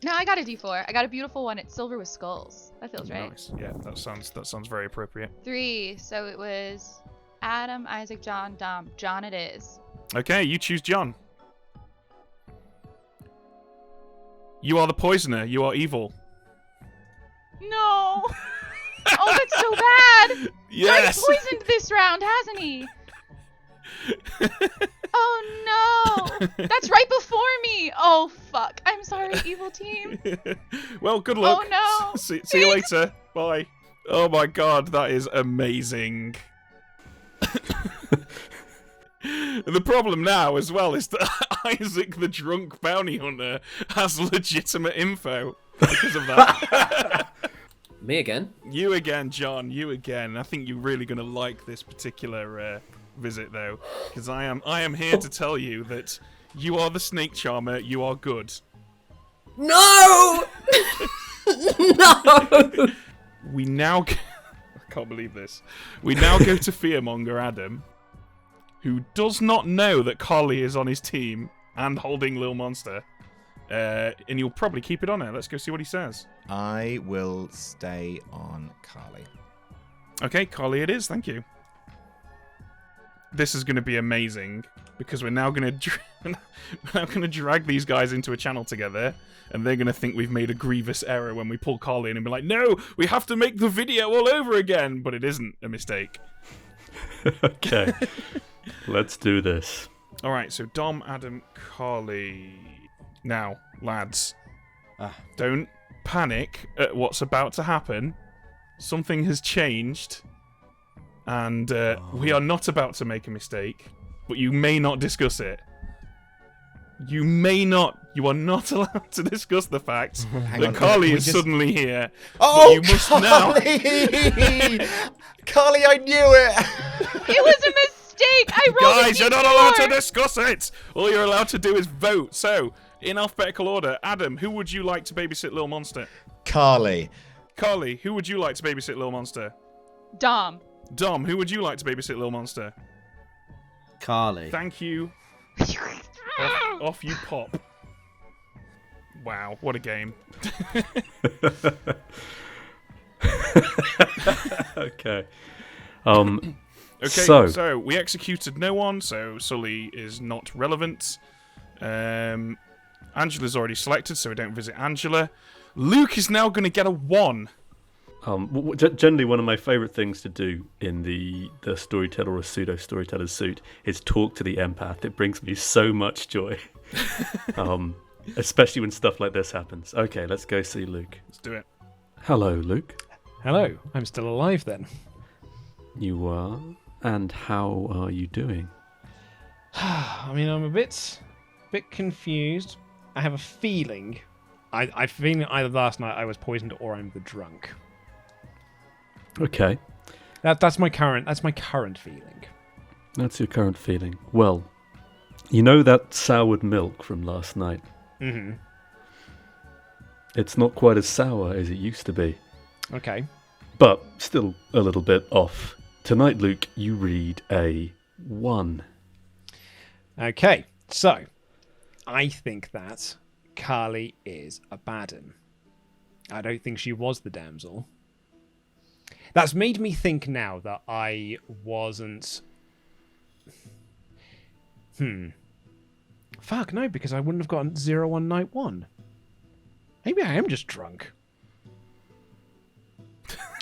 No, I got a d4. I got a beautiful one. It's silver with skulls. That feels right. Nice. Yeah, that sounds very appropriate. 3. So it was Adam, Isaac, John, Dom. John it is. Okay, you choose John. You are the poisoner. You are evil. No. Oh, that's so bad. Yes. He's poisoned this round, hasn't he? Oh no! That's right before me! Oh fuck. I'm sorry, evil team. Well, good luck. Oh no! See you later. Bye. Oh my god, that is amazing. The problem now as well is that Isaac the drunk bounty hunter has legitimate info because of that. Me again? You again, John. You again. I think you're really going to like this particular visit, though, because I am here to tell you that you are the snake charmer. You are good. No! No! We now... I can't believe this. We now go to Fearmonger Adam, who does not know that Carly is on his team and holding Lil Monster. And you'll probably keep it on her. Let's go see what he says. I will stay on Carly. Okay, Carly it is. Thank you. This is going to be amazing, because we're now going to drag these guys into a channel together, and they're going to think we've made a grievous error when we pull Carly in and be like, no, we have to make the video all over again. But it isn't a mistake. Okay. Let's do this. All right, so Dom, Adam, Carly. Now, lads, don't panic at what's about to happen. Something has changed, and we are not about to make a mistake, but you may not discuss it. You are not allowed to discuss the fact that Carly is suddenly here. Oh, you must Carly! now. Carly, I knew it! It was a mistake! I rolled Guys, you're not allowed to discuss it! All you're allowed to do is vote. So, in alphabetical order, Adam, who would you like to babysit Lil Monster? Carly. Carly, who would you like to babysit Lil Monster? Dom. Dom, who would you like to babysit Lil Monster? Carly. Thank you. Off you pop. Wow, what a game. Okay. Okay, so we executed no one, so Sully is not relevant. Angela's already selected, so we don't visit Angela. Luke is now going to get a 1. Generally, one of my favourite things to do in the storyteller or pseudo storyteller's suit is talk to the empath. It brings me so much joy, especially when stuff like this happens. Okay, let's go see Luke. Let's do it. Hello, Luke. Hello. I'm still alive then. You are. And how are you doing? I mean, I'm a bit confused. I have a feeling. I feel either last night I was poisoned or I'm the drunk. Okay. That's my current feeling. That's your current feeling. Well, you know that soured milk from last night? Mm-hmm. It's not quite as sour as it used to be. Okay. But still a little bit off. Tonight, Luke, you read a 1. Okay, so I think that Carly is a bad 'un. I don't think she was the damsel. That's made me think now that I wasn't... Fuck, no, because I wouldn't have gotten 0 on night 1. Maybe I am just drunk.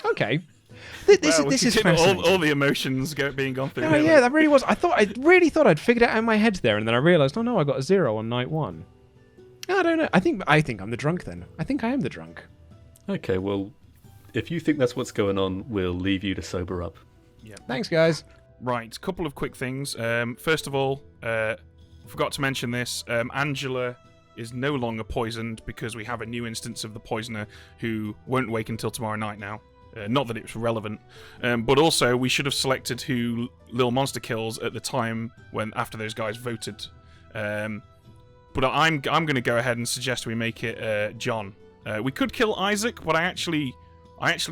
Okay. This is fascinating. All the emotions being gone through. Oh, yeah, that really was. I really thought I'd figured it out in my head there, and then I realised, oh no, I got a 0 on night 1. I don't know. I think I'm the drunk then. I think I am the drunk. Okay, well, if you think that's what's going on, we'll leave you to sober up. Yeah. Thanks, guys. Right, couple of quick things. First of all, forgot to mention this. Angela is no longer poisoned because we have a new instance of the poisoner who won't wake until tomorrow night now. Not that it's relevant, but also we should have selected who Lil Monster kills at the time after those guys voted. But I'm going to go ahead and suggest we make it John. We could kill Isaac, but I actually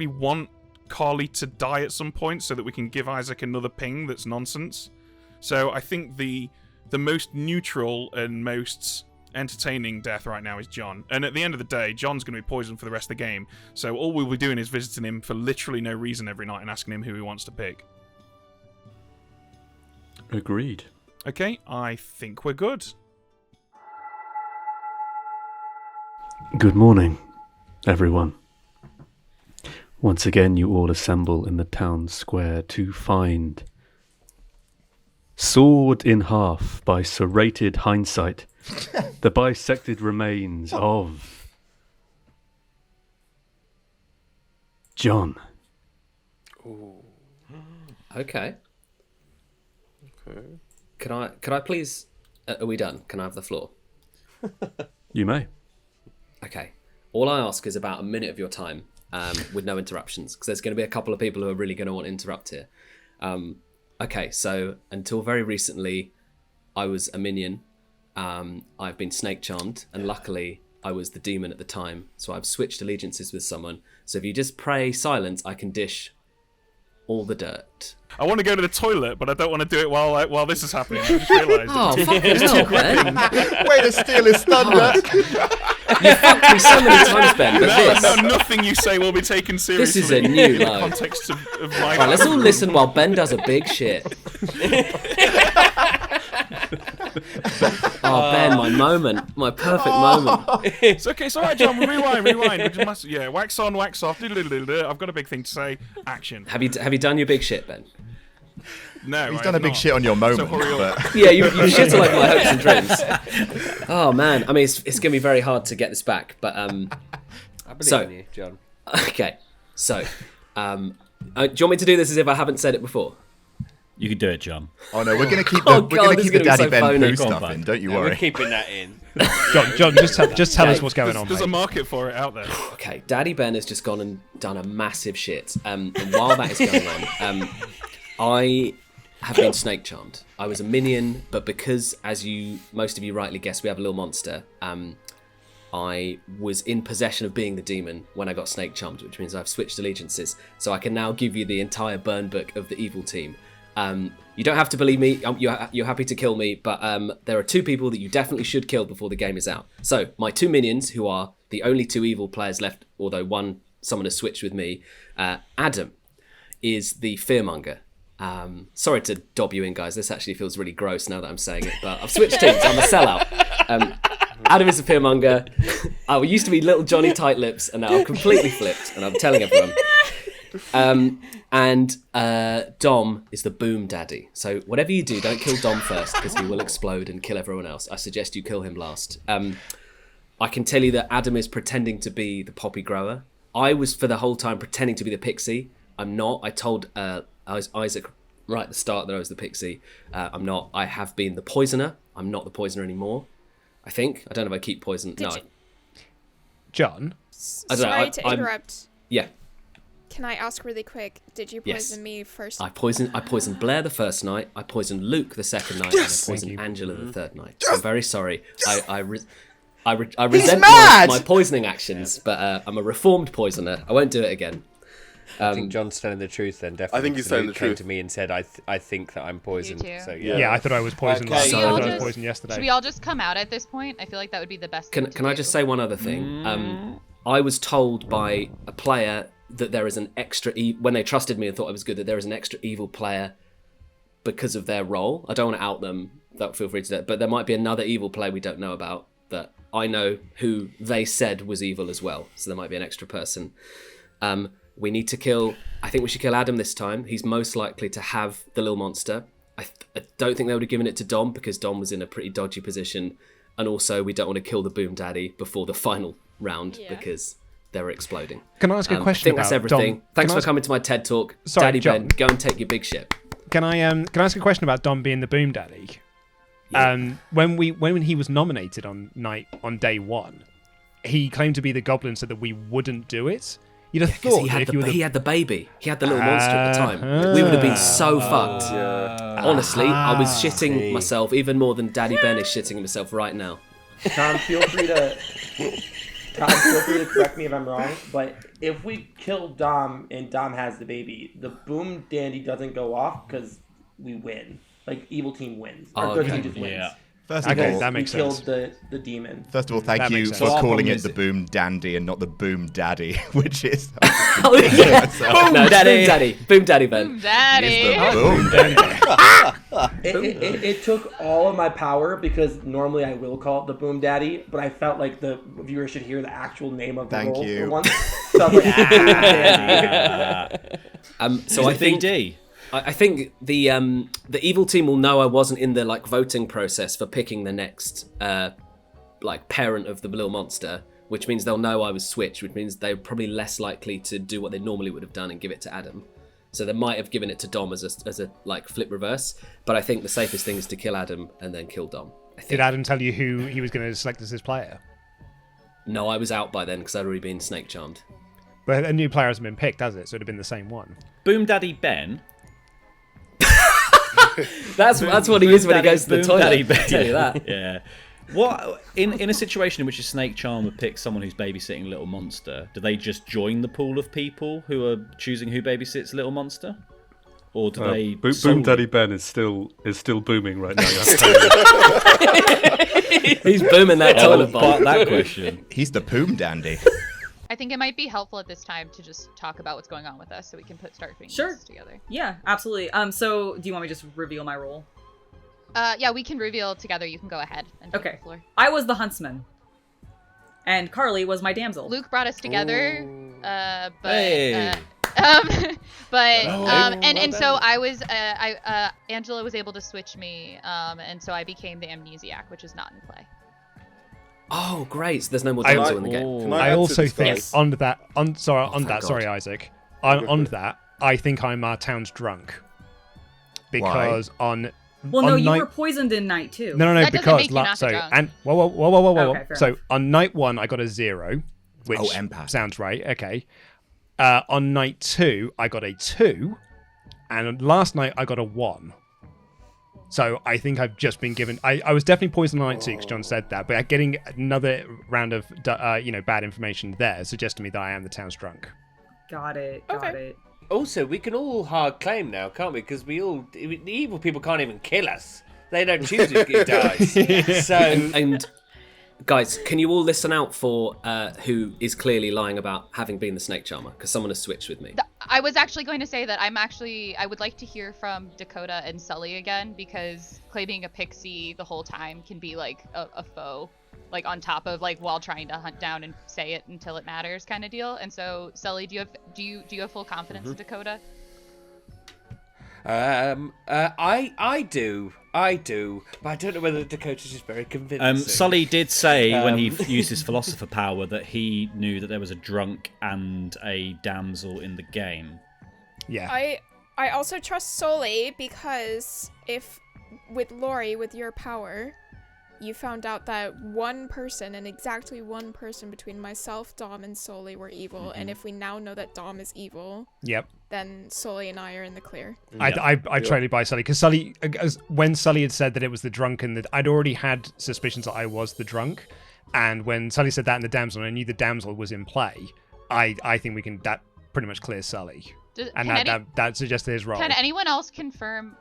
want Carly to die at some point so that we can give Isaac another ping that's nonsense. So I think the most neutral and most entertaining death right now is John. And at the end of the day, John's going to be poisoned for the rest of the game. So all we'll be doing is visiting him for literally no reason every night and asking him who he wants to pick. Agreed. Okay, I think we're good. Good morning, everyone. Once again, you all assemble in the town square to find, sawed in half by serrated hindsight, the bisected remains of John. Ooh. Okay. Can I please? Are we done? Can I have the floor? You may. Okay. All I ask is about a minute of your time, with no interruptions, because there's going to be a couple of people who are really going to want to interrupt here. Okay, so until very recently, I was a minion. I've been snake charmed, and luckily I was the demon at the time, so I've switched allegiances with someone. So if you just pray silence, I can dish all the dirt. I want to go to the toilet, but I don't want to do it while this is happening. I just realised. Oh, fuck yourself, Ben. Way to steal his thunder. You fucked me so many times, Ben, but nothing you say will be taken seriously. This is a new in the low. context of my All right, let's all listen while Ben does a big shit. Oh, Ben, my moment. My perfect moment. It's okay, it's alright, John. Rewind. Wax on, wax off. I've got a big thing to say. Action. Have you done your big shit, Ben? No, he's done a big shit on your moment. But... Yeah, you shit on like my hopes and dreams. Oh man, I mean, it's gonna be very hard to get this back, but I believe in you, John. Okay, so do you want me to do this as if I haven't said it before? You can do it, John. Oh no, we're gonna keep the Daddy Ben Pooh stuff in. Don't you worry. We're keeping that in. John, just tell us what's going on. There's a market for it out there. Okay, Daddy Ben has just gone and done a massive shit. And while that is going on, I have been snake charmed. I was a minion, but because, as most of you rightly guessed, we have a little monster. I was in possession of being the demon when I got snake charmed, which means I've switched allegiances. So I can now give you the entire burn book of the evil team. You don't have to believe me. You're happy to kill me, but there are 2 people that you definitely should kill before the game is out. So my 2 minions, who are the only 2 evil players left, although someone has switched with me. Adam is the fearmonger. Sorry to dob you in, guys. This actually feels really gross now that I'm saying it, but I've switched teams. I'm a sellout. Adam is a fearmonger. I used to be little Johnny Tight Lips, and now I'm completely flipped, and I'm telling everyone. And Dom is the boom daddy. So whatever you do, don't kill Dom first because he will explode and kill everyone else. I suggest you kill him last. I can tell you that Adam is pretending to be the poppy grower. I was for the whole time pretending to be the pixie. I'm not. I told Isaac right at the start that I was the pixie. I'm not. I have been the poisoner. I'm not the poisoner anymore. I think. I don't know if I keep poison. John? Sorry to interrupt. Yeah. Can I ask really quick? Did you poison me first? I poisoned Blair the first night. I poisoned Luke the second night. And I poisoned Angela the third night. So I'm very sorry. I resent my poisoning actions, but I'm a reformed poisoner. I won't do it again. I think John's telling the truth then, definitely. I think he's telling the truth. Came to me and said, I think that I'm poisoned. So yeah, I thought I was poisoned. Okay. I thought I was poisoned yesterday. Should we all just come out at this point? I feel like that would be the best thing to Can I just say one other thing? I was told by a player that there is an extra when they trusted me and thought I was good, that there is an extra evil player because of their role. I don't want to out them. Feel free to do it. But there might be another evil player we don't know about that I know who they said was evil as well. So there might be an extra person. We need to kill... I think we should kill Adam this time. He's most likely to have the little monster. I don't think they would have given it to Dom because Dom was in a pretty dodgy position. And also, we don't want to kill the Boom Daddy before the final round because they were exploding. Can I ask a question? I think that's everything. Dom, Thanks for coming to my TED Talk. Sorry, Daddy John. Ben, go and take your big ship. Can I ask a question about Dom being the Boom Daddy? Yeah. When he was nominated on day one, he claimed to be the goblin so that we wouldn't do it. You'd have thought he had the baby. He had the little monster at the time. We would have been so fucked. Honestly, I was shitting myself even more than Daddy Ben is shitting himself right now. Tom, feel free to correct me if I'm wrong, but if we kill Dom and Dom has the baby, the Boom Dandy doesn't go off because we win. Like, evil team wins. Our good team just wins. First of all, that makes sense. sense. Killed the demon. First of all, thank you for calling it the Boom Dandy and not the Boom Daddy, which is... Boom Daddy. Boom Daddy, Ben. Boom Daddy. Boom Daddy. It took all of my power because normally I will call it the Boom Daddy, but I felt like the viewers should hear the actual name of the role for once. So I was like, Boom Daddy. So I think the evil team will know I wasn't in the voting process for picking the next parent of the little monster, which means they'll know I was switched, which means they're probably less likely to do what they normally would have done and give it to Adam. So they might have given it to Dom as a flip reverse, but I think the safest thing is to kill Adam and then kill Dom. Did Adam tell you who he was going to select as his player? No, I was out by then because I'd already been snake charmed. But a new player hasn't been picked, has it? So it'd have been the same one. Boom Daddy Ben. That's what he is when he goes to the toilet. I'll tell you that. Yeah. What in a situation in which a snake charmer picks someone who's babysitting Little Monster, do they just join the pool of people who are choosing who babysits Little Monster, or do they? Boom Daddy Ben is still booming right now. He's booming that toilet bowl. That question. He's the Boom Dandy. I think it might be helpful at this time to just talk about what's going on with us so we can start putting Sure. things together. Yeah, absolutely. So do you want me to just reveal my role? Yeah, we can reveal together. You can go ahead and take the floor. I was the huntsman. And Carly was my damsel. Luke brought us together. Hey. So I was Angela was able to switch me, and so I became the amnesiac, which is not in play. Oh, great! So there's no more Damsel in the game. I also think on that, Isaac. On that, I think I'm our town's drunk. Because Why? You were poisoned in night 2. No, because whoa. Okay, so on night 1, I got a 0, which empath. Sounds right. Okay. On night 2, I got a 2, and last night I got a 1. So I think I've just been given... I was definitely poisoned on night 2 because John said that, but getting another round of bad information there suggests to me that I am the town's drunk. Got it. Also, we can all hard claim now, can't we? Because the evil people can't even kill us. They don't choose who dies. So... And guys, can you all listen out for who is clearly lying about having been the snake charmer? Because someone has switched with me. I was actually going to say that I would like to hear from Dakota and Sully again, because claiming a pixie the whole time can be like a foe like on top of like while trying to hunt down and say it until it matters kind of deal. And so, Sully, do you have full confidence in Dakota? I do, but I don't know whether Dakota's just very convincing. Sully did say when he used his philosopher power that he knew that there was a drunk and a damsel in the game. Yeah. I also trust Sully because if with Lori, with your power, you found out that one person and exactly one person between myself, Dom, and Sully were evil, and if we now know that Dom is evil, then Sully and I are in the clear. I totally buy Sully because Sully, when Sully had said that it was the drunken, that I'd already had suspicions that I was the drunk, and when Sully said that in the damsel, and I knew the damsel was in play, I think that pretty much clears Sully, that suggested his role. Can anyone else confirm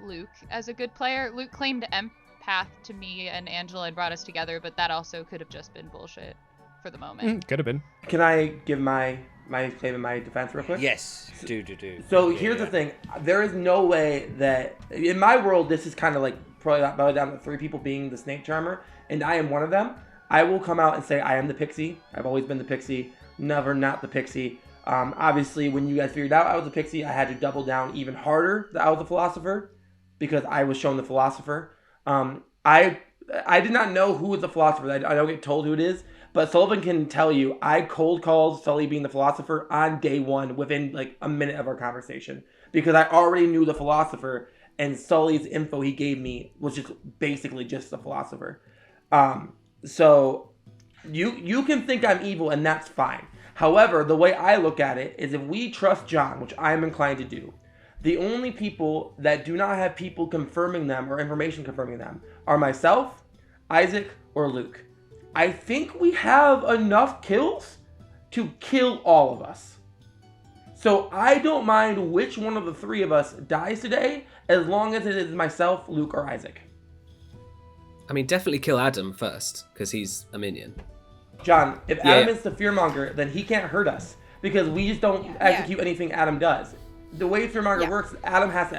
Luke as a good player? Luke claimed empath to me and Angela and brought us together, but that also could have just been bullshit for the moment. Could have been. Can I give my claim and my defense real quick? Yes, do. So here's the thing. There is no way that, in my world, this is kind of like probably down to 3 people being the snake charmer, and I am one of them. I will come out and say I am the pixie. I've always been the pixie, never not the pixie. Obviously, when you guys figured out I was a pixie, I had to double down even harder that I was a philosopher because I was shown the philosopher. I did not know who was the philosopher. I don't get told who it is, but Sullivan can tell you I cold called Sully being the philosopher on day 1 within like a minute of our conversation because I already knew the philosopher, and Sully's info he gave me was just basically just the philosopher. So you can think I'm evil, and that's fine. However, the way I look at it is if we trust John, which I am inclined to do, the only people that do not have people confirming them or information confirming them are myself, Isaac, or Luke. I think we have enough kills to kill all of us. So I don't mind which one of the 3 of us dies today, as long as it is myself, Luke, or Isaac. I mean, definitely kill Adam first, because he's a minion. John, if Adam is the fearmonger, then he can't hurt us, because we just don't execute anything Adam does. The way fearmonger works, Adam has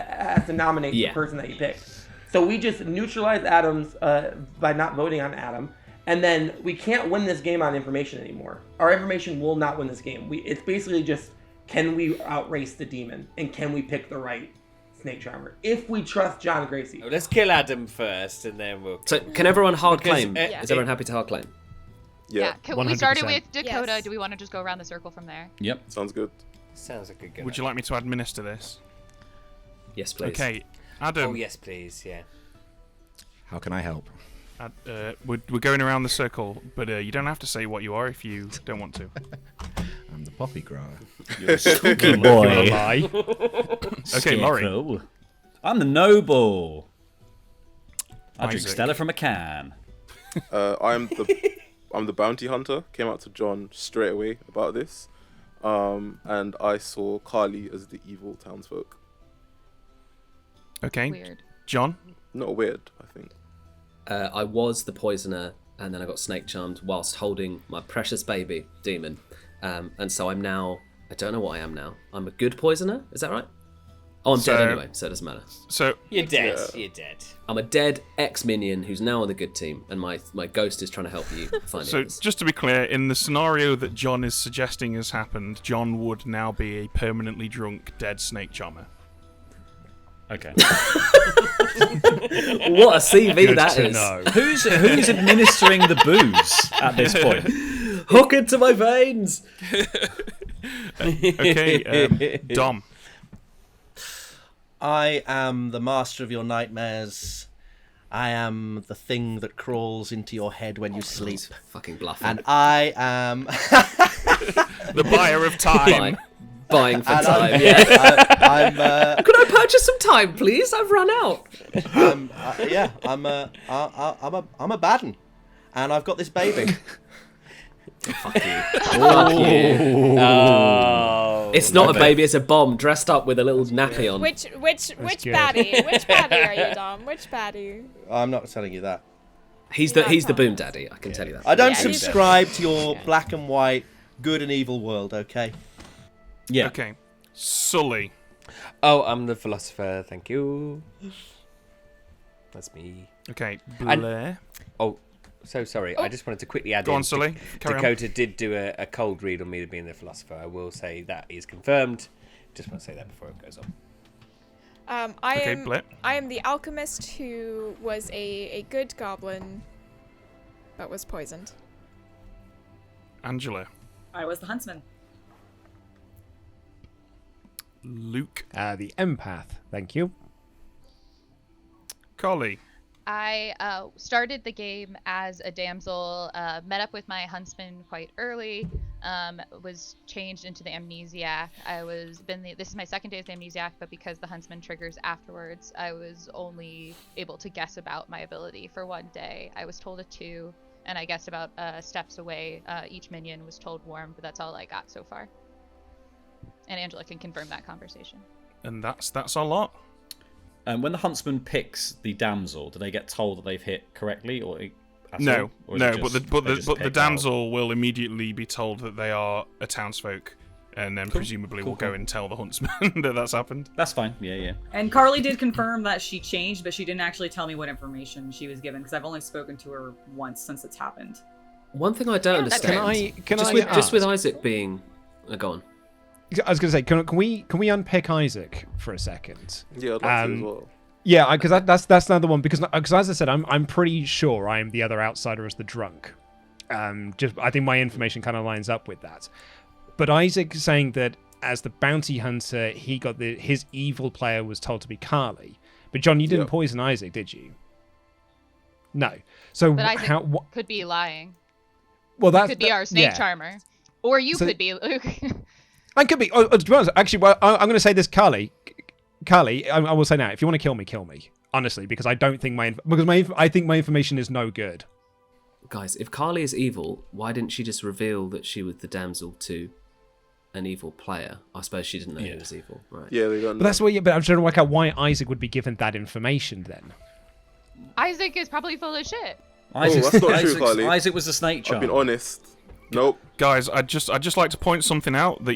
to nominate the person that he picked. So we just neutralize Adam's by not voting on Adam, and then we can't win this game on information anymore. Our information will not win this game. It's basically just, can we outrace the demon, and can we pick the right snake charmer? If we trust John Gracie. Let's kill Adam first, and then we'll... So can everyone hard claim? Is everyone happy to hard claim? Yeah. We started with Dakota. Yes. Do we want to just go around the circle from there? Yep. Sounds good. Sounds like a good Would you like me to administer this? Yes, please. Okay, Adam. Oh, yes, please, yeah. How can I help? We're going around the circle, but you don't have to say what you are if you don't want to. I'm the poppy grower. You're a spooky boy. Okay, Laurie. I'm the noble. I drink Isaac. Stella from a can. I'm the bounty hunter. Came out to John straight away about this. And I saw Carly as the evil townsfolk. Okay. Weird. John? Not weird, I think. I was the poisoner, and then I got snake charmed whilst holding my precious baby, Demon. And so I'm now... I don't know what I am now. I'm a good poisoner? Is that right? Oh, I'm dead anyway, so it doesn't matter. So You're dead. Yeah. You're dead. I'm a dead ex-minion who's now on the good team, and my ghost is trying to help you find it. So just to be clear, in the scenario that John is suggesting has happened, John would now be a permanently drunk, dead snake charmer. Okay. What a CV Good that to is. know. Who's administering the booze at this point? Hook into my veins! Okay, Dom. I am the master of your nightmares. I am the thing that crawls into your head when you sleep. Fucking bluffing. And I am... The buyer of time. Buying for And time, yeah. I'm Could I purchase some time, please? I've run out. I'm a bad un. And I've got this baby. Fuck you. Fuck you. Oh, It's not a baby, it's a bomb dressed up with a little nappy on. Which baddie? Which baddie are you, Dom? Which baddie? I'm not telling you that. He's the boom daddy, I can tell you that. I don't Yeah, he's subscribe to your black and white, good and evil world, okay? Yeah. Okay. Sully. Oh, I'm the philosopher. Thank you. That's me. Okay, Blair. so sorry. I just wanted to quickly add Go on, Sully. Carry Dakota did do a cold read on me being the philosopher. I will say that is confirmed. Just want to say that before it goes on. I am the alchemist who was a good goblin, but was poisoned. Angela. I was the huntsman. Luke. The empath. Thank you. Carly. I started the game as a damsel, met up with my huntsman quite early, was changed into the amnesiac. This is my second day as the amnesiac, but because the huntsman triggers afterwards, I was only able to guess about my ability for one day. I was told a 2, and I guessed about steps away. Each minion was told warm, but that's all I got so far. And Angela can confirm that conversation. And that's a lot. When the huntsman picks the damsel, do they get told that they've hit correctly, or no? But the damsel will immediately be told that they are a townsfolk, and then presumably will go and tell the huntsman that that's happened. That's fine. Yeah. And Carly did confirm that she changed, but she didn't actually tell me what information she was given because I've only spoken to her once since it's happened. One thing I don't understand. Just with Isaac being gone. I was going to say, can we unpick Isaac for a second? Yeah, I'd like to as well. Yeah, because that's another one. Because as I said, I'm pretty sure I am the other outsider as the drunk. I think my information kind of lines up with that. But Isaac saying that as the bounty hunter, he got his evil player was told to be Carly. But John, you didn't poison Isaac, did you? No. So but Isaac could be lying. Well, that could be our snake charmer, or you could be Luke. I could be. To be honest, actually, well, I'm going to say this, Carly. I will say now, if you want to kill me. Honestly, because I don't think I think my information is no good. Guys, if Carly is evil, why didn't she just reveal that she was the damsel to an evil player? I suppose she didn't know he was evil, right? Yeah, they don't know. But that's what. But I'm trying to work out why Isaac would be given that information then. Isaac is probably full of shit. That's not true, Carly. Isaac was the snake charmer. I've been honest. Nope. Guys, I'd just like to point something out that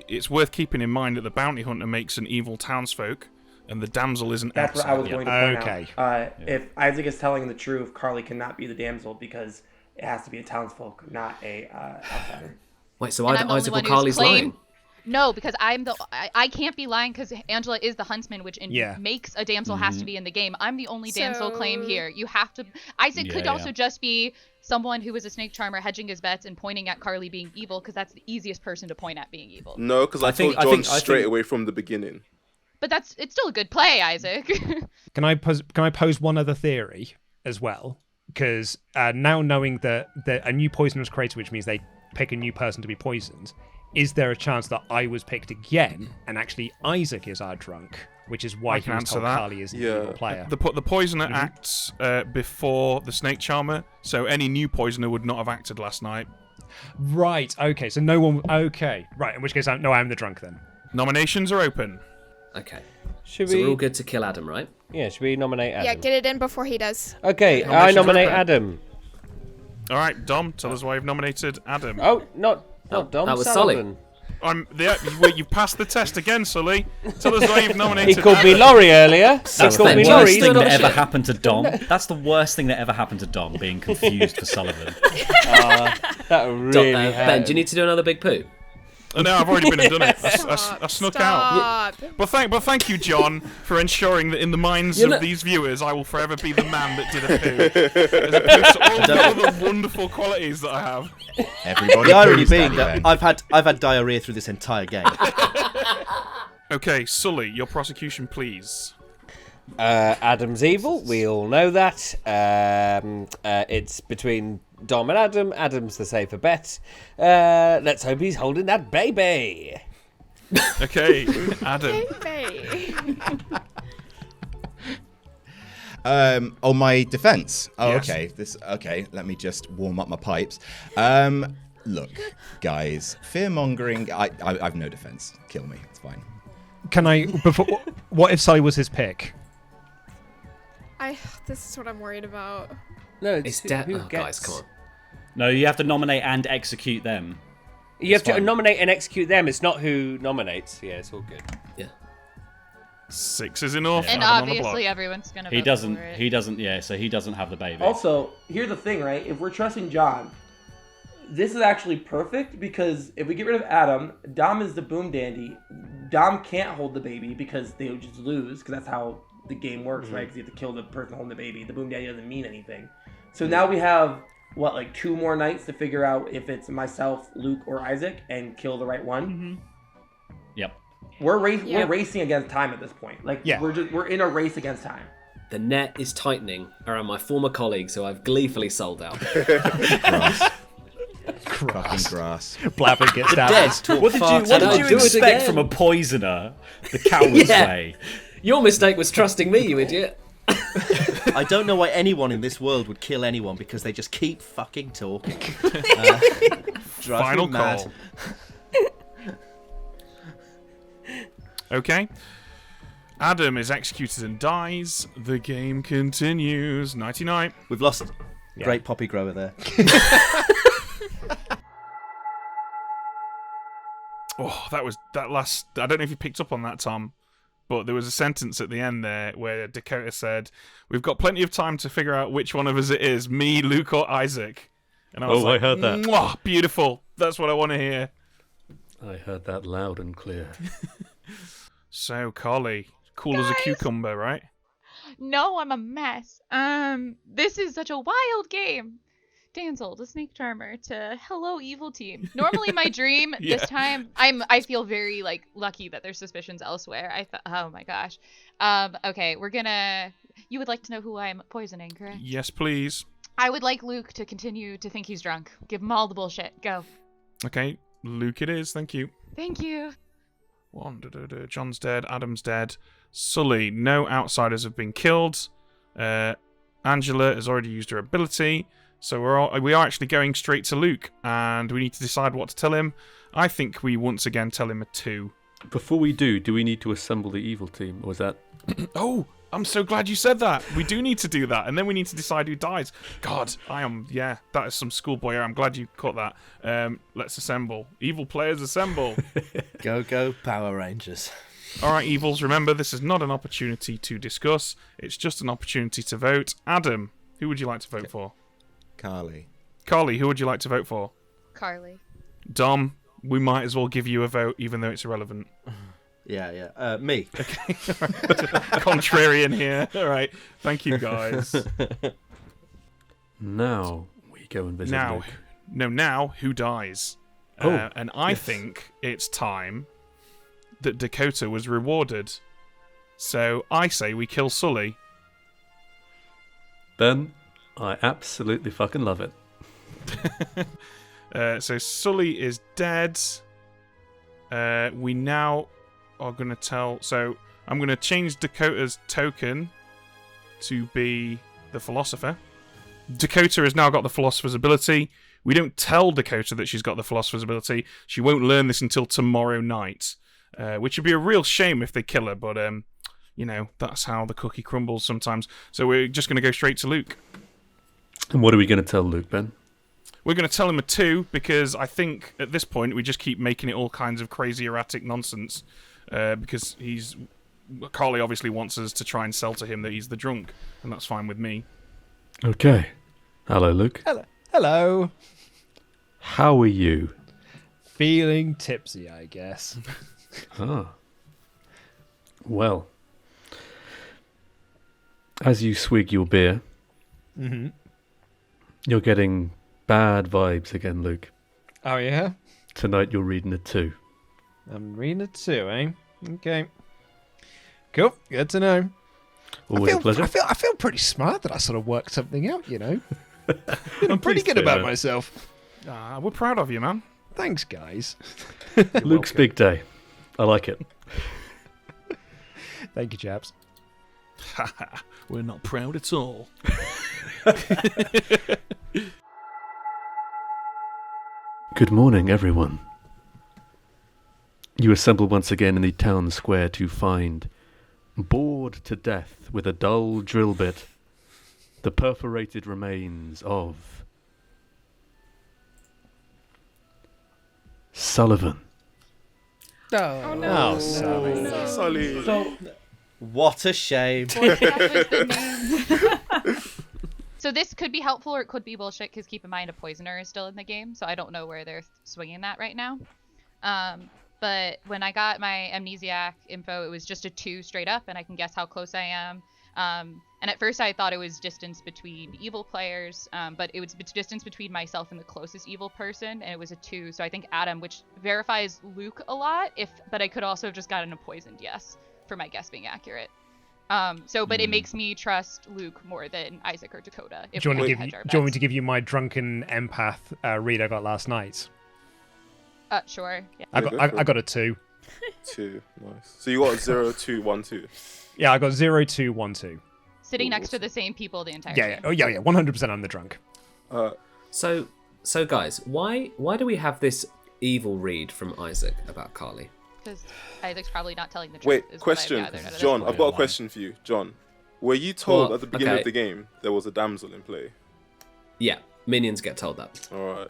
it's worth keeping in mind that the bounty hunter makes an evil townsfolk, and the damsel is an That's what I was going to point out. Okay. If Isaac is telling the truth, Carly cannot be the damsel because it has to be a townsfolk, not a outsider. Wait, so Isaac or Carly's lying? No, because I can't be lying because Angela is the huntsman, which makes a damsel has to be in the game. I'm the only damsel claim here. You have to. Isaac could also just be someone who was a snake charmer hedging his bets and pointing at Carly being evil because that's the easiest person to point at being evil. No, because I told John straight away from the beginning. But it's still a good play, Isaac. Can I pose one other theory as well? Because now knowing that a new poison was created, which means they pick a new person to be poisoned, is there a chance that I was picked again and actually Isaac is our drunk, which is why he was told Carly is the evil player? The poisoner acts before the snake charmer, so any new poisoner would not have acted last night. Right, okay, so no one... Okay, right, in which case, I'm the drunk then. Nominations are open. Okay. We're all good to kill Adam, right? Yeah, should we nominate Adam? Yeah, get it in before he does. Okay, I nominate Adam. All right, Dom, tell us why you've nominated Adam. Oh, not Dom. That was Sullivan. You've passed the test again, Sully. Tell us why you've nominated. He called me Laurie earlier. That's the worst thing that ever happened to Dom. That's the worst thing that ever happened to Dom, being confused for Sullivan. That really Ben, do you need to do another big poo? Oh, no, I've already been and done it. I snuck out. But thank you, John, for ensuring that in the minds of these viewers, I will forever be the man that did a poo. As opposed to all the other wonderful qualities that I have. Everybody. The irony being that I've had diarrhea through this entire game. Okay, Sully, your prosecution, please. Adam's evil. We all know that. It's between Dom and Adam. Adam's the safer bet. Let's hope he's holding that baby. Okay, Adam. On my defense. Oh, yes. okay. Okay, let me just warm up my pipes. Look, guys, fear-mongering, I have no defense. Kill me, it's fine. Can I... What if Sully was his pick? This is what I'm worried about. No, it's guys, come on. No, you have to nominate and execute them. You have to nominate and execute them. It's not who nominates. Yeah, it's all good. Yeah. 6 is enough. And Adam on the obviously block. everyone's gonna. He vote doesn't. For it. He doesn't. Yeah. So he doesn't have the baby. Also, here's the thing, right? If we're trusting John, this is actually perfect because if we get rid of Adam, Dom is the boom dandy. Dom can't hold the baby because they would just lose, because that's how the game works, right? Because you have to kill the person holding the baby. The boom daddy doesn't mean anything. So now we have, what, like 2 more nights to figure out if it's myself, Luke, or Isaac, and kill the right one? Yep. We're racing against time at this point. Like, we're in a race against time. The net is tightening around my former colleagues who I've gleefully sold out. Grass. Blapping gets down. What did you expect from a poisoner? The coward's way. Your mistake was trusting me, you idiot. I don't know why anyone in this world would kill anyone because they just keep fucking talking. Final call. Okay. Adam is executed and dies. The game continues. 99. We've lost. Great poppy grower there. Oh, that last. I don't know if you picked up on that, Tom, but there was a sentence at the end there where Dakota said, "We've got plenty of time to figure out which one of us it is, me, Luke, or Isaac." And I was like, I heard that. Mwah, beautiful. That's what I want to hear. I heard that loud and clear. So, Carly, cool as a cucumber, right? No, I'm a mess. This is such a wild game. Damsel, the snake charmer, to hello evil team. Normally my dream. This time I feel very like lucky that there's suspicions elsewhere. Oh my gosh. Okay, you would like to know who I'm poisoning, correct? Yes, please. I would like Luke to continue to think he's drunk. Give him all the bullshit. Go. Okay, Luke it is. Thank you. Thank you. John's dead. Adam's dead. Sully, no outsiders have been killed. Angela has already used her ability. So we are actually going straight to Luke, and we need to decide what to tell him. I think we once again tell him a 2. Before we do we need to assemble the evil team, or was that... Oh, I'm so glad you said that. We do need to do that, and then we need to decide who dies. God, that is some schoolboy error. I'm glad you caught that. Let's assemble. Evil players assemble. Go, Power Rangers. All right, evils, remember, this is not an opportunity to discuss. It's just an opportunity to vote. Adam, who would you like to vote for? Carly, who would you like to vote for? Carly. Dom, we might as well give you a vote, even though it's irrelevant. Yeah. Me. Okay. Contrarian here. All right. Thank you, guys. Now we go and visit Luke. Now, who dies? And I think it's time that Dakota was rewarded. So I say we kill Sully. Ben, I absolutely fucking love it. So Sully is dead. We now are going to tell... So I'm going to change Dakota's token to be the Philosopher. Dakota has now got the Philosopher's ability. We don't tell Dakota that she's got the Philosopher's ability. She won't learn this until tomorrow night, which would be a real shame if they kill her, but, that's how the cookie crumbles sometimes. So we're just going to go straight to Luke. And what are we going to tell Luke, Ben? We're going to tell him a 2 because I think at this point we just keep making it all kinds of crazy erratic nonsense because Carly obviously wants us to try and sell to him that he's the drunk, and that's fine with me. Okay. Hello, Luke. Hello. How are you? Feeling tipsy, I guess. Well, as you swig your beer, you're getting bad vibes again, Luke. Oh, yeah? Tonight you're reading a 2. I'm reading a 2, eh? Okay. Cool. Good to know. Always a pleasure. I feel pretty smart that I sort of worked something out, I'm pretty good about myself. We're proud of you, man. Thanks, guys. Luke's big day. I like it. Thank you, chaps. We're not proud at all. Good morning, everyone. You assemble once again in the town square to find, bored to death with a dull drill bit, the perforated remains of Sullivan. Oh no. Sully. So, What a shame. So this could be helpful or it could be bullshit, because keep in mind a poisoner is still in the game, so I don't know where they're swinging that right now. But when I got my amnesiac info, it was just a 2 straight up, and I can guess how close I am. And at first I thought it was distance between evil players, but it was distance between myself and the closest evil person, and it was a 2. So I think Adam, which verifies Luke a lot, but I could also have just gotten a poisoned yes for my guess being accurate. But it makes me trust Luke more than Isaac or Dakota. Do you want me to give you my drunken empath read I got last night? Sure. Yeah. I got a 2. 2, nice. So you got 0, 2, 1, 2. Yeah, I got 0, 2, 1, 2. Sitting next to the same people the entire time. Oh, yeah. 100% I'm the drunk. So guys, why do we have this evil read from Isaac about Carly? Because Isaac's probably not telling the truth. Wait, question. John, I've got a question for you. John, were you told at the beginning of the game there was a damsel in play? Yeah, minions get told that. Alright.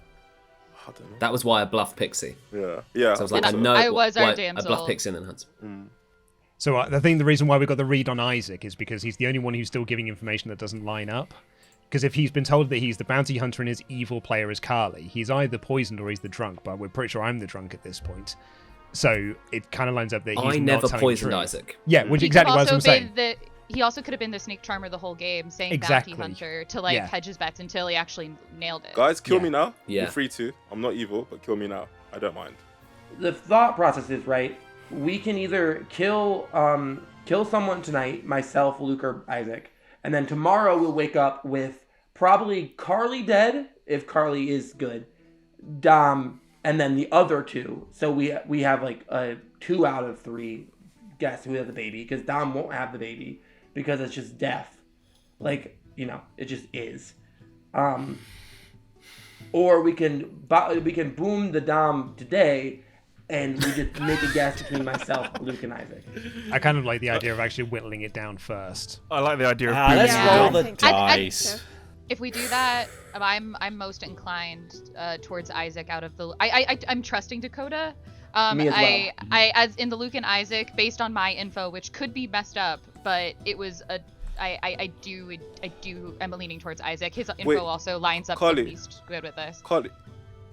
I don't know. That was why I bluffed Pixie. Yeah. So I was like, I know I was our why damsel. I bluffed Pixie and then Hans. So I think the reason why we got the read on Isaac is because he's the only one who's still giving information that doesn't line up. Because if he's been told that he's the bounty hunter and his evil player is Carly, he's either poisoned or he's the drunk, but we're pretty sure I'm the drunk at this point. So it kind of lines up that he's I not never telling poisoned the truth. Isaac. Yeah, which exactly what I'm saying. He also could have been the sneak charmer the whole game, saying Exactly. bounty hunter to hedge his bets until he actually nailed it. Guys, kill me now. Yeah. You're free to. I'm not evil, but kill me now. I don't mind. The thought process is, right, we can either kill someone tonight, myself, Luke, or Isaac, and then tomorrow we'll wake up with probably Carly dead, if Carly is good, Dom, and then the other 2. So we have like a 2 out of 3 guess who has the baby, because Dom won't have the baby because it's just death. Like, it just is. Or we can boom the Dom today, and we just make a guess between myself, Luke, and Isaac. I kind of like the idea of actually whittling it down first. I like the idea of let's roll the dice. If we do that, I'm most inclined towards Isaac out of the. I'm trusting Dakota. Me as well. As in the Luke and Isaac, based on my info, which could be messed up, but it was a. I'm leaning towards Isaac. His info also lines up Carly, at least good with this. Carly.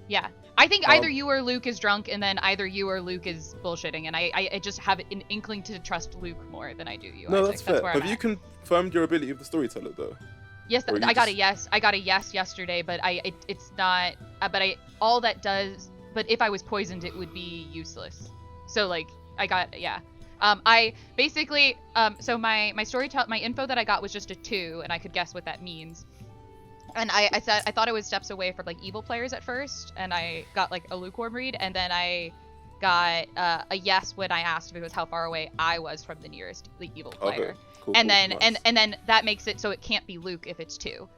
Yeah. I think either you or Luke is drunk, and then either you or Luke is bullshitting, and I just have an inkling to trust Luke more than I do you, No, Isaac. that's fair. where Have I'm you at. confirmed your ability of the storyteller, though? Yes, I got a yes. I got a yes yesterday, but it's not. All that does. But if I was poisoned, it would be useless. So I got yeah. I basically so my my info that I got was just a 2, and I could guess what that means. And I said I thought it was steps away from evil players at first, and I got a lukewarm read, and then I got a yes when I asked if it was how far away I was from the nearest evil player. Okay. Cool, and then nice. and then that makes it so it can't be Luke if it's 2.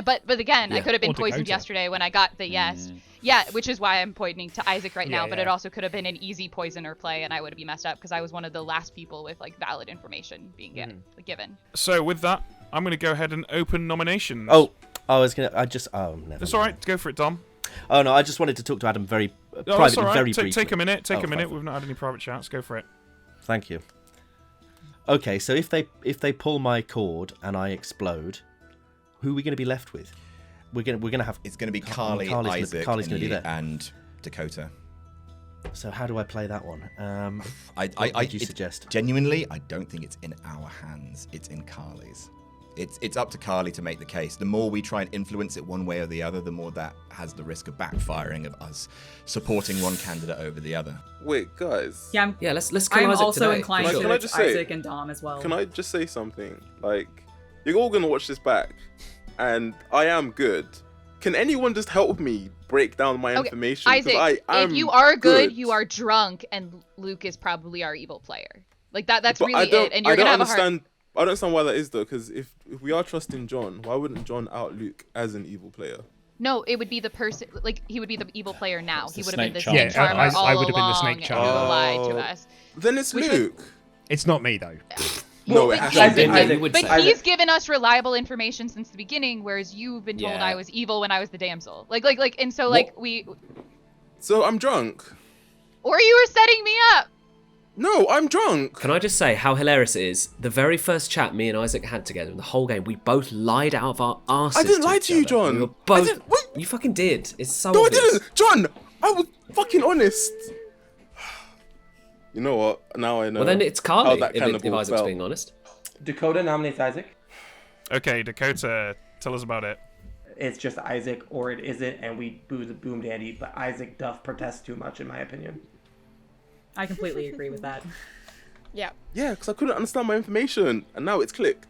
But again, I could have been poisoned yesterday when I got the yes. Yeah, which is why I'm pointing to Isaac right now. But it also could have been an easy poisoner play, and I would have been messed up because I was one of the last people with valid information being given. So with that, I'm going to go ahead and open nominations. Oh, never. It's all right. Go for it, Dom. Oh no, I just wanted to talk to Adam very privately, very briefly. Take a minute. Take a minute. Fine. We've not had any private chats. Go for it. Thank you. Okay, so if they pull my cord and I explode, who are we going to be left with? We're gonna have. It's going to be Carly, Isaac, Carly's going to be there, and Dakota. So how do I play that one? What would you suggest? Genuinely, I don't think it's in our hands. It's in Carly's. It's up to Carly to make the case. The more we try and influence it one way or the other, the more that has the risk of backfiring, of us supporting one candidate over the other. Wait, guys. Yeah, let's kill I'm Isaac also today. inclined Can to I just say- Isaac and Dom as well. Can I just say something? You're all gonna watch this back, and I am good. Can anyone just help me break down my information? Isaac, if you are good, you are drunk, and Luke is probably our evil player. That's But really it. And you're I gonna don't have understand. I don't understand why that is though. Because if we are trusting John, why wouldn't John out Luke as an evil player? No, it would be the person. He would be the evil player now. He would have been the snake snake charmer charmer. all I would have been the along snake charmer. who lied to us. Then it's Luke. It's not me though. No, it has to be. But he's given us reliable information since the beginning, whereas you've been told I was evil when I was the damsel. And so we. So I'm drunk. Or you were setting me up. No, I'm drunk. Can I just say how hilarious it is? The very first chat me and Isaac had together in the whole game, we both lied out of our arses. I didn't lie to you, each other. John. We were both. You fucking did. It's so No, obvious. I didn't. John, I was fucking honest. You know what? Now I know. Well, then it's Carly, how that if cannibal Isaac's felt. being honest. Dakota nominates Isaac. Okay, Dakota, tell us about it. It's just Isaac or it isn't, and we boo the Boom Dandy, but Isaac doth protest too much, in my opinion. I completely agree with that. Yeah. Yeah, because I couldn't understand my information, and now it's clicked.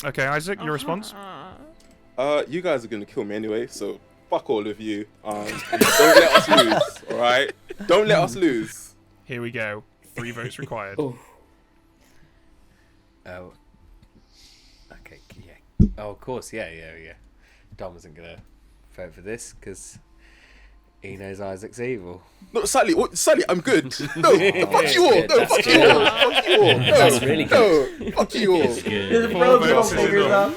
Okay, Isaac, your response? You guys are going to kill me anyway, so fuck all of you. And don't let us lose, alright? Don't let us lose. Here we go. 3 votes required. Oh. Okay, yeah. Oh, of course, yeah. Dom isn't going to vote for this, because he knows Isaac's evil. No, Sally, I'm good. No, fuck you all. No, fuck you all. Fuck you all. No, That's really good. No, fuck you all. His bro don't figure it out.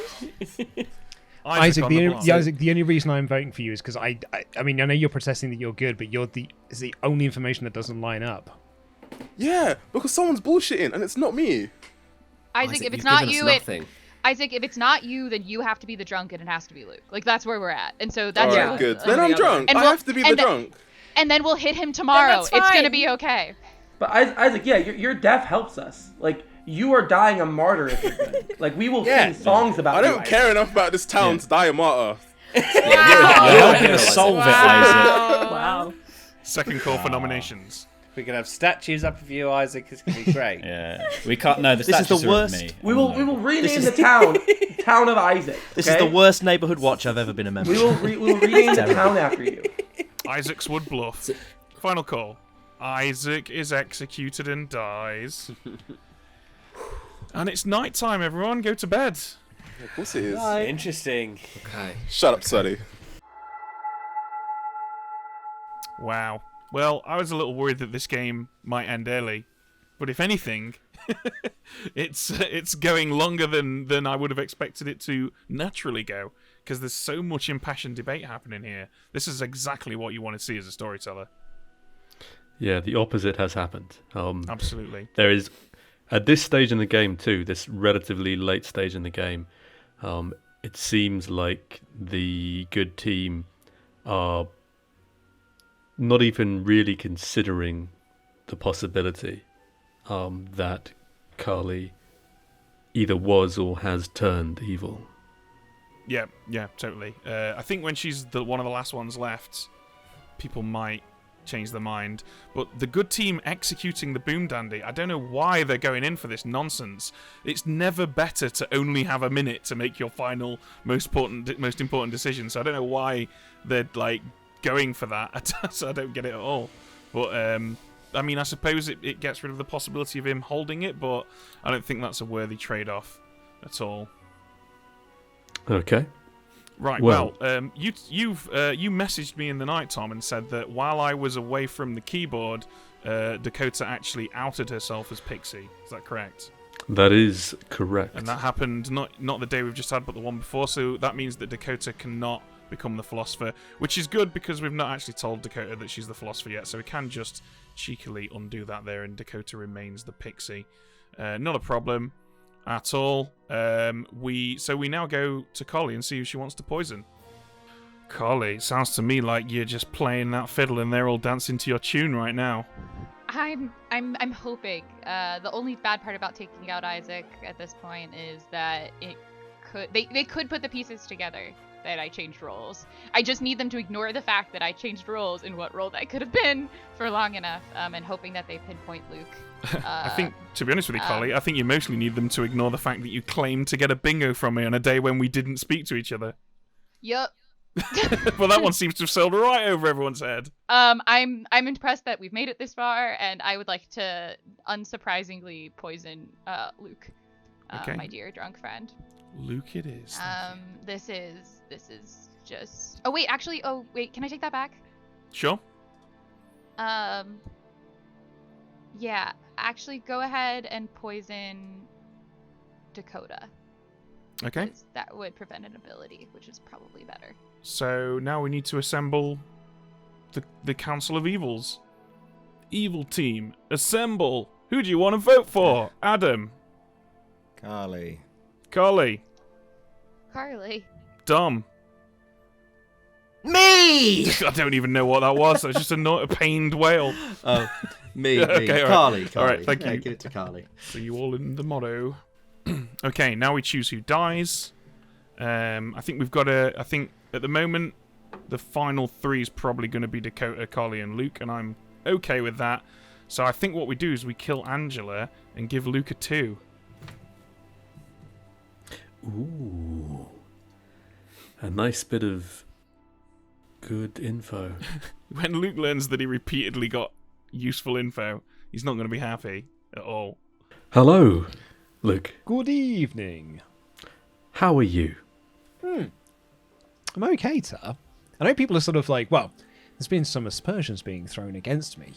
Isaac, the only reason I'm voting for you is because I mean, I know you're protesting that you're good, but it's the only information that doesn't line up. Yeah, because someone's bullshitting, and it's not me. Isaac, if it's not you, Isaac, if it's not you, then you have to be the drunk, and it has to be Luke. Like, that's where we're at. And so that's Alright, good. Then I'm drunk. I have to be the drunk. And then we'll hit him tomorrow. It's gonna be okay. But Isaac, yeah, your death helps us. Like, you are dying a martyr if you're good. Like, we will sing songs about you. I don't care enough about this town to die a martyr. You're gonna solve it, Isaac. Wow. Second call for nominations. We can have statues up of you, Isaac. It's gonna be great. Yeah, we can't. No, the This is the statues are of worst. me. We will rename the town of Isaac. Okay? This is the worst neighborhood watch I've ever been a member. We will rename the town after you. Isaac's Wood Bluff. Final call. Isaac is executed and dies. And it's night time, everyone. Go to bed. Of course it is. Interesting. Okay. Shut up, Sonny. Wow. Well, I was a little worried that this game might end early, but if anything, it's going longer than I would have expected it to naturally go, because there's so much impassioned debate happening here. This is exactly what you want to see as a storyteller. Yeah, the opposite has happened. Absolutely. There is, at this stage in the game too, this relatively late stage in the game, it seems like the good team are not even really considering the possibility that Carly either was or has turned evil. Yeah, totally. I think when she's one of the last ones left, people might change their mind. But the good team executing the Boom Dandy, I don't know why they're going in for this nonsense. It's never better to only have a minute to make your final most important decision. So I don't know why they're going for that. So I don't get it at all. But I mean, I suppose it gets rid of the possibility of him holding it, but I don't think that's a worthy trade-off at all. Okay. Right. Well, you messaged me in the night, Tom, and said that while I was away from the keyboard, Dakota actually outed herself as Pixie. Is that correct? That is correct. And that happened not the day we've just had, but the one before. So that means that Dakota cannot become the philosopher, which is good because we've not actually told Dakota that she's the philosopher yet. So we can just cheekily undo that there, and Dakota remains the Pixie. Not a problem at all. We now go to Carly and see who she wants to poison. Carly, sounds to me like you're just playing that fiddle and they're all dancing to your tune right now. I'm hoping. The only bad part about taking out Isaac at this point is that they could put the pieces together that I changed roles. I just need them to ignore the fact that I changed roles in what role that could have been for long enough, and hoping that they pinpoint Luke. I think, to be honest with you, Carly, I think you mostly need them to ignore the fact that you claimed to get a bingo from me on a day when we didn't speak to each other. Yup. Well, that one seems to have sailed right over everyone's head. I'm impressed that we've made it this far, and I would like to unsurprisingly poison Luke, okay. My dear drunk friend. Luke it is. This is just... Oh, wait, actually, can I take that back? Sure. Yeah, actually, go ahead and poison Dakota. Okay. That would prevent an ability, which is probably better. So now we need to assemble the Council of Evils. Evil team, assemble. Who do you want to vote for? Adam. Carly. Carly. Carly. Dom. Me! I don't even know what that was. It's just a pained wail. Oh, me. Okay, Carly. All right, thank you. Give it to Carly. So you all in the motto. Okay, now we choose who dies. I think we've got I think at the moment, the final 3 is probably going to be Dakota, Carly, and Luke, and I'm okay with that. So I think what we do is we kill Angela and give Luke a 2. Ooh. A nice bit of good info. When Luke learns that he repeatedly got useful info, he's not going to be happy at all. Hello, Luke. Good evening. How are you? I'm okay, sir. I know people are sort of like, well, there's been some aspersions being thrown against me.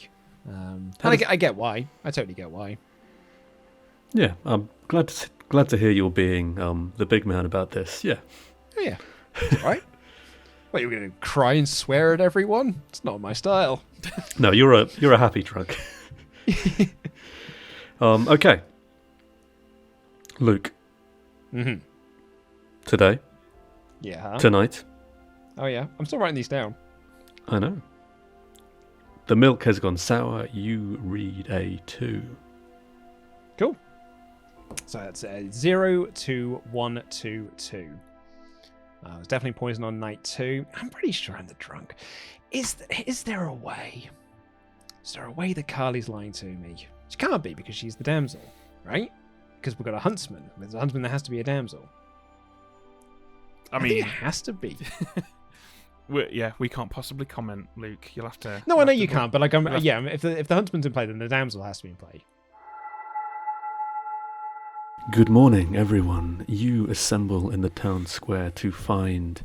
I get why. I totally get why. Yeah, I'm glad to hear you're being the big man about this. Yeah. Oh, yeah. All right. What, you're going to cry and swear at everyone? It's not my style. No, you're a happy drunk. Okay. Luke. Mm-hmm. Today. Yeah. Tonight. Oh, yeah. I'm still writing these down. I know. The milk has gone sour. You read a 2. Cool. So that's 0 to 1 to 2. I was definitely poisoned on night 2. I'm pretty sure I'm the drunk. Is there a way? Is there a way that Carly's lying to me? She can't be because she's the damsel, right? Because we've got a huntsman. There's a huntsman, there has to be a damsel. I mean, think it has to be. We can't possibly comment, Luke. You'll have to. No, I know you can't, but like, if the huntsman's in play, then the damsel has to be in play. Good morning, everyone. You assemble in the town square to find,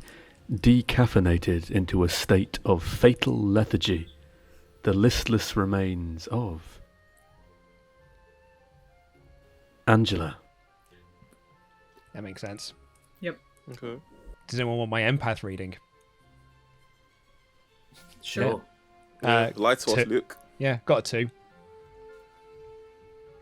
decaffeinated into a state of fatal lethargy, the listless remains of Angela. That makes sense. Yep. Okay. Does anyone want my empath reading? Sure. Lights off, Luke. Yeah, got a 2.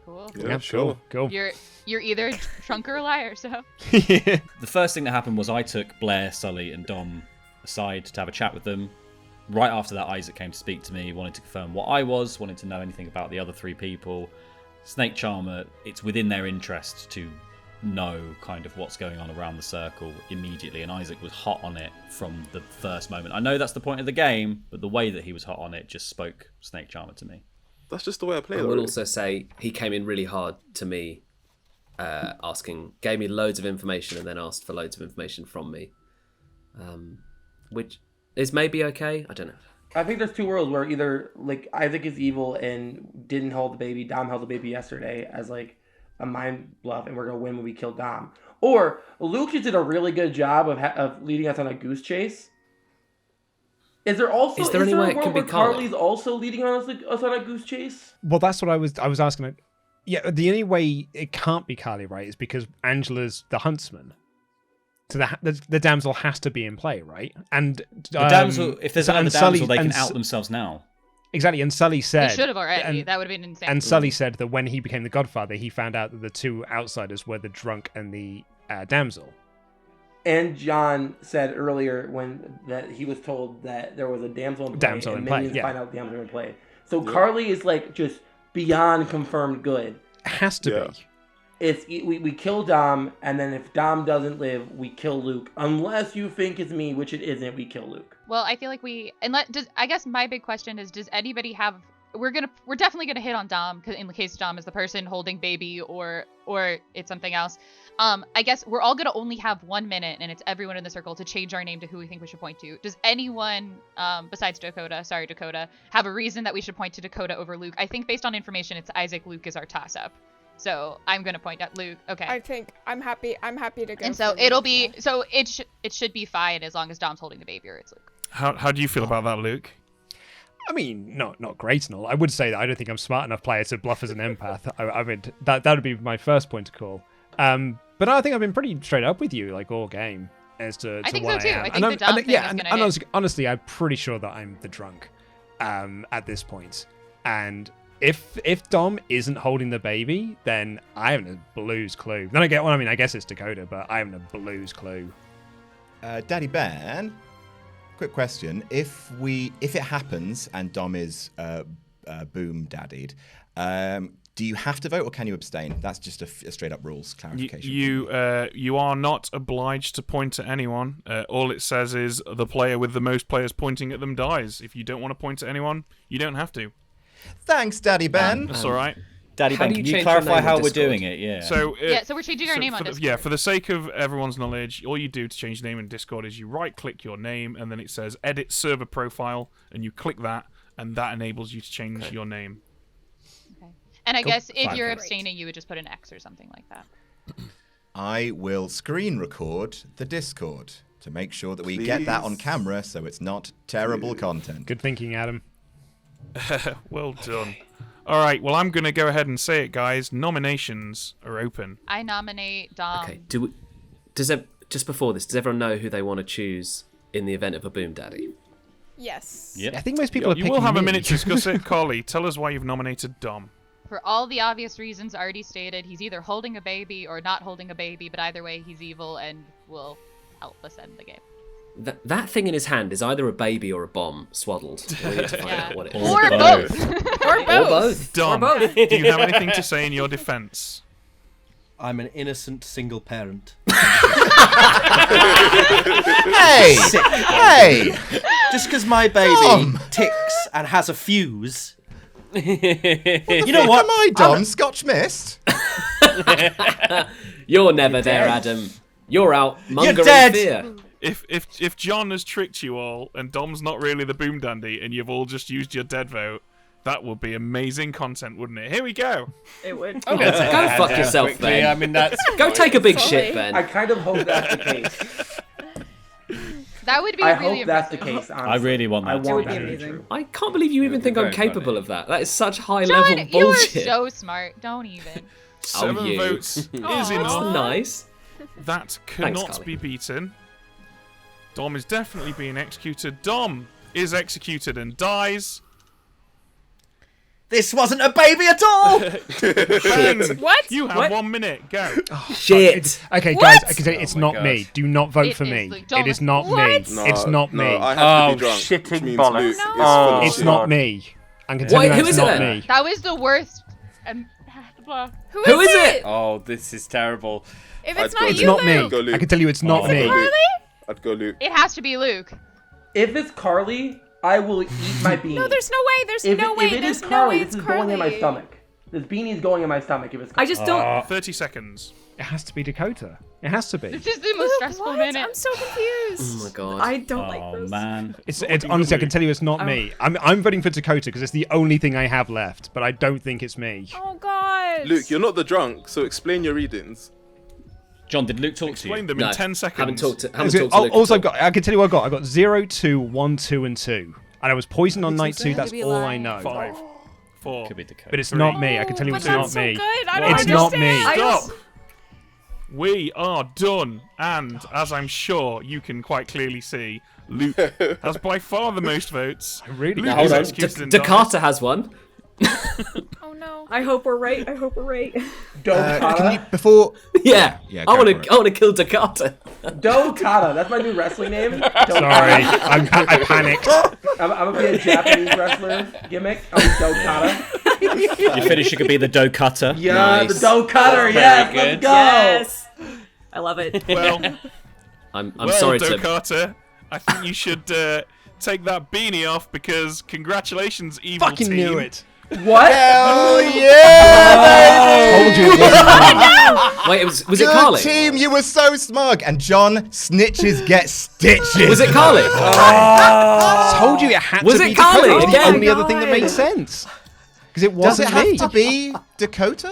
Cool. Yeah, sure. Cool. You're either drunk or a liar, so. The first thing that happened was I took Blair, Sully, and Dom aside to have a chat with them. Right after that, Isaac came to speak to me, wanted to confirm what I was, wanted to know anything about the other 3 people. Snake Charmer, it's within their interest to know kind of what's going on around the circle immediately, and Isaac was hot on it from the first moment. I know that's the point of the game, but the way that he was hot on it just spoke Snake Charmer to me. That's just the way I play it. I will also say he came in really hard to me, gave me loads of information and then asked for loads of information from me, which is maybe okay. I don't know. I think there's 2 worlds where either like Isaac is evil and didn't hold the baby. Dom held the baby yesterday as like a mind bluff, and we're gonna win when we kill Dom. Or Luke just did a really good job of leading us on a goose chase. Is there any way it can be Carly's also leading us on a goose chase? Well, that's what I was asking. Yeah, the only way it can't be Carly, right, is because Angela's the huntsman. So the damsel has to be in play, right? And the damsel, if there's another damsel, they can out themselves now. Exactly, and Sully said... They should have already. That would have been insane. And Sully said that when he became the Godfather, he found out that the 2 outsiders were the drunk and the damsel. And John said earlier that he was told that there was a damsel in play. And minions find out damsel in play. So Carly is like just beyond confirmed good. It has to be. We kill Dom, and then if Dom doesn't live, we kill Luke. Unless you think it's me, which it isn't, we kill Luke. Well, I feel like I guess my big question is, does anybody have? We're definitely gonna hit on Dom, because in the case Dom is the person holding baby, or it's something else. I guess we're all gonna only have 1 minute, and it's everyone in the circle to change our name to who we think we should point to. Does anyone, besides Dakota, have a reason that we should point to Dakota over Luke? I think based on information, it's Isaac. Luke is our toss-up. So I'm gonna point at Luke. Okay. I think I'm happy to go. And so it'll be so it should be fine as long as Dom's holding the baby or it's Luke. How do you feel about that, Luke? I mean, not great and all. I would say that I don't think I'm smart enough player to bluff as an empath. I mean, that would be my first point of call. But I think I've been pretty straight up with you, like all game, as to I think what so too. I am. I think the Dom thing is gonna hit. Honestly, I'm pretty sure that I'm the drunk, at this point. And if Dom isn't holding the baby, then I haven't a blues clue. Then I guess it's Dakota, but I haven't a blues clue. Daddy Ben, quick question: if it happens and Dom is boom daddied, do you have to vote or can you abstain? That's just a straight up rules clarification. You are not obliged to point at anyone. All it says is the player with the most players pointing at them dies. If you don't want to point at anyone, you don't have to. Thanks, Daddy Ben. That's all right. Daddy Ben, can you clarify how we're doing it? Yeah. So we're changing our name on Discord. For the sake of everyone's knowledge, all you do to change the name in Discord is you right-click your name, and then it says Edit Server Profile, and you click that, and that enables you to change your name. Okay. And I guess if you're abstaining, you would just put an X or something like that. I will screen record the Discord to make sure that we get that on camera, so it's not terrible content. Good thinking, Adam. Well done. All right, well, I'm going to go ahead and say it, guys. Nominations are open. I nominate Dom. Okay, just before this, does everyone know who they want to choose in the event of a Boom Daddy? Yes. Yep. I think most people are picking You will have me. a minute to discuss it. Carly, tell us why you've nominated Dom. For all the obvious reasons already stated, he's either holding a baby or not holding a baby, but either way, he's evil and will help us end the game. That thing in his hand is either a baby or a bomb swaddled. We need to find out what it is. Or both. Or both. Dom, Or both. do you have anything to say in your defense? I'm an innocent single parent. Hey! Hey! Just because my baby ticks and has a fuse. You know what? Am I, Dom? Scotch Mist? You're never there, Adam. You're out mongering dead. fear. If John has tricked you all and Dom's not really the boom dandy and you've all just used your dead vote, that would be amazing content, wouldn't it? Here we go. It would. Go fuck yourself, quickly. Ben. I mean, that's Go take a big Sorry. shit, Ben. I kind of hope that's the case. That would be I really hope that's the impressive. case, honestly. I really want that I to want be that to be amazing. true. I can't believe you even be think I'm very capable funny. of that. That is such high John, level you are bullshit. so smart. Don't even. 7 you. votes is That's enough. nice. That Thanks, cannot Carly. be beaten. Dom is definitely being executed. Dom is executed and dies. This wasn't a baby at all! Ben, What? you have 1 minute. Go. Shit. Okay, What? guys, I can tell you, it's Oh my not God. me. Do not vote It for is me. Luke. It is not What? me. No, It's not me. No, I have to be drunk, shitting which means bollocks. Luke is No. full of It's shit. not me. I can tell Wait, you who it's is it not then? me. That was the worst. Who is it? Oh, this is terrible. If it's I'd go not It's you, not me. I'd go Luke. I can tell you it's not I'd go me. Luke. Carly? I'd go Luke. It has to be Luke. If it's Carly, I will eat my beanie. No, there's no way. There's if no it, way. If it There's is no Carly, way this it's is going in my Carly. stomach. This beanie is going in my stomach if it's Carly. I just don't. 30 seconds. It has to be Dakota. It has to be. This is the most stressful What? minute. I'm so confused. Oh my god. I don't like Oh this. man. It's honestly, I can tell you it's not me. I'm voting for Dakota because it's the only thing I have left, but I don't think it's me. Oh god. Luke, you're not the drunk, so explain your readings. John, did Luke talk to Explain you? them in 10 seconds. Haven't talked to Also, Luke also at all. I can tell you what I got. I got 0, 2, 1, 2, and 2. And I was poisoned on night 2. That's Could be all I lying. know. 5, 4. Could be Dakota. But it's not me. I can tell you But it's that's not me. so good. I don't It's not me. understand. Stop. We are done. And as I'm sure you can quite clearly see, Luke has by far the most votes. Really? Luke Hold is on. executed and dies. Dakota has one. Oh no. I hope we're right. I hope we're right. Can you, before... Yeah. Yeah, I go want for it. to. I want to kill Dakota. Dokata. That's my new wrestling name. Sorry. Dokata. I panicked. I'm gonna be a Japanese wrestler gimmick. I'm Dokata. Your finisher could be the dough cutter. Yeah, Nice. the Dokata. Yes, let's go. Yes. I love it. Well, I'm well, sorry to. Dokata, I think you should take that beanie off because congratulations, evil Fucking team. knew it. What? Hell yeah, Told you it wasn't me. Wait, was it Good Carly? team, you were so smug. And John, snitches get stitches. Was it Carly? Told you it had Was to it be Carly Dakota. It's the again? only other thing that made sense. Because it Does it wasn't have me. to be Dakota?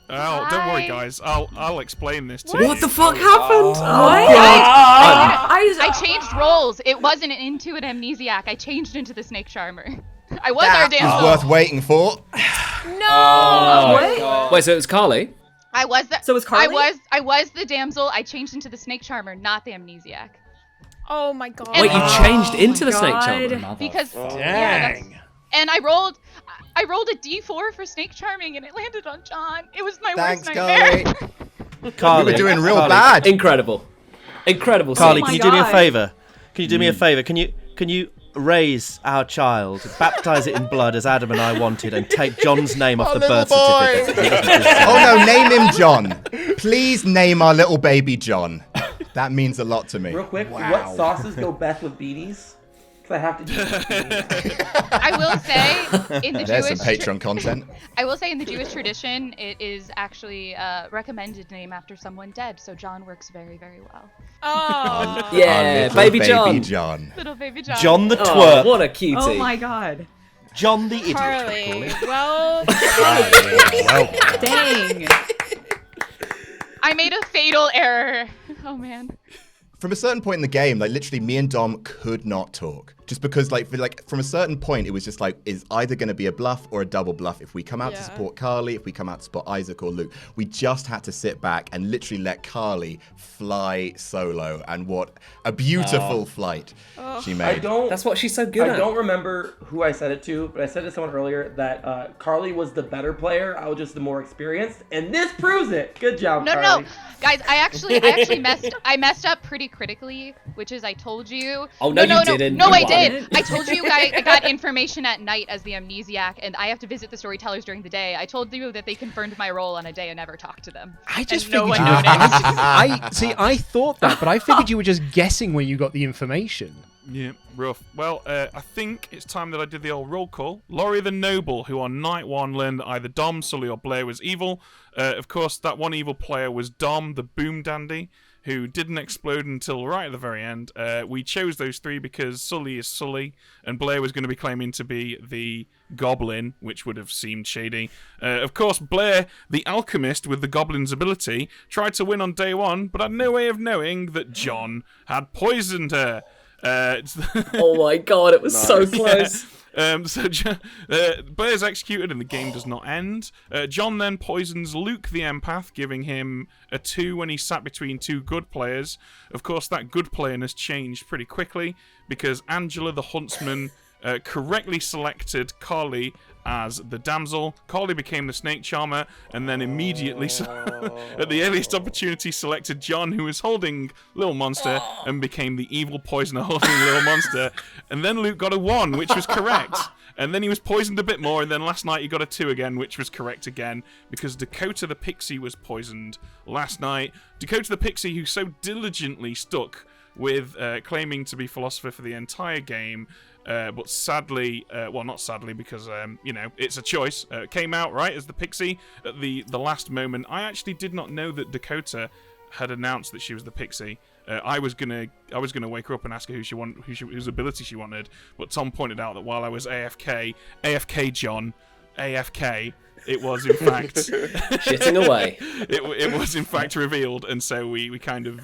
Oh, don't worry, Hi. guys. I'll explain this to you. What the fuck happened? I changed roles. It wasn't an Intuit amnesiac. I changed into the snake charmer. I was our That is Damsel. worth waiting for. No. What? Wait, so it was Carly? I was the. So was Carly? I was the damsel. I changed into the snake charmer, not the amnesiac. Oh my god. Wait, you changed into the snake God. charmer? Because Oh. yeah, Dang. and I rolled. rolled a D4 for Snake Charming and it landed on John. It was my Thanks, worst nightmare. Carly. We were doing real bad. Incredible. Carly, Oh can you my do me a God. favour? Can you do me a favour? Can you raise our child, baptise it in blood as Adam and I wanted, and take John's name off the birth certificate? Oh no, name him John. Please name our little baby John. That means a lot to me. Real quick, what sauces go best with beanies? Because I have to do I will say in the There's Jewish some Patreon content. I will say in the Jewish tradition, it is actually a recommended name after someone dead. So John works very, very well. Oh. Yeah, baby John. Little baby John. John the Oh, twerp. what a cutie. Oh my god. John the idiot. Carly, well, Dang. I made a fatal error. Oh man. From a certain point in the game, like literally me and Dom could not talk. Just because from a certain point, it was just like, is either going to be a bluff or a double bluff if we come out to support Carly, if we come out to support Isaac or Luke. We just had to sit back and literally let Carly fly solo. And what a beautiful flight she made. That's what she's so good at. I don't remember who I said it to, but I said to someone earlier that Carly was the better player. I was just the more experienced, and this proves it. Good job, Carly. No, guys, I actually messed up pretty critically, which is I told you. Oh no, you didn't. No, I did. I told you guys I got information at night as the amnesiac, and I have to visit the storytellers during the day. I told you that they confirmed my role on a day and never talked to them. I just and no figured one you noticed. I thought that, but I figured you were just guessing where you got the information. Yeah, rough. Well, I think it's time that I did the old roll call. Laurie the Noble, who on night one learned that either Dom, Sully, or Blair was evil. Of course, that one evil player was Dom, the Boom Dandy, who didn't explode until right at the very end. We chose those three because Sully is Sully, and Blair was going to be claiming to be the Goblin, which would have seemed shady. Of course, Blair, the alchemist with the Goblin's ability, tried to win on day one, but had no way of knowing that John had poisoned her. Oh my god, it was so close. Blair's executed and the game does not end. John then poisons Luke the empath, giving him a 2 when he sat between two good players. Of course, that good player has changed pretty quickly because Angela the huntsman correctly selected Carly as the damsel. Carly became the snake charmer, and then immediately, at the earliest opportunity, selected John, who was holding Little Monster, and became the evil poisoner holding Little Monster. And then Luke got a 1, which was correct. And then he was poisoned a bit more, and then last night he got a 2 again, which was correct again, because Dakota the Pixie was poisoned last night. Dakota the Pixie, who so diligently stuck with claiming to be philosopher for the entire game, but sadly, well, not sadly, because, it's a choice, came out, right, as the Pixie at the last moment. I actually did not know that Dakota had announced that she was the Pixie. I was gonna wake her up and ask her whose ability she wanted, but Tom pointed out that while I was AFK John, AFK, it was in fact shitting away. It was in fact revealed, and so we kind of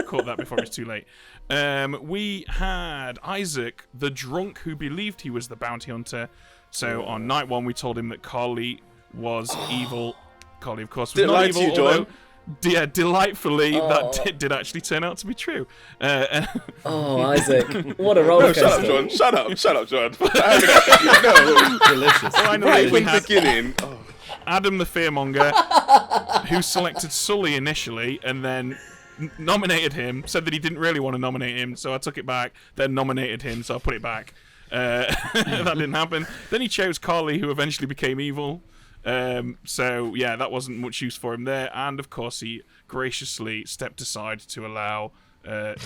caught that before it was too late. We had Isaac, the drunk who believed he was the bounty hunter. So on night one, we told him that Carly was evil. Carly, of course, was not evil. You, John. Yeah, delightfully, that did actually turn out to be true. Isaac, what a roller coaster! No, shut up, John. No, delicious. Finally, we had beginning. Adam the Fearmonger, who selected Sully initially, and then nominated him. Said that he didn't really want to nominate him, so I took it back. Then nominated him, so I put it back. That didn't happen. Then he chose Carly, who eventually became evil. So yeah, that wasn't much use for him there, and of course he graciously stepped aside to allow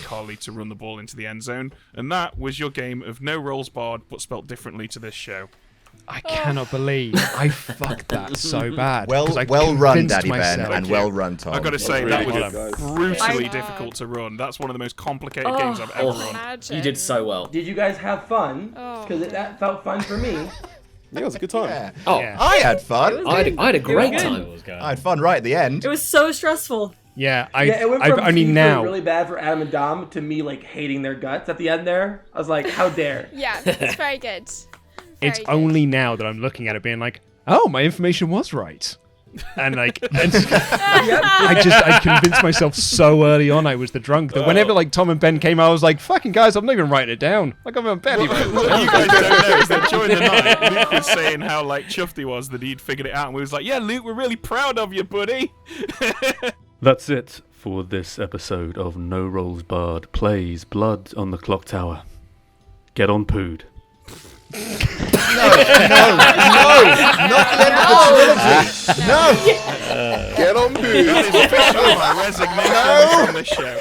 Carly to run the ball into the end zone, and that was your game of no rolls barred, but spelt differently to this show. I cannot believe I fucked that so bad. Well run, Daddy Ben, and well run, Tom. I got to say, that was brutally difficult to run. That's one of the most complicated games I've ever run. You did so well. Did you guys have fun? Because that felt fun for me. Yeah, it was a good time. Yeah. Yeah. I had fun. I had a great time. I had fun right at the end. It was so stressful. Yeah, it went I've from only now really bad for Adam and Dom to me like hating their guts at the end there. I was like, how dare? Yeah, it's very good. It's only now that I'm looking at it being like, oh, my information was right. And I convinced myself so early on I was the drunk that whenever like Tom and Ben came out, I was like, "Fucking guys, I'm not even writing it down. Like I'm barely." What you guys don't know is that during the night, Luke was saying how like chuffed he was that he'd figured it out, and we was like, "Yeah, Luke, we're really proud of you, buddy." That's it for this episode of No Rolls Barred plays Blood on the Clocktower. Get on Pood. No, not the end of the trilogy. No. Get on, Pood. That is officially my resignation from the show.